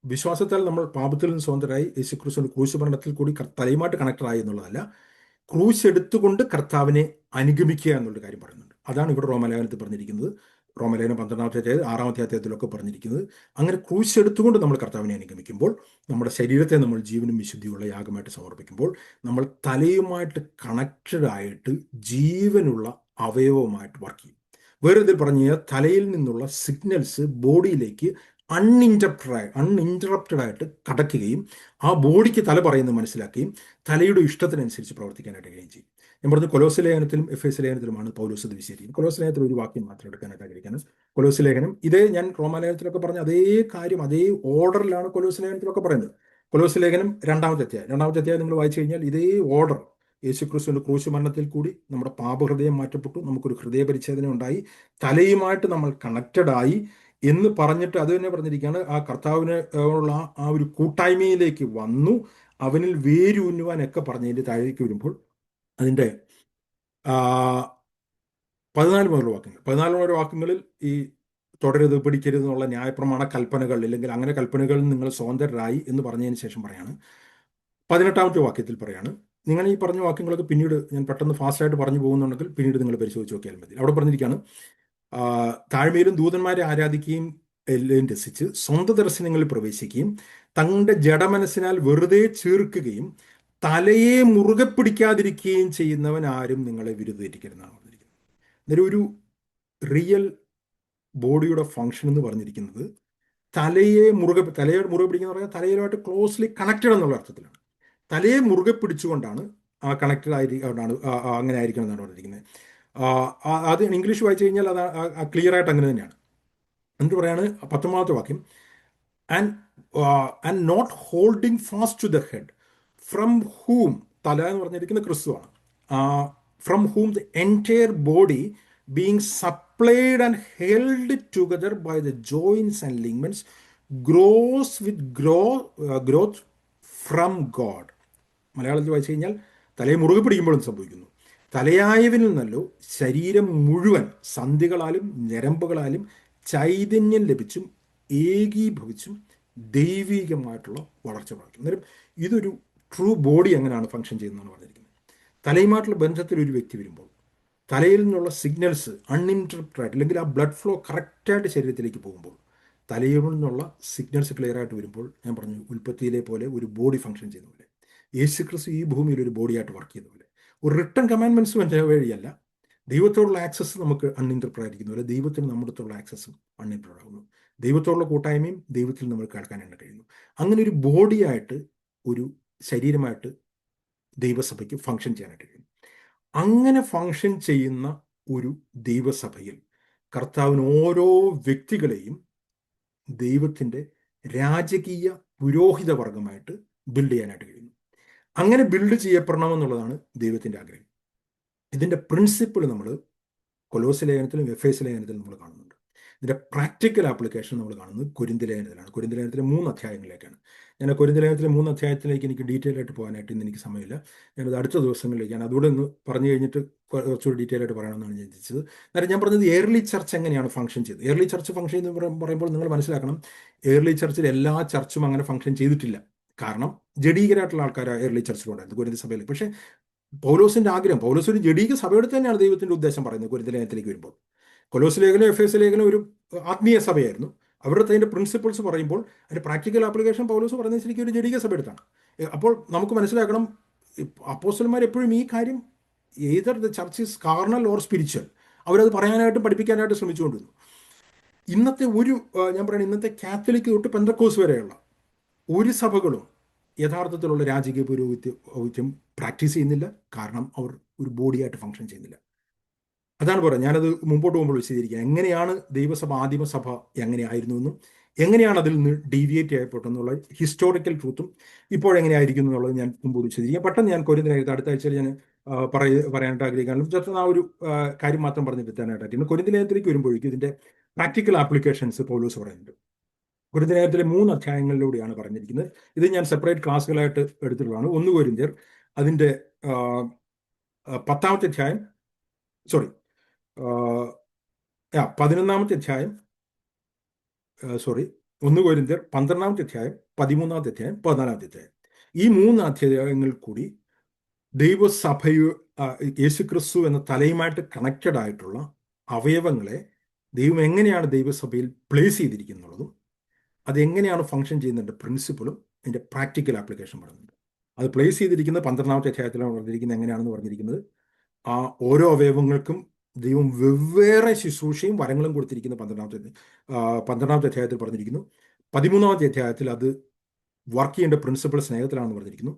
വിശ്വാസത്താൽ നമ്മൾ പാപത്തിൽ നിന്ന് സ്വതന്ത്രരായി യേശു ക്രിസ്തുവിന്റെ ക്രൂശ് ഭരണത്തിൽ കൂടി തലയുമായിട്ട് കണക്ടറായി എന്നുള്ളതല്ല, ക്രൂശ് എടുത്തുകൊണ്ട് കർത്താവിനെ അനുഗമിക്കുക എന്നുള്ള കാര്യം പറയുന്നുണ്ട്. അതാണ് ഇവിടെ റോമാലേഖനത്തിൽ പറഞ്ഞിരിക്കുന്നത്. റോമാലേഖനം 12-ാമത്തെ അധ്യായം 6-ാമത്തെ അധ്യായത്തിലൊക്കെ പറഞ്ഞിരിക്കുന്നത്. അങ്ങനെ ക്രൂശ് എടുത്തുകൊണ്ട് നമ്മൾ കർത്താവിനെ അനുഗമിക്കുമ്പോൾ, നമ്മുടെ ശരീരത്തെ നമ്മൾ ജീവനും വിശുദ്ധിയുള്ള യാഗമായിട്ട് സമർപ്പിക്കുമ്പോൾ, നമ്മൾ തലയുമായിട്ട് കണക്റ്റഡ് ആയിട്ട് ജീവനുള്ള അവയവമായിട്ട് വർക്ക് ചെയ്യും. വേറെ ഇതിൽ പറഞ്ഞു കഴിഞ്ഞാൽ തലയിൽ നിന്നുള്ള സിഗ്നൽസ് ബോഡിയിലേക്ക് അൺഇൻറ്ററപ്റ്റഡ് ആയിട്ട് കടക്കുകയും ആ ബോഡിക്ക് തല പറയുന്നത് മനസ്സിലാക്കുകയും തലയുടെ ഇഷ്ടത്തിനനുസരിച്ച് പ്രവർത്തിക്കാനായിട്ട് കഴിയുകയും ചെയ്യും. ഞാൻ പറഞ്ഞു, കൊലോസ് ലേഖനത്തിലും എഫേസ് ലേഖനത്തിലുമാണ് പൗലോസ് ഇത് വിശദീകരിക്കുന്നത്. കൊലോസ് ലേഖനത്തിൽ ഒരു വാക്യം മാത്രം എടുക്കാനായിട്ട് ആഗ്രഹിക്കുന്നത്. കൊലോസ് ലേഖനം, ഇതേ ഞാൻ റോമാലേഖനത്തിലൊക്കെ പറഞ്ഞ അതേ കാര്യം അതേ ഓർഡറിലാണ് കൊലോസ് ലേഖനത്തിലൊക്കെ പറയുന്നത്. കൊലോസ് ലേഖനം 2-ാമത്തെ അധ്യായം നിങ്ങൾ വായിച്ചു കഴിഞ്ഞാൽ ഇതേ ഓർഡർ, യേശുക്രിസ്തുവിന്റെ ക്രൂശ് മരണത്തിൽ കൂടി നമ്മുടെ പാപഹൃദയം മാറ്റപ്പെട്ടു, നമുക്കൊരു ഹൃദയപരിച്ഛേദന ഉണ്ടായി, തലയുമായിട്ട് നമ്മൾ കണക്റ്റഡ് ആയി എന്ന് പറഞ്ഞിട്ട് അത് തന്നെ പറഞ്ഞിരിക്കുകയാണ്. ആ കർത്താവിന് ഉള്ള ആ ഒരു കൂട്ടായ്മയിലേക്ക് വന്നു, അവനിൽ വേരൂന്നുവാനൊക്കെ പറഞ്ഞതിൻ്റെ താഴേക്ക് വരുമ്പോൾ അതിൻ്റെ 14 മുതലുള്ള വാക്യങ്ങളിൽ ഈ തുടരുത്, പിടിക്കരുത് എന്നുള്ള ന്യായപ്രമാണ കൽപ്പനകൾ, ഇല്ലെങ്കിൽ അങ്ങനെ കൽപ്പനകളിൽ നിങ്ങൾ സ്വതന്ത്രരായി എന്ന് പറഞ്ഞതിന് ശേഷം പറയാണ് 18-ാമത്തെ വാക്യത്തിൽ പറയാണ്, നിങ്ങൾ ഈ പറഞ്ഞ വാക്യങ്ങളൊക്കെ പിന്നീട് ഞാൻ പെട്ടെന്ന് ഫാസ്റ്റായിട്ട് പറഞ്ഞു പോകുന്നുണ്ടെങ്കിൽ പിന്നീട് നിങ്ങൾ പരിശോധിച്ച് നോക്കിയാൽ മതി. അവിടെ പറഞ്ഞിരിക്കുകയാണ്, താഴ്മയിലും ദൂതന്മാരെ ആരാധിക്കുകയും എല്ലാം രസിച്ച് സ്വന്തം ദർശനങ്ങളിൽ പ്രവേശിക്കുകയും തങ്ങളുടെ ജഡമനസ്സിനാൽ വെറുതെ ചീർക്കുകയും തലയെ മുറുകെ പിടിക്കാതിരിക്കുകയും ചെയ്യുന്നവൻ ആരും നിങ്ങളെ വിരുദ്ധരിക്കരുതെന്നാണ് പറഞ്ഞിരിക്കുന്നത്. അന്നേരം ഒരു റിയൽ ബോഡിയുടെ ഫങ്ഷൻ എന്ന് പറഞ്ഞിരിക്കുന്നത് തലയെ മുറുകെ പിടിക്കുന്ന പറഞ്ഞാൽ തലയുമായിട്ട് ക്ലോസ്ലി കണക്റ്റഡ് എന്നുള്ള അർത്ഥത്തിലാണ്. തലയെ മുറുകെ പിടിച്ചുകൊണ്ടാണ് കണക്റ്റഡ് ആയിരിക്കാണ്, അങ്ങനെ ആയിരിക്കണം എന്നാണ് പറഞ്ഞിരിക്കുന്നത്. അത് ഇംഗ്ലീഷ് വായിച്ചു കഴിഞ്ഞാൽ അത് ക്ലിയർ ആയിട്ട് അങ്ങനെ തന്നെയാണ്. എന്നിട്ട് പറയാണ് 19-ാമത്തെ വാക്യം, and not holding fast to the head from whom, തല എന്ന് പറഞ്ഞിരിക്കുന്ന ക്രിസ്തുവാണ്, from whom the entire body being supplied and held together by the joints and ligaments grows with growth from God. മലയാളത്തിൽ വായിച്ചു കഴിഞ്ഞാൽ തലയെ മുറുകെ പിടിക്കുമ്പോഴും സംഭവിക്കുന്നു. തലയായവനിൽ നിന്നല്ലോ ശരീരം മുഴുവൻ സന്ധികളാലും ഞരമ്പുകളാലും ചൈതന്യം ലഭിച്ചും ഏകീഭവിച്ചും ദൈവികമായിട്ടുള്ള വളർച്ച പ്രാപിക്കും. അന്നേരം ഇതൊരു ട്രൂ ബോഡി എങ്ങനെയാണ് ഫങ്ഷൻ ചെയ്യുന്നതെന്ന് പറഞ്ഞിരിക്കുന്നത്. തലയുമായിട്ടുള്ള ബന്ധത്തിൽ ഒരു വ്യക്തി വരുമ്പോൾ തലയിൽ നിന്നുള്ള സിഗ്നൽസ് അൺഇൻറ്ററപ്റ്റഡ് ആയിട്ട്, അല്ലെങ്കിൽ ആ ബ്ലഡ് ഫ്ലോ കറക്റ്റായിട്ട് ശരീരത്തിലേക്ക് പോകുമ്പോൾ, തലയിൽ നിന്നുള്ള സിഗ്നൽസ് ക്ലിയർ ആയിട്ട് വരുമ്പോൾ, ഞാൻ പറഞ്ഞു ഉൽപ്പത്തിയിലെ പോലെ ഒരു ബോഡി ഫങ്ഷൻ ചെയ്യുന്ന പോലെ, യേശുക്രിസ്തു ഈ ഭൂമിയിൽ ഒരു ബോഡിയായിട്ട് വർക്ക് ചെയ്യുന്ന പോലെ, ഒരു റിട്ടൺ കമാൻഡ്മെന്റ്സും എൻ്റെ വഴിയല്ല, ദൈവത്തോടുള്ള ആക്സസ് നമുക്ക് അൺഇൻറ്ററപ്റ്റഡ് ആയിരിക്കുന്നു, അല്ലെ ദൈവത്തിന് നമ്മുടെ അടുത്തുള്ള ആക്സസും അൺഇൻറ്ററപ്റ്റഡ് ആകുന്നു, ദൈവത്തോടുള്ള കൂട്ടായ്മയും ദൈവത്തിൽ നമ്മൾ കേൾക്കാനായിട്ട് കഴിയുന്നു. അങ്ങനെ ഒരു ബോഡിയായിട്ട്, ഒരു ശരീരമായിട്ട് ദൈവസഭയ്ക്ക് ഫങ്ഷൻ ചെയ്യാനായിട്ട് കഴിയും. അങ്ങനെ ഫങ്ഷൻ ചെയ്യുന്ന ഒരു ദൈവസഭയിൽ കർത്താവിന് ഓരോ വ്യക്തികളെയും ദൈവത്തിൻ്റെ രാജകീയ പുരോഹിത വർഗമായിട്ട് ബിൽഡ് ചെയ്യാനായിട്ട് കഴിയുന്നു. അങ്ങനെ ബിൽഡ് ചെയ്യപ്പെടണമെന്നുള്ളതാണ് ദൈവത്തിൻ്റെ ആഗ്രഹം. ഇതിൻ്റെ പ്രിൻസിപ്പിൾ നമ്മൾ കൊലോസ് ലേഖനത്തിലും എഫേസ് ലേഖനത്തിലും നമ്മൾ കാണുന്നുണ്ട്. ഇതിൻ്റെ പ്രാക്ടിക്കൽ ആപ്ലിക്കേഷൻ നമ്മൾ കാണുന്നത് കൊരിന്ത്യ ലേഖനത്തിലാണ്. കൊരിന്ത്യ ലേഖനത്തിലെ 3 അധ്യായങ്ങളിലേക്കാണ്. ഞാൻ കൊരിന്ത്യ ലേഖനത്തിലെ 3 അധ്യായത്തിലേക്ക് എനിക്ക് ഡീറ്റെയിൽ ആയിട്ട് പോകാനായിട്ട് ഇന്ന് എനിക്ക് സമയമില്ല. ഞാനത് അടുത്ത ദിവസങ്ങളിലേക്കാണ്, അതുകൂടെ ഒന്ന് പറഞ്ഞു കഴിഞ്ഞിട്ട് കുറച്ചുകൂടി ഡീറ്റെയിൽ ആയിട്ട് പറയണമെന്നാണ് ഞാൻ ചിന്തിച്ചത്. അന്നേരം ഞാൻ പറഞ്ഞത് ഏർലി ചർച്ച് എങ്ങനെയാണ് ഫംഗ്ഷൻ ചെയ്തത്. ഏർലി ചർച്ച് ഫംഗ്ഷൻ എന്ന് പറയുമ്പോൾ നിങ്ങൾ മനസ്സിലാക്കണം, ഏർലി ചർച്ചിൽ എല്ലാ ചർച്ചും അങ്ങനെ ഫംഗ്ഷൻ ചെയ്തിട്ടില്ല. കാരണം ജഡീകരായിട്ടുള്ള ആൾക്കാരാണ് ഏർലി ചർച്ചിലുണ്ടായിരുന്നു കൊരിന്ത്യ സഭയിൽ. പക്ഷേ പൗലോസിന്റെ ആഗ്രഹം, പൗലോസ് ഒരു ജഡീക സഭയോട് തന്നെയാണ് ദൈവത്തിന്റെ ഉദ്ദേശം പറയുന്നത് കൊരിന്ത്യ ലേഖനത്തിലേക്ക് വരുമ്പോൾ. കൊലോസ് ലേഖനം എഫേസ് ലേഖനം ഒരു ആത്മീയ സഭയായിരുന്നു. അവരുടെ അതിൻ്റെ പ്രിൻസിപ്പിൾസ് പറയുമ്പോൾ അതിൻ്റെ പ്രാക്ടിക്കൽ ആപ്ലിക്കേഷൻ പൗലോസ് പറയുന്നത് ശരിക്കും ഒരു ജഡീക സഭ എടുത്താണ്. അപ്പോൾ നമുക്ക് മനസ്സിലാക്കണം, അപ്പോസ്തലന്മാർ എപ്പോഴും ഈ കാര്യം either the church is carnal or spiritual, അവരത് പറയാനായിട്ടും പഠിപ്പിക്കാനായിട്ട് ശ്രമിച്ചുകൊണ്ടിരുന്നു. ഇന്നത്തെ ഞാൻ പറയുന്നത് ഇന്നത്തെ കാത്തലിക് തൊട്ട് പെന്തക്കോസ് വരെയുള്ള ഒരു സഭകളും യഥാർത്ഥത്തിലുള്ള രാജകീയ പൗരോഹിത്യം പ്രാക്ടീസ് ചെയ്യുന്നില്ല. കാരണം അവർ ഒരു ബോഡിയായിട്ട് ഫങ്ഷൻ ചെയ്യുന്നില്ല. അതാണ് പറയുന്നത്. ഞാനത് മുമ്പോട്ട് പോകുമ്പോൾ വിശദീകരിക്കുക, എങ്ങനെയാണ് ദൈവസഭ ആദിമസഭ എങ്ങനെയായിരുന്നു എന്നും എങ്ങനെയാണ് അതിൽ നിന്ന് ഡീവിയേറ്റ് ചെയ്യപ്പെട്ടെന്നുള്ള ഹിസ്റ്റോറിക്കൽ ട്രൂത്തും ഇപ്പോഴെങ്ങനെയായിരിക്കുന്നു എന്നുള്ളത് ഞാൻ മുമ്പ് വിശദീകരിക്കാം. പെട്ടെന്ന് ഞാൻ കൊരിന്ത്യലേഖനത്തിൽ അടുത്ത ആഴ്ചയിൽ ഞാൻ പറയാനായിട്ട് ആഗ്രഹിക്കാനും ജസ്റ്റ് ആ ഒരു കാര്യം മാത്രം പറഞ്ഞിട്ട് എത്താനായിട്ടായിരുന്നു. കൊരിന്ത്യലേഖനത്തിലേക്ക് വരുമ്പോഴേക്കും ഇതിന്റെ പ്രാക്ടിക്കൽ ആപ്ലിക്കേഷൻസ് പൗലോസ് പറയുന്നുണ്ട്. കൊരിന്ത്യലേഖനത്തിലെ 3 അധ്യായങ്ങളിലൂടെയാണ് പറഞ്ഞിരിക്കുന്നത്. ഇത് ഞാൻ സെപ്പറേറ്റ് ക്ലാസ്സുകളായിട്ട് എടുത്തിട്ടുള്ളതാണ്. 1 കൊരിന്ത്യർ അതിന്റെ 10-ാമത്തെ അധ്യായം, സോറി 11-ാമത്തെ അധ്യായം, 1 കൊരിന്ത്യർ 12-ാമത്തെ അധ്യായം, 13-ാമത്തെ അധ്യായം, 14-ാമത്തെ അധ്യായം. ഈ 3 അധ്യായങ്ങളിൽ കൂടി ദൈവസഭയോ യേശുക്രിസ്തു എന്ന തലയുമായിട്ട് കണക്റ്റഡ് ആയിട്ടുള്ള അവയവങ്ങളെ ദൈവം എങ്ങനെയാണ് ദൈവസഭയിൽ പ്ലേസ് ചെയ്തിരിക്കുന്നുള്ളതും അതെങ്ങനെയാണ് ഫങ്ഷൻ ചെയ്യുന്നതിൻ്റെ പ്രിൻസിപ്പിളും അതിൻ്റെ പ്രാക്ടിക്കൽ ആപ്ലിക്കേഷൻ പറയുന്നുണ്ട്. അത് പ്ലേസ് ചെയ്തിരിക്കുന്നത് 12-ാമത്തെ അധ്യായത്തിലാണ് പറഞ്ഞിരിക്കുന്നത്. എങ്ങനെയാണെന്ന് പറഞ്ഞിരിക്കുന്നത്, ആ ഓരോ അവയവങ്ങൾക്കും ദൈവം വെവ്വേറെ ശുശ്രൂഷയും വരങ്ങളും കൊടുത്തിരിക്കുന്ന 12-ാമത്തെ അധ്യായത്തിൽ പറഞ്ഞിരിക്കുന്നു. 13-ാമത്തെ അധ്യായത്തിൽ അത് വർക്ക് ചെയ്യേണ്ട പ്രിൻസിപ്പിൾ സ്നേഹത്തിലാണെന്ന് പറഞ്ഞിരിക്കുന്നു.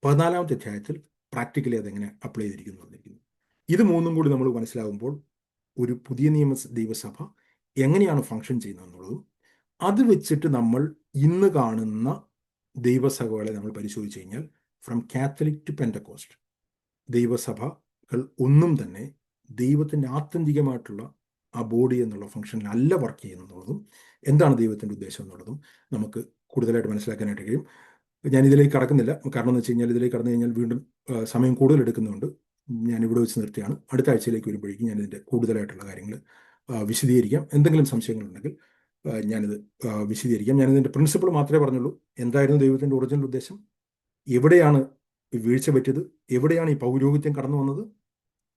14-ാമത്തെ അധ്യായത്തിൽ പ്രാക്ടിക്കലി അതെങ്ങനെ അപ്ലൈ ചെയ്തിരിക്കുന്നു പറഞ്ഞിരിക്കുന്നു. ഇത് മൂന്നും കൂടി നമ്മൾ മനസ്സിലാകുമ്പോൾ ഒരു പുതിയ നിയമ ദൈവസഭ എങ്ങനെയാണ് ഫങ്ഷൻ ചെയ്യുന്നത് എന്നുള്ളതും അത് വെച്ചിട്ട് നമ്മൾ ഇന്ന് കാണുന്ന ദൈവസഭകളെ നമ്മൾ പരിശോധിച്ച് കഴിഞ്ഞാൽ ഫ്രം കാത്തലിക് ടു പെൻറ്റക്കോസ്റ്റ് ദൈവസഭകൾ ഒന്നും തന്നെ ദൈവത്തിൻ്റെ ആത്യന്തികമായിട്ടുള്ള ആ ബോഡി എന്നുള്ള ഫംഗ്ഷനിൽ അല്ല വർക്ക് ചെയ്യുന്നതും എന്താണ് ദൈവത്തിൻ്റെ ഉദ്ദേശം എന്നുള്ളതും നമുക്ക് കൂടുതലായിട്ട് മനസ്സിലാക്കാനായിട്ട് കഴിയും. ഞാൻ ഇതിലേക്ക് കടക്കുന്നില്ല. കാരണം എന്ന് വെച്ച് കഴിഞ്ഞാൽ ഇതിലേക്ക് കടന്നു കഴിഞ്ഞാൽ വീണ്ടും സമയം കൂടുതൽ എടുക്കുന്നുണ്ട്. ഞാൻ ഇവിടെ വെച്ച് നിർത്തിയാണ്. അടുത്ത ആഴ്ചയിലേക്ക് വരുമ്പോഴേക്കും ഞാൻ ഇതിൻ്റെ കൂടുതലായിട്ടുള്ള കാര്യങ്ങൾ വിശദീകരിക്കാം. എന്തെങ്കിലും സംശയങ്ങളുണ്ടെങ്കിൽ ഞാനിത് വിശദീകരിക്കാം. ഞാനിതിൻ്റെ പ്രിൻസിപ്പിൾ മാത്രമേ പറഞ്ഞുള്ളൂ. എന്തായിരുന്നു ദൈവത്തിൻ്റെ ഒറിജിനൽ ഉദ്ദേശം, എവിടെയാണ് വീഴ്ച പറ്റിയത്, എവിടെയാണ് ഈ പൗരോഹിത്യം കടന്നു വന്നത്,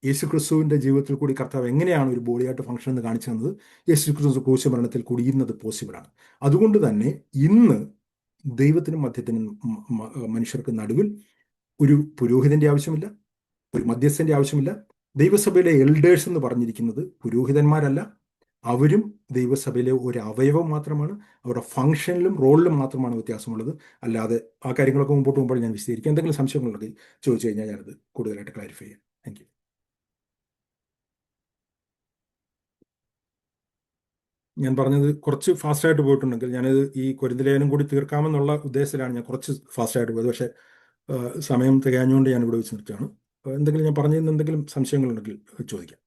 യേശുക്രിസ്തുവിൻ്റെ ജീവിതത്തിൽ കൂടി കർത്താവ് എങ്ങനെയാണ് ഒരു ബോഡിയായിട്ട് ഫംഗ്ഷൻ എന്ന് കാണിച്ചു തന്നത്, യേശുക്രിസ്തു ക്രൂശ മരണത്തിൽ കൂടിയിരുന്നത് പോസിബിളാണ്. അതുകൊണ്ട് തന്നെ ഇന്ന് ദൈവത്തിനും മധ്യത്തിനും മനുഷ്യർക്ക് നടുവിൽ ഒരു പുരോഹിതന്റെ ആവശ്യമില്ല, ഒരു മധ്യസ്ഥന്റെ ആവശ്യമില്ല. ദൈവസഭയിലെ എൽഡേഴ്സ് എന്ന് പറഞ്ഞിരിക്കുന്നത് പുരോഹിതന്മാരല്ല, അവരും ദൈവസഭയിലെ ഒരു അവയവം മാത്രമാണ്. അവരുടെ ഫംഗ്ഷനിലും റോളിലും മാത്രമാണ് വ്യത്യാസമുള്ളത്. അല്ലാതെ ആ കാര്യങ്ങളൊക്കെ മുമ്പോട്ട് പോകുമ്പോൾ ഞാൻ വിശദീകരിക്കാം. എന്തെങ്കിലും സംശയങ്ങളുണ്ടെങ്കിൽ ചോദിച്ചു കഴിഞ്ഞാൽ ഞാനത് കൂടുതലായിട്ട് ക്ലാരിഫൈ ചെയ്യാം. Thank you. ഞാൻ പറഞ്ഞത് കുറച്ച് ഫാസ്റ്റായിട്ട് പോയിട്ടുണ്ടെങ്കിൽ ഞാനിത് ഈ കൊരിന്ത്യലേഖനം കൂടി തീർക്കാമെന്നുള്ള ഉദ്ദേശത്തിലാണ് ഞാൻ കുറച്ച് ഫാസ്റ്റായിട്ട് പോയത്. പക്ഷേ സമയം തികഞ്ഞുകൊണ്ട് ഞാൻ ഇവിടെ വെച്ച് നിർത്തുകയാണ്. എന്തെങ്കിലും ഞാൻ പറഞ്ഞതിന് എന്തെങ്കിലും സംശയങ്ങളുണ്ടെങ്കിൽ ചോദിക്കാം.